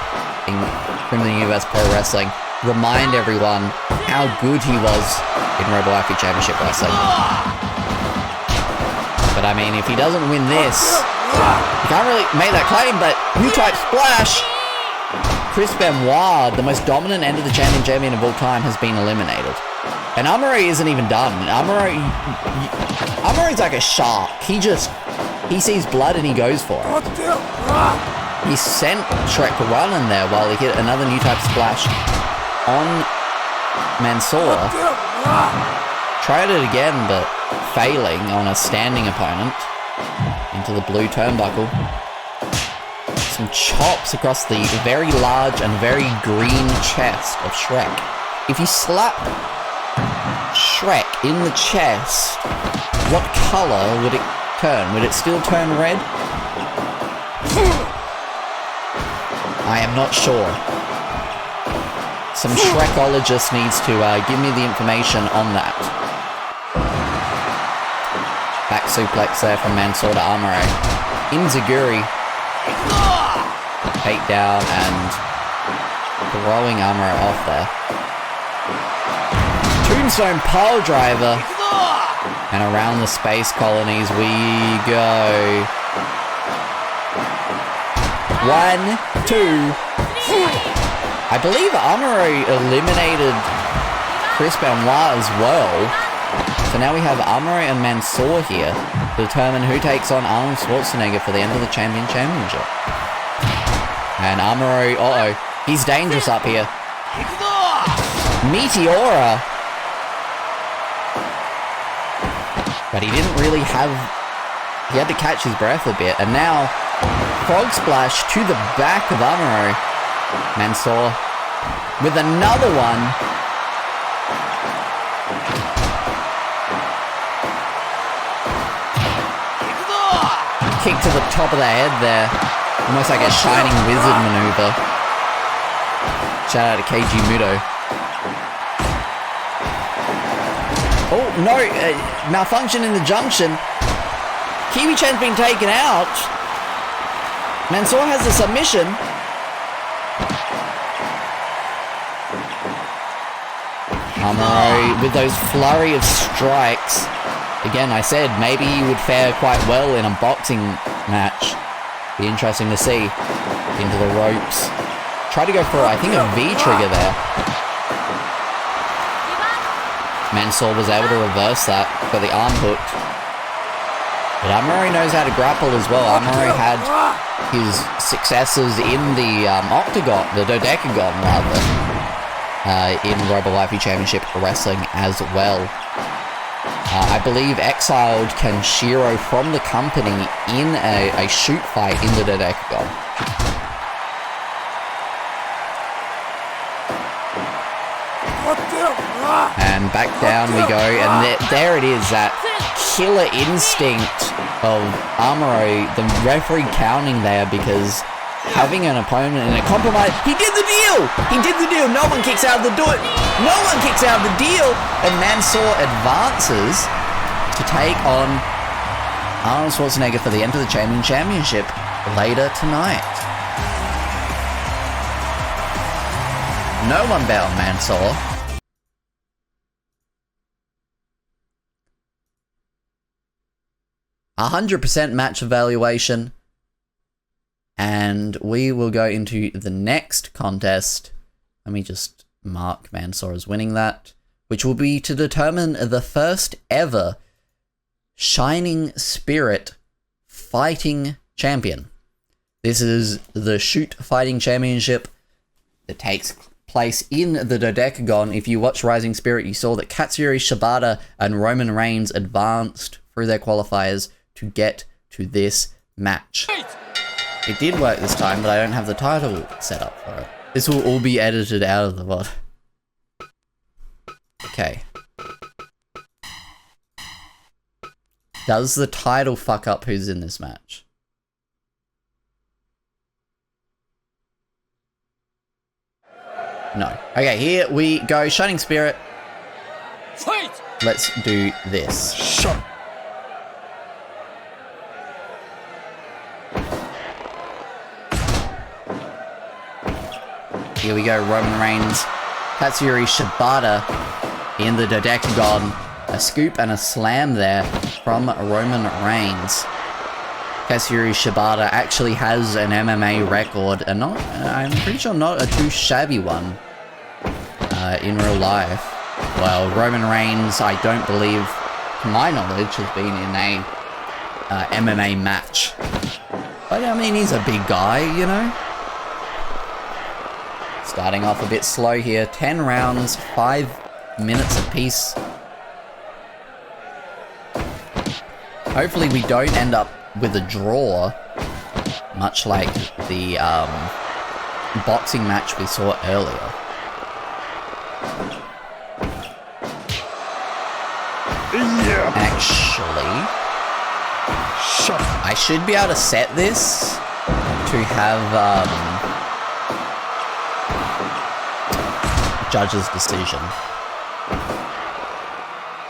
from the US Pro Wrestling. Remind everyone how good he was in Robot Waifu Championship Wrestling. But I mean, if he doesn't win this, he can't really make that claim, but new type splash! Chris Benoit, the most dominant end of the champion of all time, has been eliminated. And Amuro isn't even done. Amuro's like a shark. He sees blood and he goes for it. He sent Shrek running there while he hit another new type splash on Mansoor. Tried it again, but failing on a standing opponent into the blue turnbuckle. Some chops across the very large and very green chest of Shrek. If you slap Shrek in the chest, what color would it turn? Would it still turn red? I am not sure. Some Shrekologist needs to give me the information on that. Back suplex there from Mansoor to Amuro. Inzaguri. Takedown and throwing Amuro off there. Tombstone pile driver. And around the space colonies we go. 1, 2. I believe Amuro eliminated Chris Benoit as well. So now we have Amuro and Mansoor here to determine who takes on Arnold Schwarzenegger for the end of the championship. And Amuro, he's dangerous up here. Meteora! But he didn't really have... He had to catch his breath a bit. And now, Frog Splash to the back of Amuro. Mansoor with another one. Kick to the top of the head there. Almost like a Shining Wizard maneuver. Shout out to KG Muto. Oh, no. Malfunction in the junction. Kiwi-chan's been taken out. Mansoor has the submission. Amuro with those flurry of strikes. Again, I said maybe he would fare quite well in a boxing match. Be interesting to see. Into the ropes. Try to go for, I think, a V-trigger there. Mansoor was able to reverse that. Got the arm hooked. But Amuro knows how to grapple as well. Amuro had his successes in the octagon, the dodecagon rather, in Robo Life Championship Wrestling as well. I believe exiled Kenshiro from the company in a shoot fight in the dodecagon. And back down we go, and there it is, that killer instinct of Amuro, the referee counting there because having an opponent in a compromise, he did the deal! He did the deal! No one kicks out of the door! No one kicks out of the deal! And Mansoor advances to take on Arnold Schwarzenegger for the Enter the Champion Championship later tonight. No one bet on Mansoor. 100% match evaluation. And we will go into the next contest. Let me just mark Mansoor as winning that, which will be to determine the first ever Shining Spirit Fighting Champion. This is the Shoot Fighting Championship that takes place in the Dodecagon. If you watch Rising Spirit, you saw that Katsuyori, Shibata, and Roman Reigns advanced through their qualifiers to get to this match. It did work this time, but I don't have the title set up for it. This will all be edited out of the VOD. Okay. Does the title fuck up who's in this match? No. Okay, here we go. Shining Spirit. Fight! Let's do this. Shut. Here we go, Roman Reigns, Katsuyori Shibata in the Dodecagon. A scoop and a slam there from Roman Reigns. Katsuyori Shibata actually has an MMA record, and not, I'm pretty sure not a too shabby one in real life. Well, Roman Reigns, I don't believe, to my knowledge, has been in a MMA match. But I mean, he's a big guy, you know? Starting off a bit slow here. 10 rounds, 5 minutes apiece. Hopefully we don't end up with a draw, much like the boxing match we saw earlier. Yeah. Actually, I should be able to set this to have judge's decision.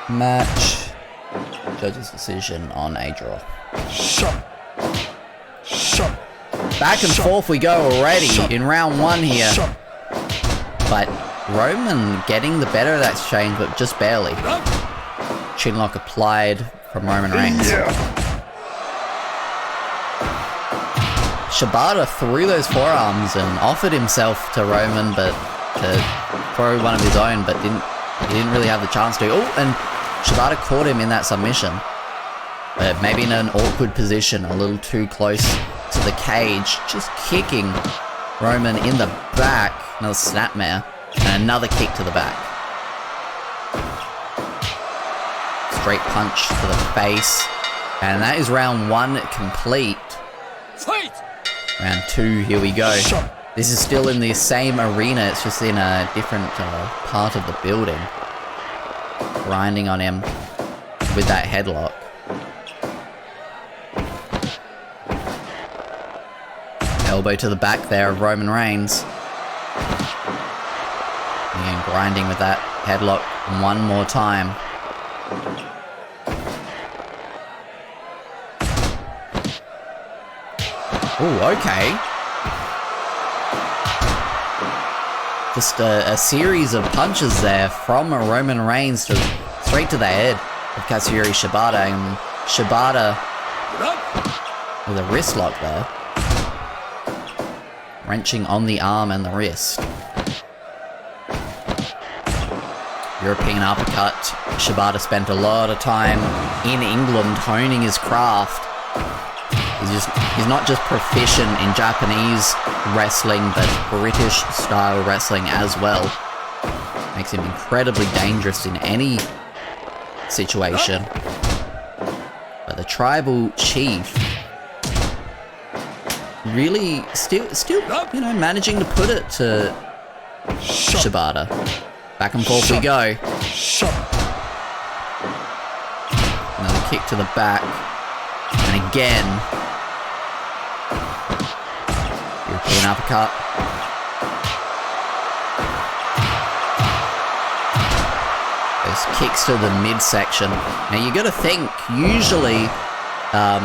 Match. Judge's decision on a draw. Back and forth we go already in round one here. But Roman getting the better of that exchange, but just barely. Chinlock applied from Roman Reigns. Shibata threw those forearms and offered himself to Roman, but to throw one of his own, but he didn't really have the chance to. Oh, and Shibata caught him in that submission, but maybe in an awkward position, a little too close to the cage, just kicking Roman in the back. Another snapmare, and another kick to the back. Straight punch to the face, and that is round one complete. Fight! Round two, here we go. This is still in the same arena, it's just in a different part of the building. Grinding on him with that headlock. Elbow to the back there of Roman Reigns. Again, grinding with that headlock one more time. Ooh, okay. Just a series of punches there from a Roman Reigns straight to the head of Katsuyori Shibata, and Shibata with a wrist lock there. Wrenching on the arm and the wrist. European uppercut. Shibata spent a lot of time in England honing his craft. He's not just proficient in Japanese wrestling, but British style wrestling as well. Makes him incredibly dangerous in any situation. But the tribal chief really still, you know, managing to put it to Shibata. Back and forth we go. Another kick to the back. And again. European uppercut. Those kicks to the midsection. Now you gotta think, usually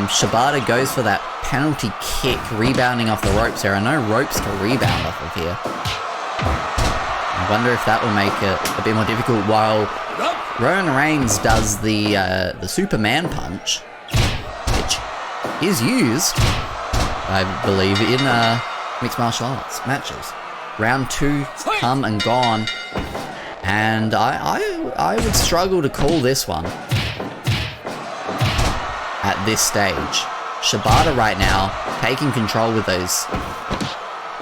Shibata goes for that penalty kick, rebounding off the ropes. There are no ropes to rebound off of here. I wonder if that will make it a bit more difficult, while Roman Reigns does the Superman punch, which is used, I believe, in mixed martial arts matches. Round 2 come and gone, and I would struggle to call this one at this stage. Shibata right now taking control with those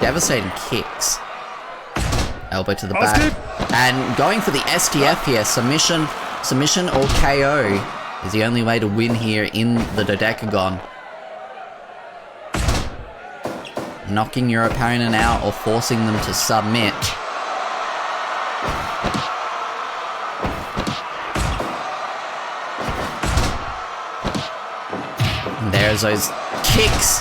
devastating kicks. Elbow to the back. And going for the STF here. Submission or KO is the only way to win here in the Dodecagon. Knocking your opponent out or forcing them to submit. And there's those kicks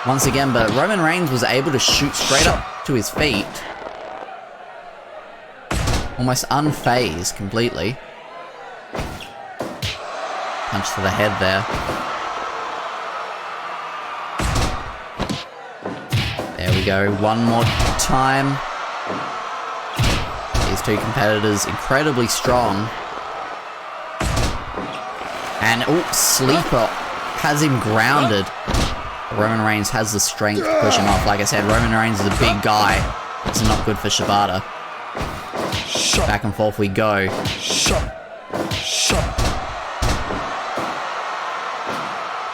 once again, but Roman Reigns was able to shoot straight up to his feet. Almost unfazed completely. Punch to the head there. There we go, one more time. These two competitors incredibly strong. And, oh, sleeper has him grounded. Roman Reigns has the strength to push him off. Like I said, Roman Reigns is a big guy. It's not good for Shibata. Back and forth we go.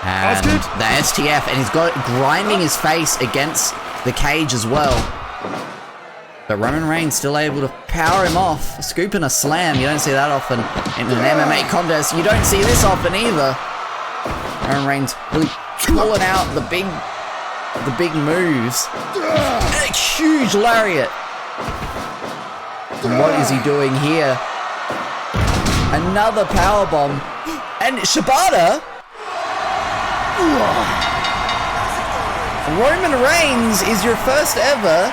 And the STF, and he's got it grinding his face against the cage as well. But Roman Reigns still able to power him off. Scooping a slam, you don't see that often in an MMA contest. You don't see this often either. Roman Reigns really pulling out the big moves. A huge lariat. And what is he doing here? Another powerbomb. And Shibata. Roman Reigns is your first ever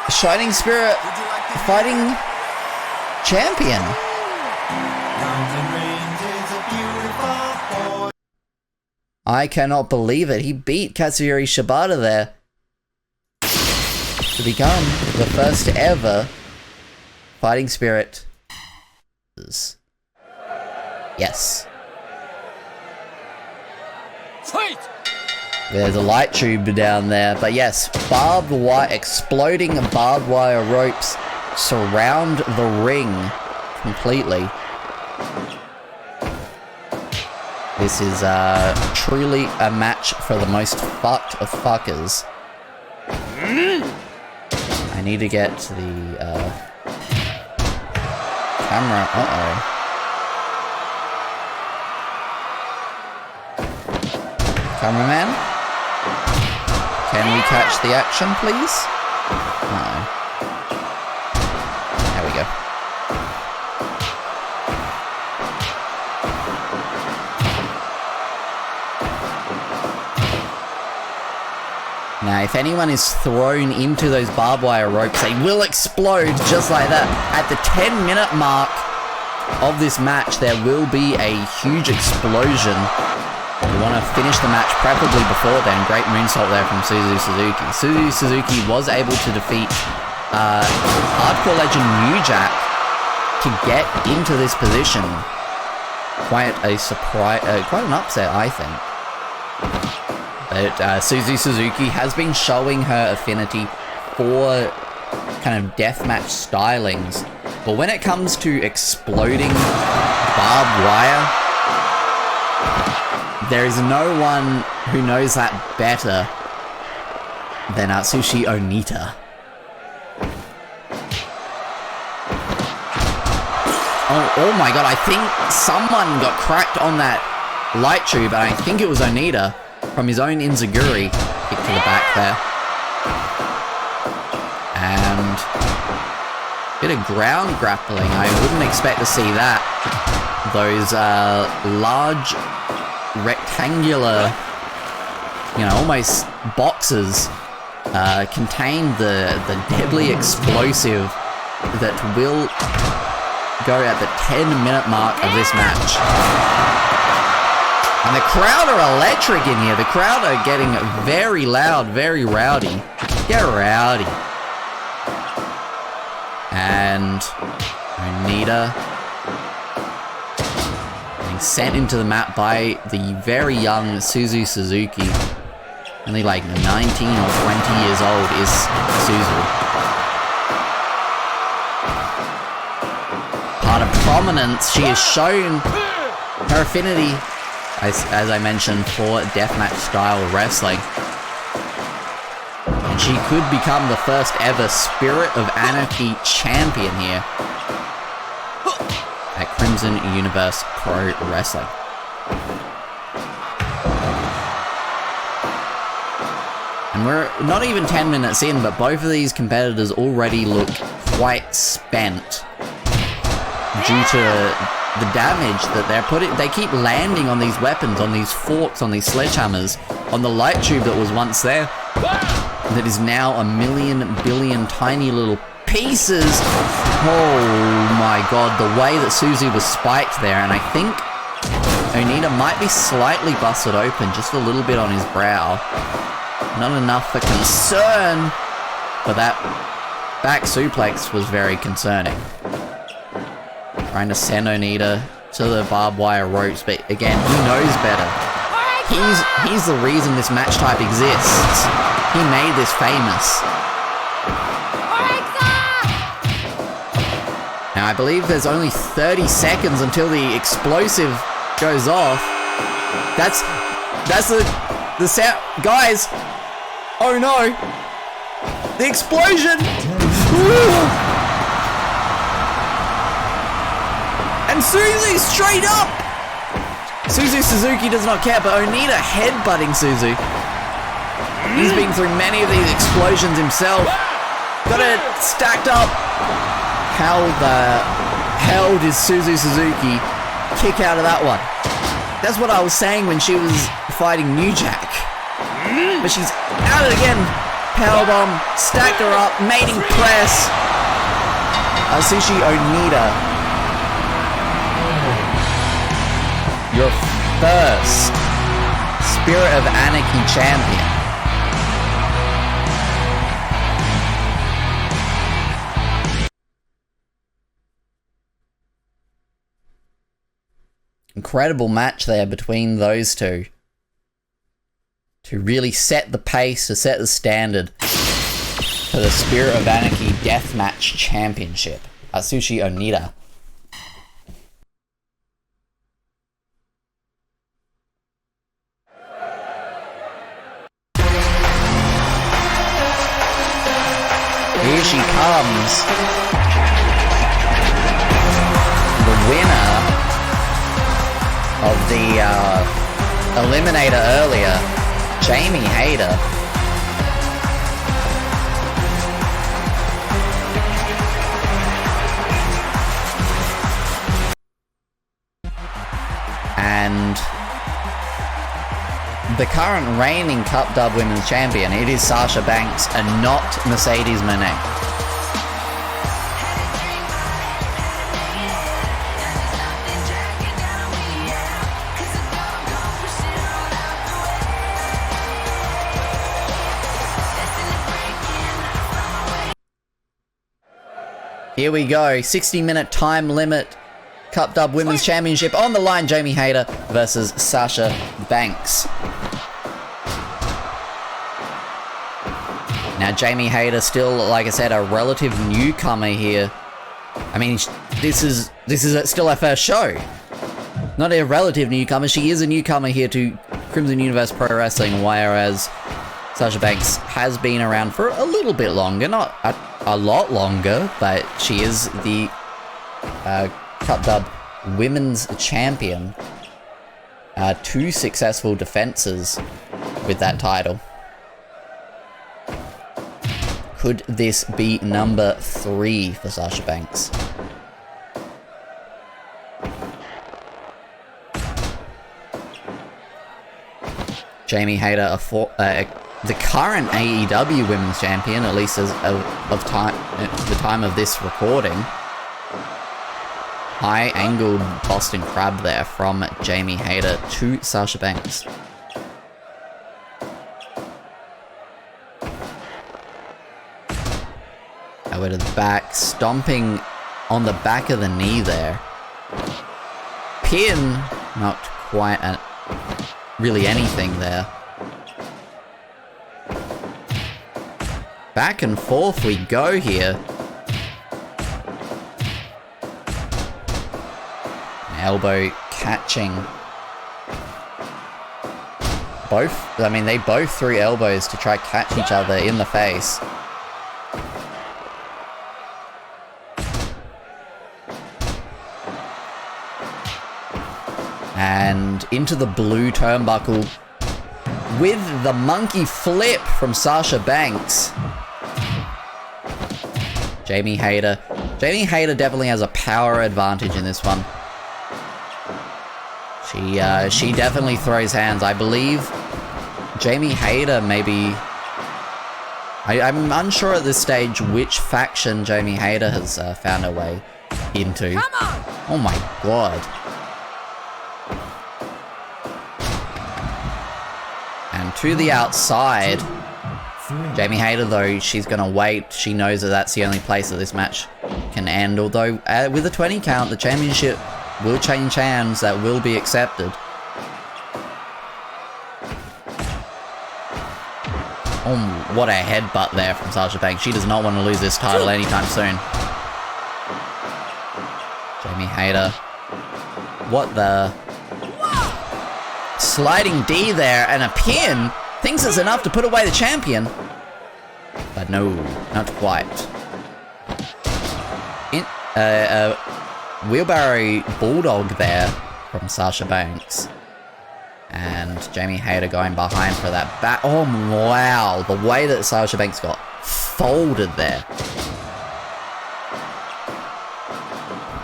Shining Spirit fighting champion. I cannot believe it. He beat Katsuyori Shibata there to become the first ever Fighting Spirit. Yes. Fight! There's a light tube down there, but yes, barbed wire, exploding barbed wire ropes surround the ring completely. This is truly a match for the most fucked of fuckers. I need to get to the camera. Uh-oh. Cameraman? Can we catch the action, please? Uh-oh. There we go. Now, if anyone is thrown into those barbed wire ropes, they will explode just like that. At the 10-minute mark of this match, there will be a huge explosion. We want to finish the match preferably before then. Great moonsault there from Suzu Suzuki. Suzu Suzuki was able to defeat hardcore legend New Jack to get into this position. Quite a surprise, quite an upset, I think. But Suzu Suzuki has been showing her affinity for kind of deathmatch stylings. But when it comes to exploding barbed wire, there is no one who knows that better than Atsushi Onita. Oh my god, I think someone got cracked on that light tube, and I think it was Onita from his own Inzaguri. Kick to the back there. And a bit of ground grappling. I wouldn't expect to see that. Those large rectangular, you know, almost boxes contain the deadly explosive that will go at the 10-minute mark of this match. And the crowd are electric in here. The crowd are getting very loud, very rowdy. Get rowdy. And Onita being sent into the mat by the very young Suzu Suzuki. Only like 19 or 20 years old is Suzu. Part of prominence, she has shown her affinity, as I mentioned, for deathmatch style wrestling. And she could become the first ever Spirit of Anarchy champion here at Crimson Universe Pro Wrestling. And we're not even 10 minutes in, but both of these competitors already look quite spent due to the damage that they're putting. They keep landing on these weapons, on these forks, on these sledgehammers, on the light tube that was once there, that is now a million billion tiny little pieces. Oh my god, the way that Suzu was spiked there, and I think Onita might be slightly busted open, just a little bit on his brow. Not enough for concern, but that back suplex was very concerning. Trying to send Onita to the barbed wire ropes, but again, he knows better. He's the reason this match type exists. He made this famous. Now, I believe there's only 30 seconds until the explosive goes off. That's the sound. Guys! Oh no! The explosion! And Suzu straight up! Suzu Suzuki does not care, but Onita headbutting Suzu. He's been through many of these explosions himself. Got it stacked up. How the hell did Suzu Suzuki kick out of that one? That's what I was saying when she was fighting New Jack. But she's out it again. Powerbomb, stacked her up, mating press. Atsushi Onita, your first Spirit of Anarchy champion. Incredible match there between those two. To really set the pace, to set the standard for the Spirit of Anarchy Deathmatch Championship. Atsushi Onita. Here she comes. The winner of the Eliminator earlier, Jamie Hayter. And the current reigning Cup Dub Women's Champion. It is Sasha Banks and not Mercedes Moné. Here we go, 60-minute time limit. Cup Dub Women's Championship on the line. Jamie Hayter versus Sasha Banks. Now, Jamie Hayter still, like I said, a relative newcomer here. I mean, this is still her first show. Not a relative newcomer. She is a newcomer here to Crimson Universe Pro Wrestling, whereas Sasha Banks has been around for a little bit longer. Not a lot longer, but she is the Cup Dub Women's Champion. 2 successful defenses with that title. Could this be number 3 for Sasha Banks? Jamie Hayter, the current AEW Women's Champion, at least as of time, at the time of this recording. High-angled Boston Crab there from Jamie Hayter to Sasha Banks. Over to the back, stomping on the back of the knee there. Pin, not quite really anything there. Back and forth we go here. Elbow catching. They both threw elbows to try catch each other in the face. And into the blue turnbuckle with the monkey flip from Sasha Banks. Jamie Hayter. Jamie Hayter definitely has a power advantage in this one. She definitely throws hands. I believe Jamie Hayter maybe... I'm unsure at this stage which faction Jamie Hayter has found her way into. Come on! Oh my god. And to the outside. Jamie Hayter, though, she's going to wait. She knows that that's the only place that this match can end. Although, with a 20 count, the championship will change hands. That will be accepted. Oh, what a headbutt there from Sasha Banks. She does not want to lose this title anytime soon. Jamie Hayter. What the... Sliding D there and a pin. Thinks it's enough to put away the champion. But no, not quite. Wheelbarrow Bulldog there from Sasha Banks. And Jamie Hayter going behind for that back. Oh, wow. The way that Sasha Banks got folded there.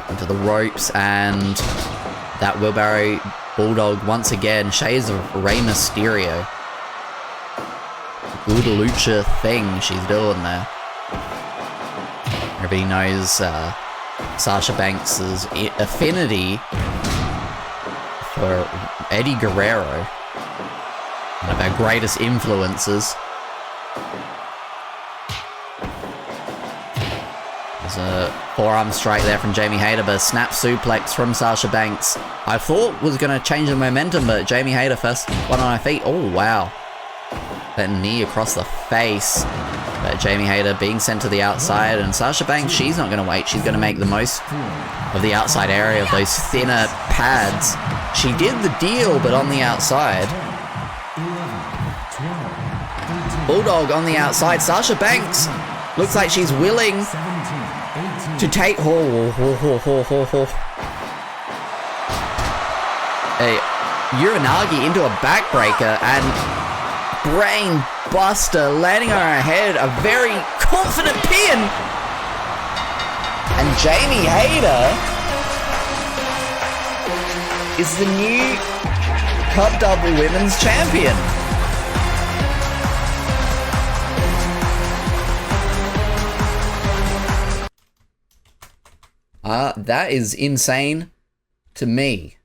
Into the ropes and that Wheelbarrow Bulldog once again. Shades of Rey Mysterio. Good lucha thing she's doing there. Everybody knows Sasha Banks' affinity for Eddie Guerrero. One of her greatest influences. There's a forearm strike there from Jamie Hayter, but a snap suplex from Sasha Banks. I thought was going to change the momentum, but Jamie Hayter first one on her feet. Oh, wow. That knee across the face. But Jamie Hayter being sent to the outside, and Sasha Banks, she's not going to wait. She's going to make the most of the outside area of those thinner pads. She did the deal, but on the outside. Bulldog on the outside. Sasha Banks looks like she's willing to take... Uranagi into a backbreaker, and brain buster landing on her head. A very confident pin. And Jamie Hayter is the new double women's champion. That is insane to me.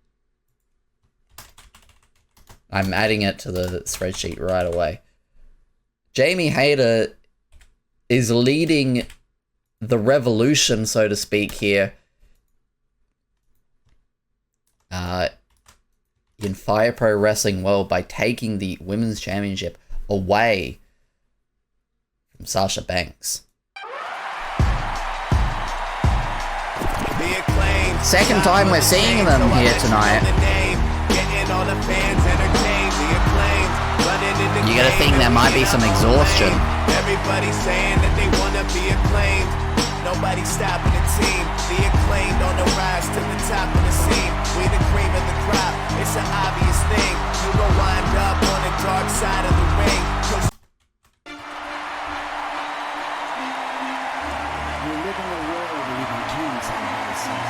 I'm adding it to the spreadsheet right away. Jamie Hayter is leading the revolution, so to speak, here. In Fire Pro Wrestling World by taking the Women's Championship away from Sasha Banks. Second time we're seeing them here tonight. You gotta think there might be some exhaustion. Everybody's saying that they wanna be acclaimed. Nobody's stopping the team. The Acclaimed on the rise to the top of the scene. We the cream of the crop. It's an obvious thing. You gon' wind up on the dark side of the ring. We live in a world where even kings have vices.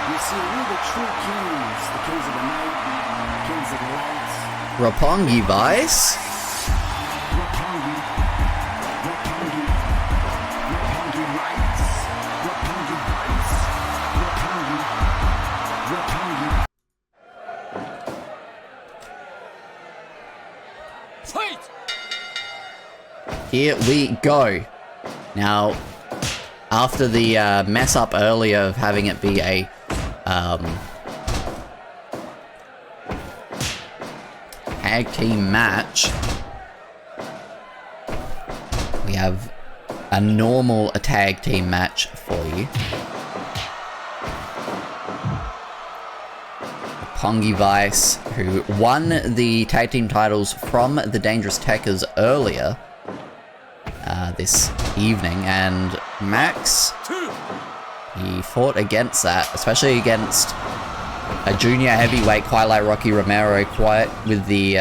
You see, we're the true kings. The kings of the night, kings of the lights. RPGvice? Here we go. Now, after the mess up earlier of having it be a tag team match, we have a normal tag team match for you. RPGvice, who won the tag team titles from the Dangerous Tekkers earlier this evening, and Max, he fought against that, especially against a junior heavyweight quite like Rocky Romero, quite with the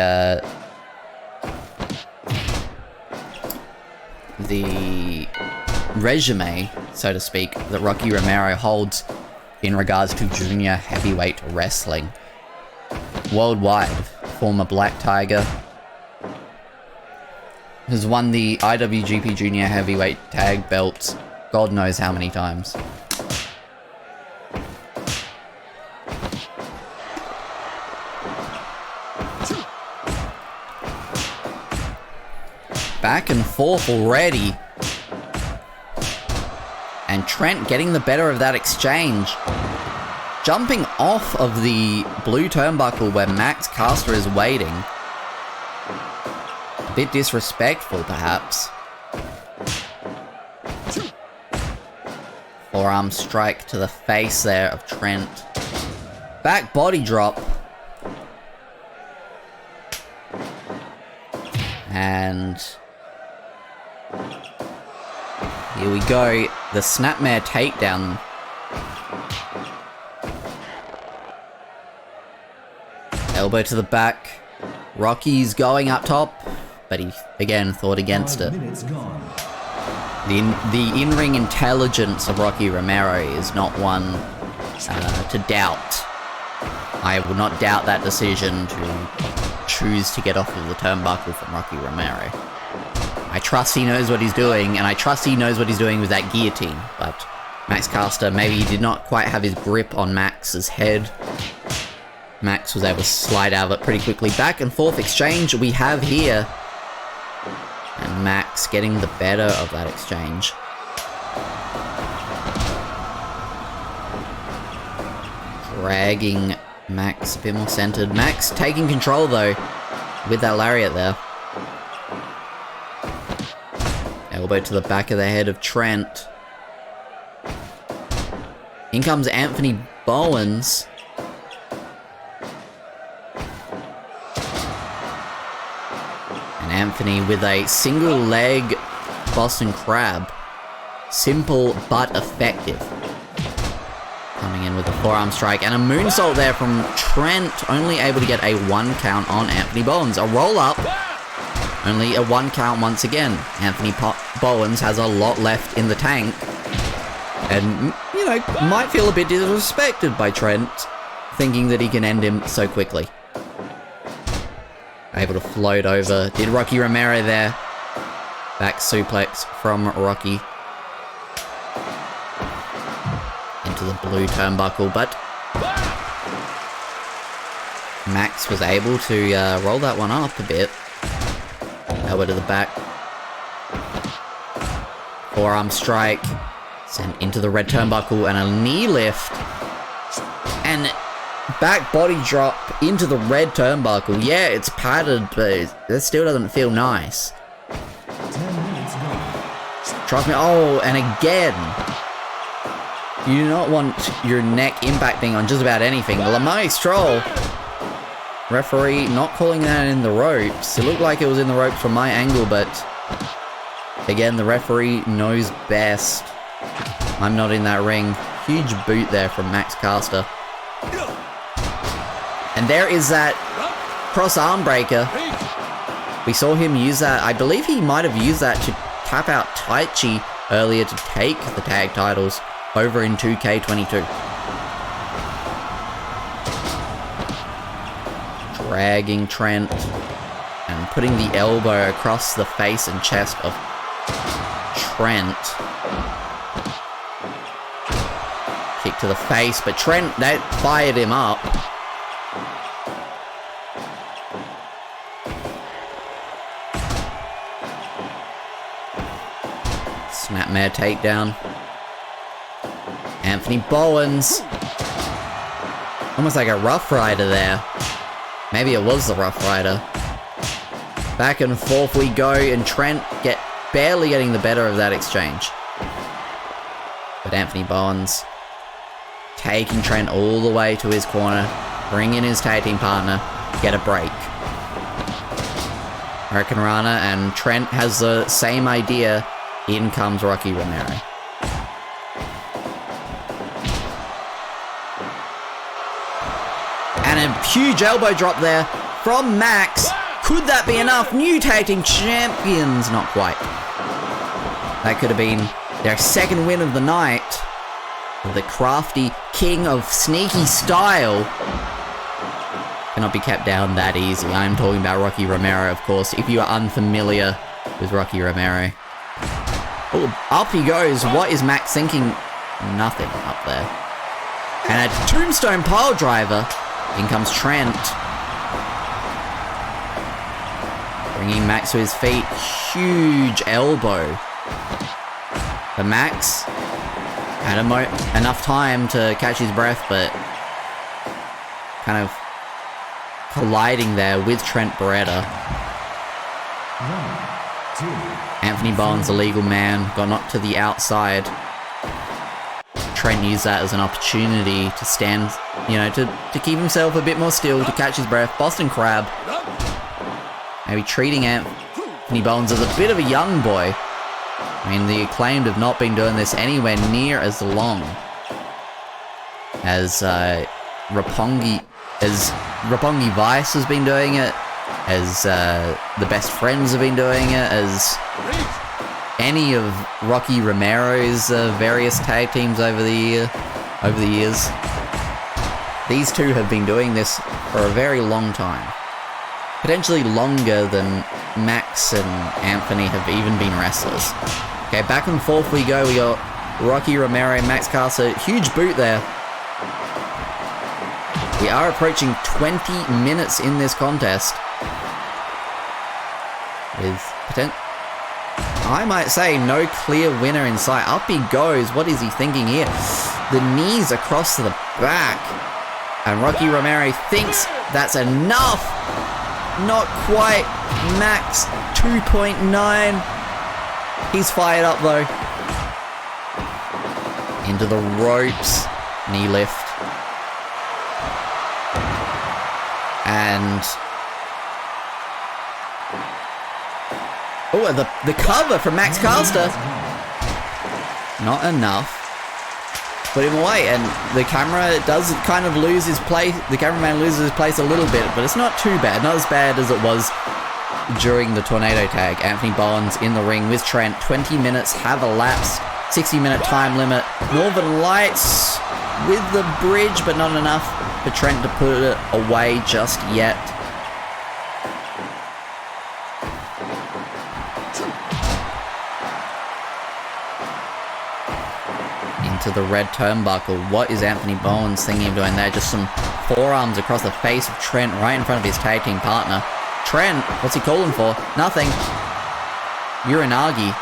resume, so to speak, that Rocky Romero holds in regards to junior heavyweight wrestling worldwide. Former Black Tiger, has won the IWGP Junior Heavyweight Tag belts God knows how many times. Back and forth already. And Trent getting the better of that exchange. Jumping off of the blue turnbuckle where Max Caster is waiting. A bit disrespectful, perhaps. Forearm strike to the face there of Trent. Back body drop. And here we go. The snapmare takedown. Elbow to the back. Rocky's going up top, but he again thought against it. The in-ring intelligence of Rocky Romero is not one to doubt. I will not doubt that decision to choose to get off of the turnbuckle from Rocky Romero. I trust he knows what he's doing, and I trust he knows what he's doing with that guillotine, but Max Caster, maybe he did not quite have his grip on Max's head. Max was able to slide out of it pretty quickly. Back and forth exchange we have here. And Max getting the better of that exchange. Dragging Max a bit more centered. Max taking control though, with that lariat there. Elbow to the back of the head of Trent. In comes Anthony Bowens. And Anthony with a single leg Boston Crab. Simple but effective. Coming in with a forearm strike and a moonsault there from Trent. Only able to get a 1 count on Anthony Bowens. A roll up. Only a 1 count once again. Anthony Bowens has a lot left in the tank. And, you know, might feel a bit disrespected by Trent, thinking that he can end him so quickly. Able to float over. Did Rocky Romero there. Back suplex from Rocky. Into the blue turnbuckle, but Max was able to roll that one up a bit. Elbow to the back. Forearm strike. Sent into the red turnbuckle and a knee lift. And back body drop into the red turnbuckle. Yeah, it's padded, but it still doesn't feel nice. 10 minutes gone. Trust me. Oh, and again. You do not want your neck impacting on just about anything. Lamai Stroll. Referee not calling that in the ropes. It looked like it was in the ropes from my angle, but again, the referee knows best. I'm not in that ring. Huge boot there from Max Caster. And there is that cross arm breaker. We saw him use that. I believe he might have used that to tap out Taichi earlier to take the tag titles over in 2K22. Dragging Trent and putting the elbow across the face and chest of Trent. Kick to the face, but Trent, that fired him up. Snapmare takedown. Anthony Bowens. Almost like a Rough Rider there. Maybe it was the Rough Rider. Back and forth we go, and Trent barely getting the better of that exchange. But Anthony Bowens taking Trent all the way to his corner, bring in his tag team partner, get a break. American Rana, and Trent has the same idea. In comes Rocky Romero. And a huge elbow drop there from Max. Could that be enough? New tag team champions. Not quite. That could have been their second win of the night. The crafty king of sneaky style cannot be kept down that easy. I'm talking about Rocky Romero, of course, if you are unfamiliar with Rocky Romero. Oh, up he goes. What is Max thinking? Nothing up there. And a tombstone pile driver. In comes Trent. Bringing Max to his feet. Huge elbow. But Max had enough time to catch his breath, but kind of colliding there with Trent Beretta. 1, 2. Anthony Bowens, the legal man, got knocked to the outside. Trent used that as an opportunity to stand, you know, to keep himself a bit more still, to catch his breath. Boston Crab. Maybe treating Anthony Bowens as a bit of a young boy. I mean, the Acclaimed have not been doing this anywhere near as long as RPGvice has been doing it, as the Best Friends have been doing it, as any of Rocky Romero's various tag teams over the years. These two have been doing this for a very long time. Potentially longer than Max and Anthony have even been wrestlers. Okay, back and forth we go. We got Rocky Romero, Max Caster, huge boot there. We are approaching 20 minutes in this contest. With I might say, no clear winner in sight. Up he goes. What is he thinking here? The knees across the back. And Rocky Romero thinks that's enough. Not quite. Max 2.9. He's fired up though. Into the ropes. Knee lift. And oh, the cover from Max Caster. Not enough. Put him away, and the camera does kind of lose his place. The cameraman loses his place a little bit, but it's not too bad. Not as bad as it was during the tornado tag. Anthony Bowens in the ring with Trent. 20 minutes have elapsed 60-minute time limit. Northern Lights with the bridge, but not enough for Trent to put it away just yet. Into the red turnbuckle. What is Anthony Bowens thinking of doing there? Just some forearms across the face of Trent right in front of his tag team partner. Trent, what's he calling for? Nothing. Uranagi.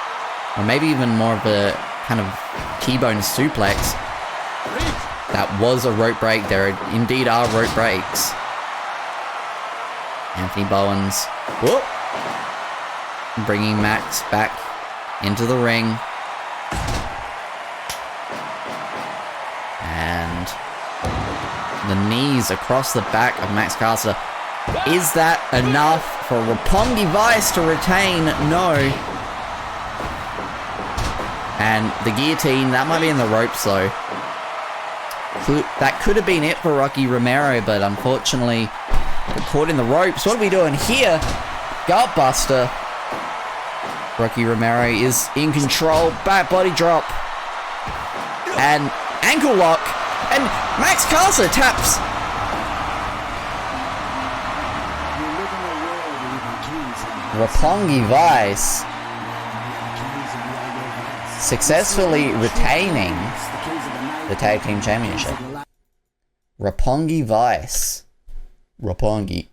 Or maybe even more of a kind of T-bone suplex. That was a rope break. There indeed are rope breaks. Anthony Bowens. Whoop. Bringing Max back into the ring. And the knees across the back of Max Caster. Is that enough for Roppongi Vice to retain? No. And the guillotine, that might be in the ropes though. That could have been it for Rocky Romero, but unfortunately caught in the ropes. What are we doing here? Gutbuster. Rocky Romero is in control. Back body drop. And ankle lock. And Max Caster taps. Roppongi Vice successfully retaining the Tag Team Championship. Roppongi Vice. Roppongi.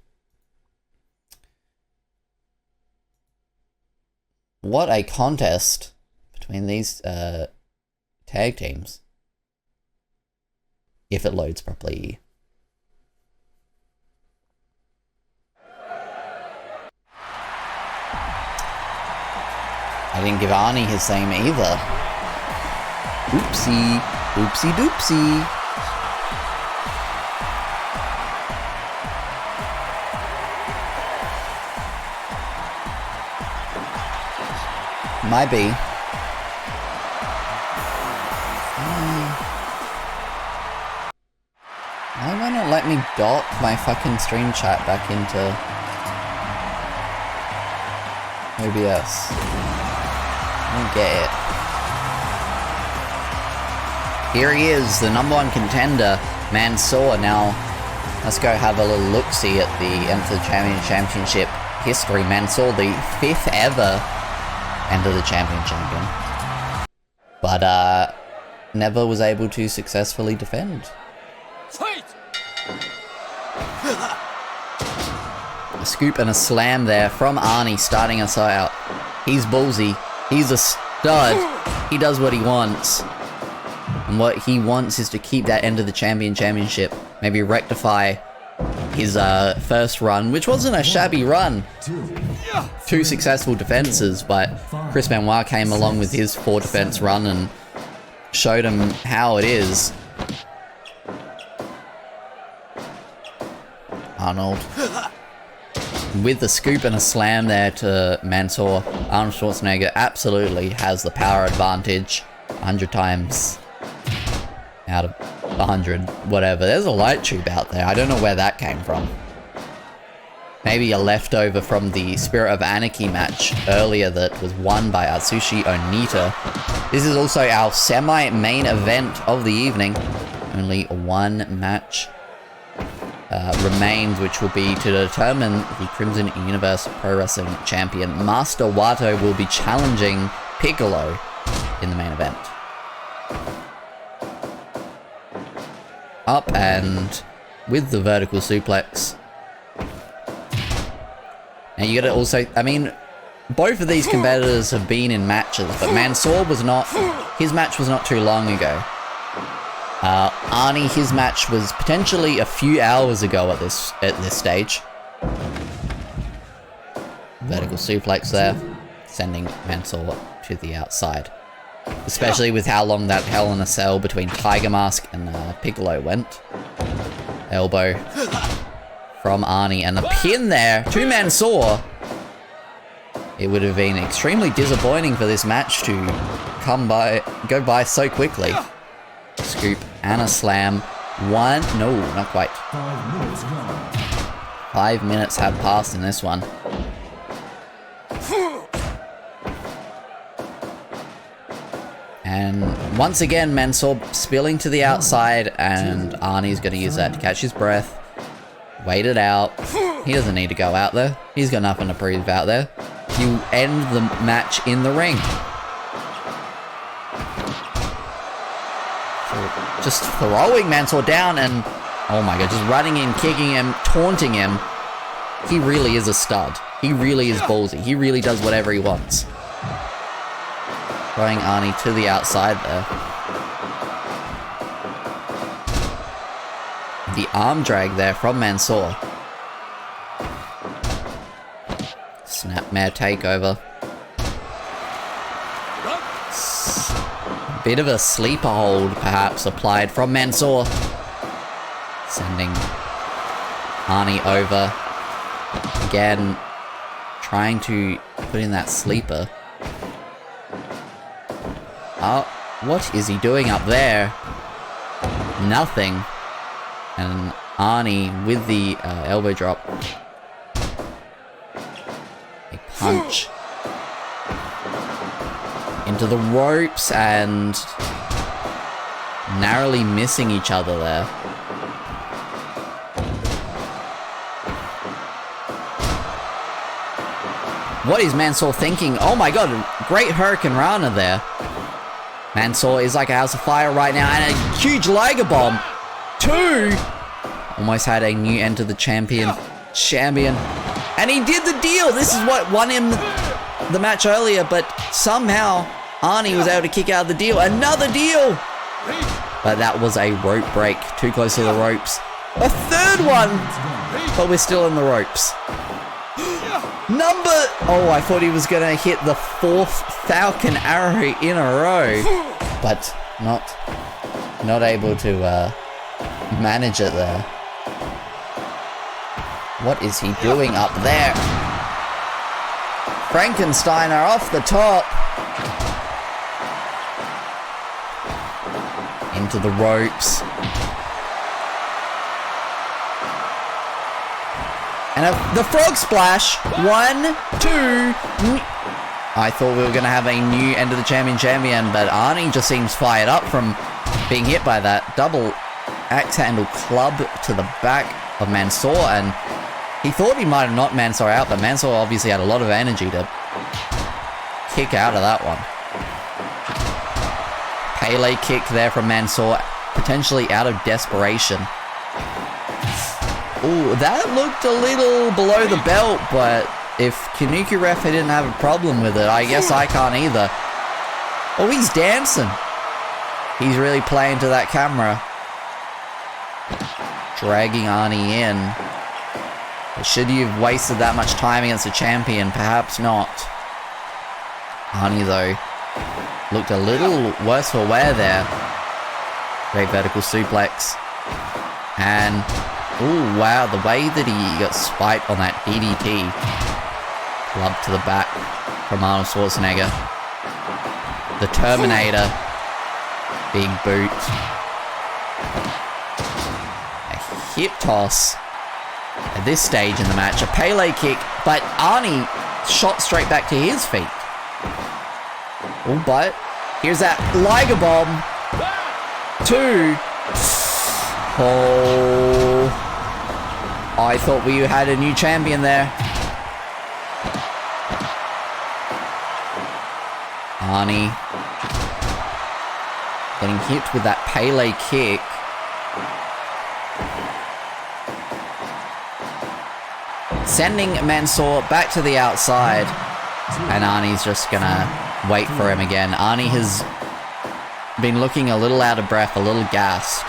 What a contest between these tag teams. If it loads properly. I didn't give Arnie his name either. Oopsie. Oopsie doopsie. Might be. Why won't it let me dock my fucking stream chat back into OBS? I don't get it. Here he is, the #1 contender, Mansoor. Now, let's go have a little look-see at the Enter the Championship history. Mansoor, the 5th ever Enter the Champion. But, never was able to successfully defend. Fight! A scoop and a slam there from Arnie, starting us out. He's ballsy. He's a stud. He does what he wants. And what he wants is to keep that End of the Championship. Maybe rectify his first run, which wasn't a shabby run. 2 successful defenses, but Chris Benoit came along with his 4 defense run and showed him how it is. Arnold. With the scoop and a slam there to Mansoor, Arnold Schwarzenegger absolutely has the power advantage 100 times out of 100, whatever. There's a light tube out there. I don't know where that came from. Maybe a leftover from the Spirit of Anarchy match earlier that was won by Atsushi Onita. This is also our semi-main event of the evening. Only 1 match remains, which will be to determine the Crimson Universe Pro Wrestling Champion. Master Wato will be challenging Piccolo in the main event. Up and with the vertical suplex. And you gotta also, I mean, both of these competitors have been in matches, but Mansoor was not, his match was not too long ago. Arnie, his match was potentially a few hours ago at this stage. Vertical suplex there, sending Mansoor to the outside. Especially with how long that Hell in a Cell between Tiger Mask and Piccolo went. Elbow from Arnie and the pin there to Mansoor. It would have been extremely disappointing for this match to go by so quickly. Scoop and a slam. No, not quite. 5 minutes gone. 5 minutes have passed in this one. And once again, Mansoor spilling to the outside, and Arnie's going to use that to catch his breath. Wait it out. He doesn't need to go out there. He's got nothing to prove out there. You end the match in the ring. So just throwing Mansoor down and, oh my god, just running in, kicking him, taunting him. He really is a stud. He really is ballsy. He really does whatever he wants. Throwing Arnie to the outside there. The arm drag there from Mansoor. Snapmare takeover. Bit of a sleeper hold, perhaps, applied from Mansoor. Sending Arnie over. Again, trying to put in that sleeper. Oh, what is he doing up there? Nothing. And Arnie with the elbow drop. A punch. Into the ropes and narrowly missing each other there. What is Mansoor thinking? Oh my god, great Hurricane Rana there. Mansoor is like a house of fire right now, and a huge Liger Bomb. 2! Almost had a new enter the champion. And he did the deal! This is what won him the match earlier, but somehow Arnie was able to kick out of the deal. Another deal! But that was a rope break. Too close to the ropes. A third one! But we're still in the ropes. Oh, I thought he was going to hit the 4th Falcon Arrow in a row. But not able to manage it there. What is he doing up there? Frankensteiner off the top. Into the ropes. And the frog splash. 1, 2. I thought we were going to have a new end of the champion, but Arnie just seems fired up from being hit by that double axe handle club to the back of Mansoor, and he thought he might have knocked Mansoor out, but Mansoor obviously had a lot of energy to kick out of that one. Pele kick there from Mansoor, potentially out of desperation. Ooh, that looked a little below the belt, but if Kanuki Ref didn't have a problem with it, I guess I can't either. Oh, he's dancing. He's really playing to that camera. Dragging Arnie in. Should you have wasted that much time against the champion? Perhaps not. Arnie, though, looked a little worse for wear there. Great vertical suplex. And, ooh, wow, the way that he got spiked on that DDT. Club to the back from Arnold Schwarzenegger. The Terminator. Big boot. A hip toss. At this stage in the match, a Pele kick, but Arnie shot straight back to his feet. Oh, but here's that Liger Bomb. 2. Oh, I thought we had a new champion there. Arnie getting hit with that Pele kick. Sending Mansoor back to the outside. And Arnie's just gonna wait for him again. Arnie has been looking a little out of breath, a little gassed.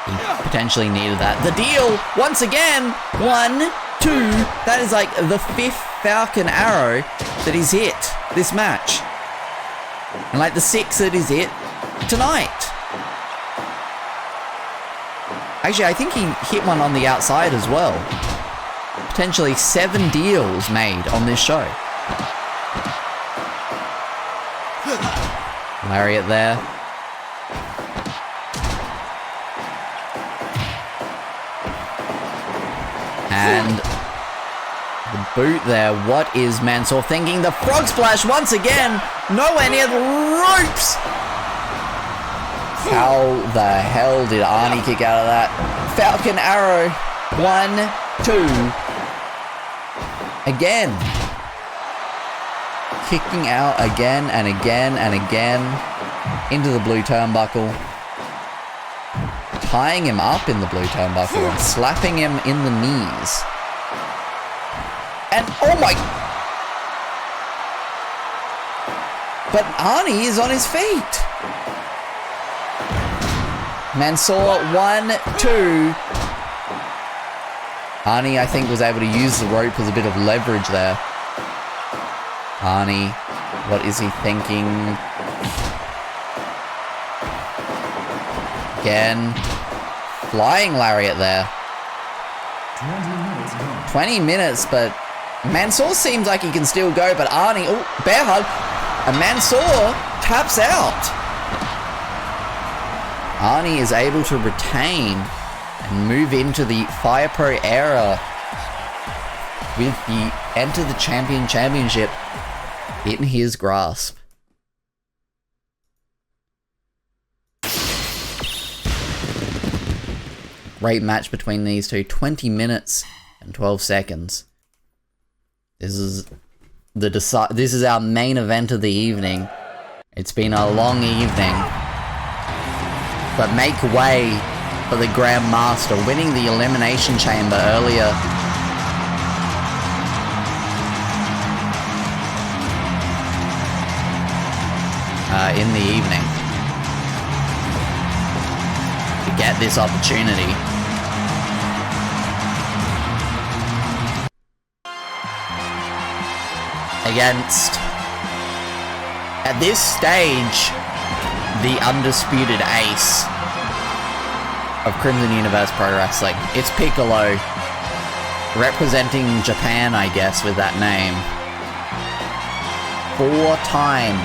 He potentially needed that. The deal, once again. 1, 2. That is like the 5th Falcon Arrow that he's hit this match. And like the 6th that he's hit tonight. Actually, I think he hit one on the outside as well. Potentially 7 deals made on this show. Lariat there. And the boot there. What is Mansoor thinking? The frog splash once again. Nowhere near the ropes! How the hell did Arnie kick out of that? Falcon Arrow. 1, 2. Again. Kicking out again and again and again. Into the blue turnbuckle. Tying him up in the blue turnbuckle and slapping him in the knees. And oh my... But Arnie is on his feet. Mansoor, 1, 2. Arnie, I think, was able to use the rope as a bit of leverage there. Arnie, what is he thinking? Again. Flying lariat there. 20 minutes, but Mansoor seems like he can still go, but Arnie, oh, bear hug. And Mansoor taps out. Arnie is able to retain and move into the Fire Pro era with the Enter the Champion Championship in his grasp. Great match between these two. 20 minutes and 12 seconds. This is our main event of the evening. It's been a long evening. But make way for the Grand Master, winning the Elimination Chamber earlier. In the evening. To get this opportunity. Against, at this stage, the undisputed ace of Crimson Universe Pro Wrestling. It's Piccolo, representing Japan, I guess, with that name. 4-time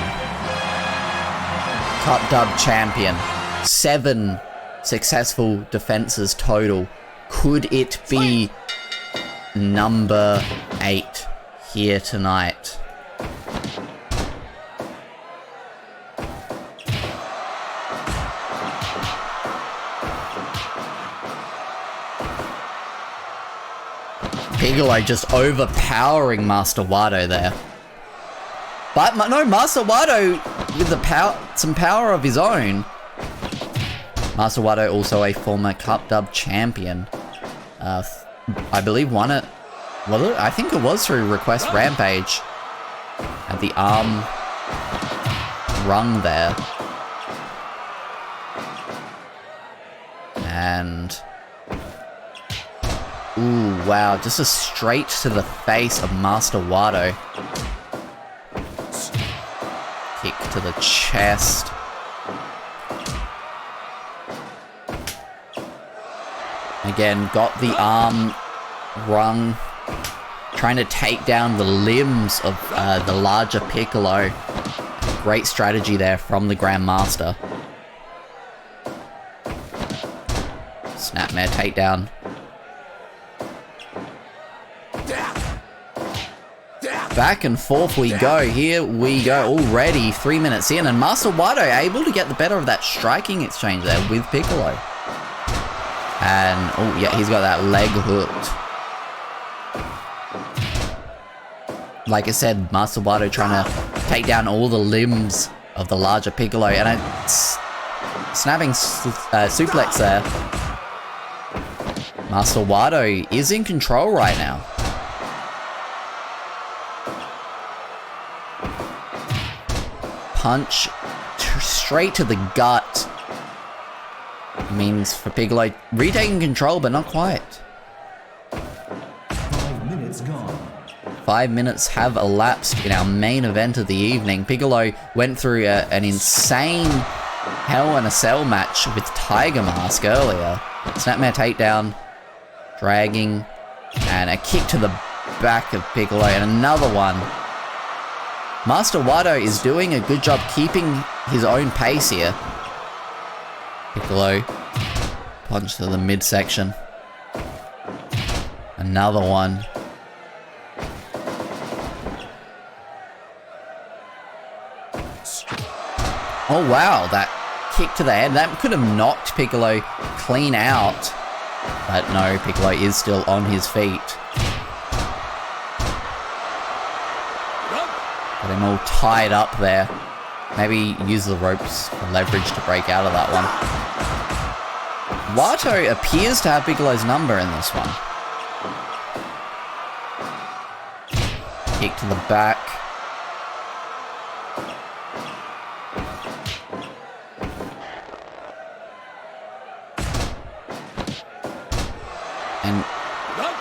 Cup Dub champion. 7 successful defenses total. Could it be number 8 here tonight? Piccolo just overpowering Master Wado there. But no, Master Wado with the some power of his own. Master Wado also a former Cup Dub champion. I believe won it. Was it? I think it was through Request Rampage. At the arm rung there. And... ooh, wow. Just a straight to the face of Master Wado. Kick to the chest. Again, got the arm rung. Trying to take down the limbs of the larger Piccolo. Great strategy there from the Grandmaster. Snapmare takedown. Back and forth we go. Here we go. Already 3 minutes in. And Master Wado able to get the better of that striking exchange there with Piccolo. And, oh yeah, he's got that leg hooked. Like I said, Master Wado trying to take down all the limbs of the larger Piccolo. And a snapping suplex there. Master Wado is in control right now. Punch straight to the gut. Means for Piccolo retaking control, but not quite. 5 minutes gone. 5 minutes have elapsed in our main event of the evening. Piccolo went through an insane Hell in a Cell match with Tiger Mask earlier. Snapmare takedown, dragging, and a kick to the back of Piccolo, and another one. Master Wado is doing a good job keeping his own pace here. Piccolo, punch to the midsection. Another one. Oh wow, that kick to the head. That could have knocked Piccolo clean out. But no, Piccolo is still on his feet. Got him all tied up there. Maybe use the ropes for leverage to break out of that one. Wato appears to have Piccolo's number in this one. Kick to the back. And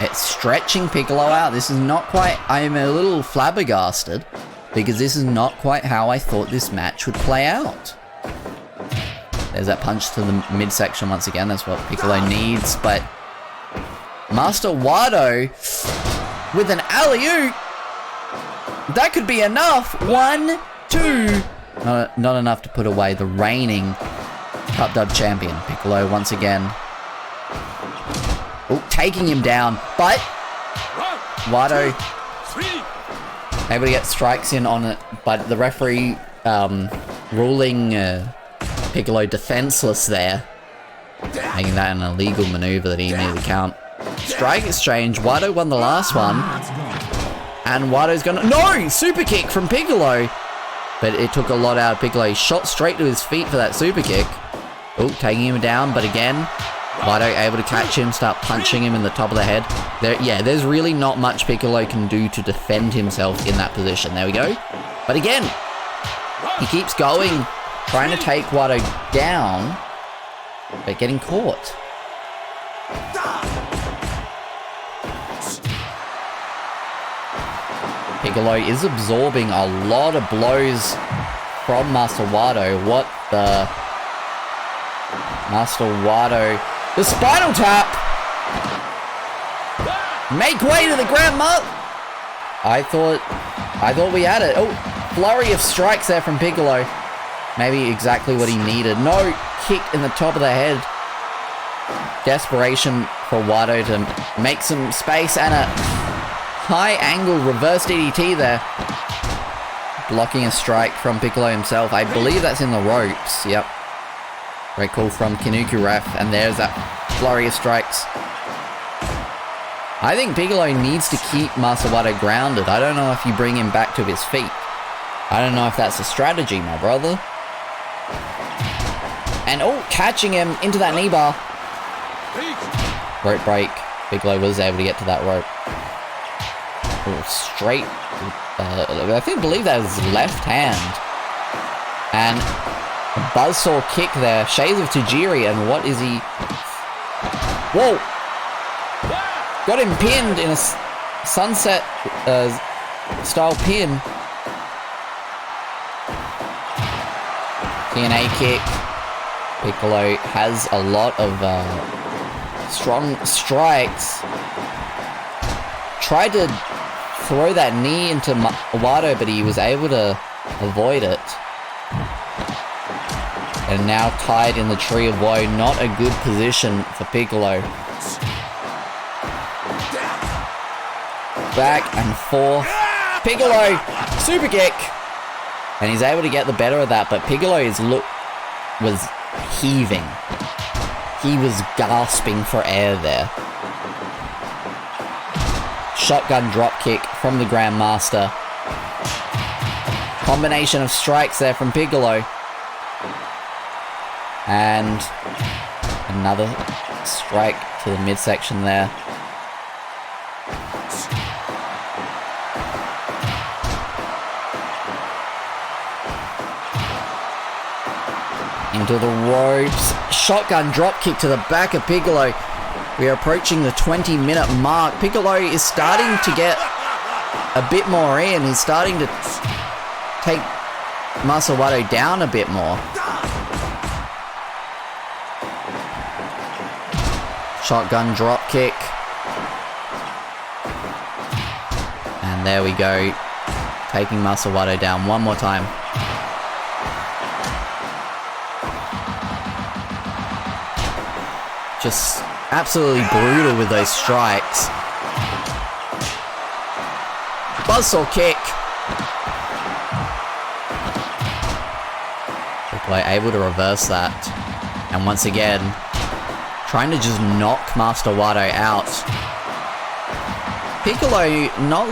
it's stretching Piccolo out. This is not quite... I'm a little flabbergasted because this is not quite how I thought this match would play out. There's that punch to the midsection once again. That's what Piccolo needs, but Master Wato with an alley-oop. That could be enough. 1, 2. Not enough to put away the reigning Cup Dub champion. Piccolo once again. Oh, taking him down, but Wato able to get strikes in on it, but the referee ruling Piccolo defenseless there, making that an illegal maneuver that he needed to count. Strike exchange. Wato won the last one, and Wato's gonna... No! Super kick from Piccolo! But it took a lot out of Piccolo. He shot straight to his feet for that super kick. Oh, taking him down, but again, Wato able to catch him, start punching him in the top of the head. There's really not much Piccolo can do to defend himself in that position. There we go. But again, he keeps going, trying to take Wato down, but getting caught. Piccolo is absorbing a lot of blows from Master Wato. What the... Master Wato... The spinal tap! Make way to the grandma! I thought we had it. Oh, flurry of strikes there from Piccolo. Maybe exactly what he needed. No, kick in the top of the head. Desperation for Wato to make some space, and a high angle reverse DDT there. Blocking a strike from Piccolo himself. I believe that's in the ropes. Yep. Great call from Kinuku Ref, and there's that flurry of strikes. I think Piccolo needs to keep Master Wato grounded. I don't know if you bring him back to his feet. I don't know if that's a strategy, my brother. And oh, catching him into that knee bar. Rope break. Piccolo was able to get to that rope. Oh, straight. I believe that was left hand. And a buzzsaw kick there. Shades of Tajiri, and what is he? Whoa! Got him pinned in a sunset style pin. TNA kick. Piccolo has a lot of strong strikes. Tried to throw that knee into Wato, but he was able to avoid it. And now tied in the Tree of Woe. Not a good position for Piccolo. Back and forth. Piccolo! Super kick! And he's able to get the better of that, but Piccolo was heaving. He was gasping for air there. Shotgun drop kick from the Grandmaster. Combination of strikes there from Piccolo. And another strike to the midsection there. Into the ropes. Shotgun drop kick to the back of Piccolo. We are approaching the 20-minute mark. Piccolo is starting to get a bit more in. He's starting to take Master Wato down a bit more. Shotgun drop kick. And there we go. Taking Master Wato down one more time. Just absolutely brutal with those strikes. Buzzsaw kick. Piccolo able to reverse that. And once again, trying to just knock Master Wado out. Piccolo not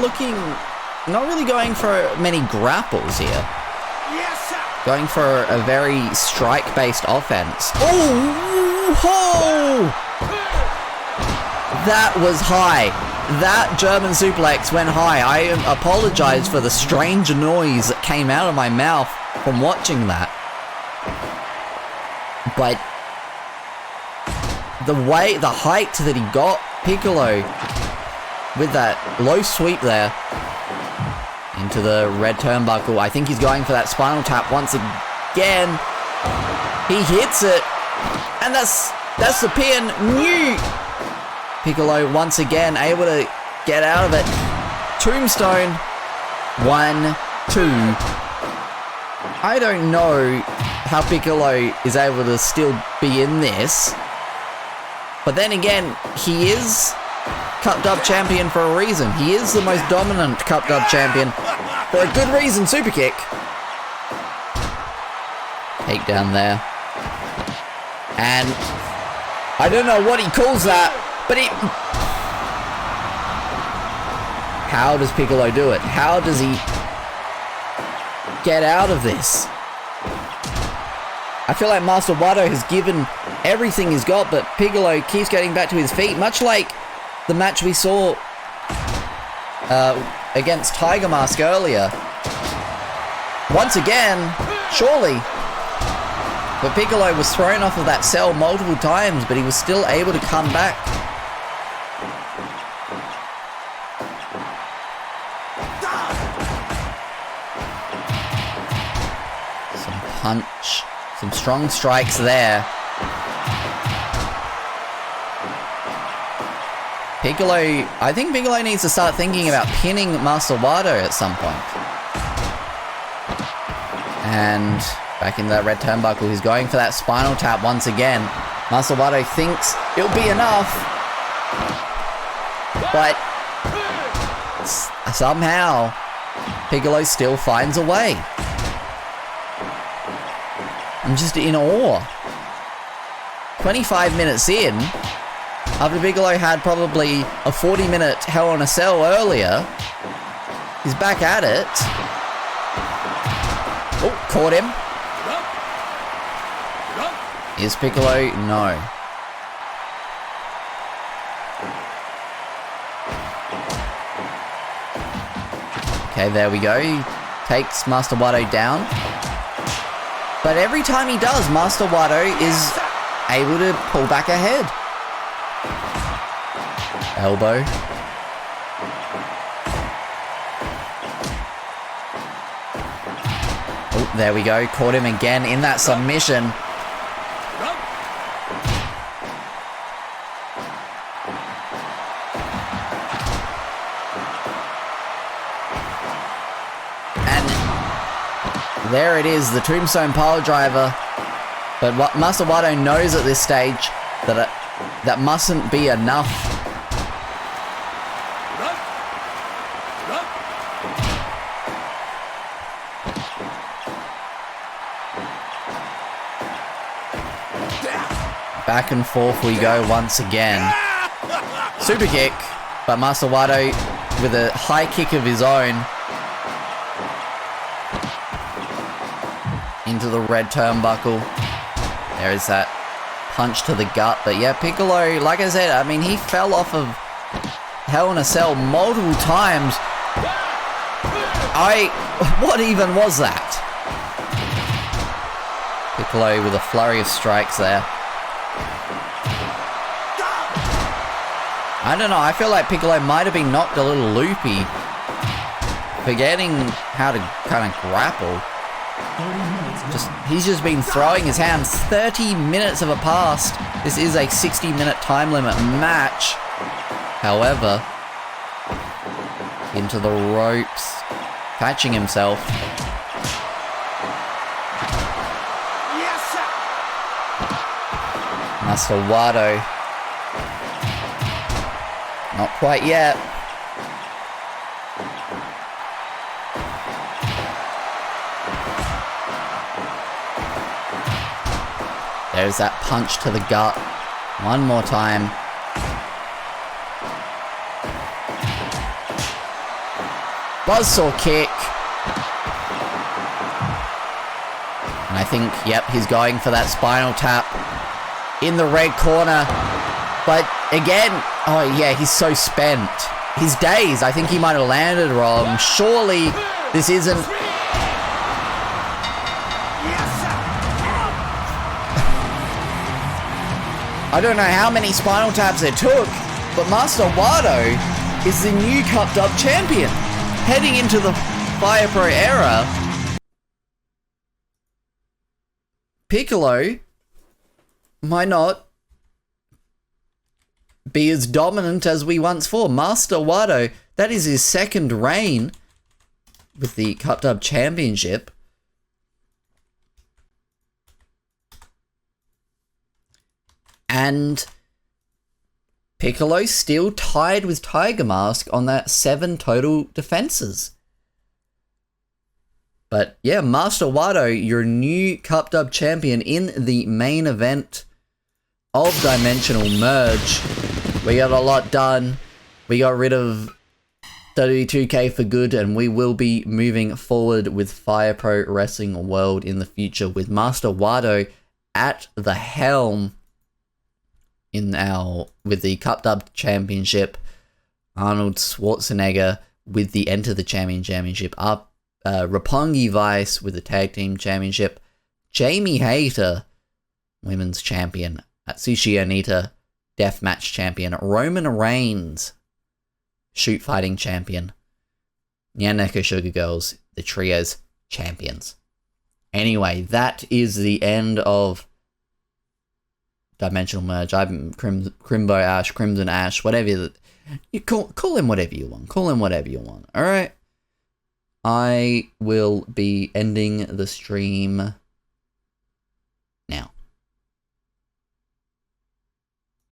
really going for many grapples here. Going for a very strike-based offense. Oh! That was high. That German suplex went high. I apologize for the strange noise that came out of my mouth from watching that. But the height that he got Piccolo with that low sweep there into the red turnbuckle. I think he's going for that spinal tap once again. He hits it, and that's the pin. New Piccolo once again able to get out of it. Tombstone. 1, 2. I don't know how Piccolo is able to still be in this. But then again, he is Cup Dub champion for a reason. He is the most dominant Cup Dub champion for a good reason. Super kick. Take down there. And I don't know what he calls that, but how does Piccolo do it? How does he get out of this? I feel like Master Wado has given everything he's got, but Piccolo keeps getting back to his feet, much like the match we saw against Tiger Mask earlier. Once again, surely. But Piccolo was thrown off of that cell multiple times, but he was still able to come back. Some punch, some strong strikes there. Piccolo, I think Piccolo needs to start thinking about pinning Master Wado at some point. And back into that red turnbuckle, he's going for that spinal tap once again. Master Wado thinks it'll be enough. But somehow, Piccolo still finds a way. I'm just in awe. 25 minutes in, after Piccolo had probably a 40-minute Hell in a Cell earlier, he's back at it. Oh, caught him. Is Piccolo? No. Okay, there we go. He takes Master Wado down. But every time he does, Master Wado is able to pull back ahead. Elbow. Oh, there we go. Caught him again in that submission. And there it is, the Tombstone Pile Driver. But what Master Wado knows at this stage that that mustn't be enough. Back and forth we go once again. Super kick, but Master Wado with a high kick of his own into the red turnbuckle. There is that punch to the gut, but yeah, Piccolo, like I said, I mean, he fell off of Hell in a Cell multiple times. What even was that? Piccolo with a flurry of strikes there. I don't know, I feel like Piccolo might have been knocked a little loopy, forgetting how to kind of grapple. He's just been throwing his hands. 30 minutes have passed. This is a 60-minute time limit match. However, into the ropes, catching himself. Master Wado. Not quite yet. There's that punch to the gut. One more time. Buzzsaw kick. And I think, yep, he's going for that spinal tap in the red corner. But again, oh yeah, he's so spent. His days, I think he might have landed wrong. Surely this isn't... I don't know how many spinal taps it took, but Master Wado is the new Cupped Up champion. Heading into the Fire Pro era, Piccolo might not be as dominant as we once thought. Master Wado, that is his second reign with the Cupped Up championship. And Piccolo still tied with Tiger Mask on that 7 total defenses. But yeah, Master Wado, your new Cupped Up champion in the main event of Dimensional Merge. We got a lot done. We got rid of WWE2K for good, and we will be moving forward with Fire Pro Wrestling World in the future with Master Wado at the helm with the Cupped Up Championship, Arnold Schwarzenegger with the Enter the Champion Championship, RPGvice with the Tag Team Championship, Jamie Hayter, Women's Champion, Atsushi Onita, Deathmatch Champion, Roman Reigns, Shoot Fighting Champion, Nyan, Neko, Sugar Girls, the Trios Champions. Anyway, that is the end of Dimensional Merge. I'm Crimbo Ash, Crimson Ash, whatever you call him, whatever you want. Call him whatever you want. All right. I will be ending the stream now.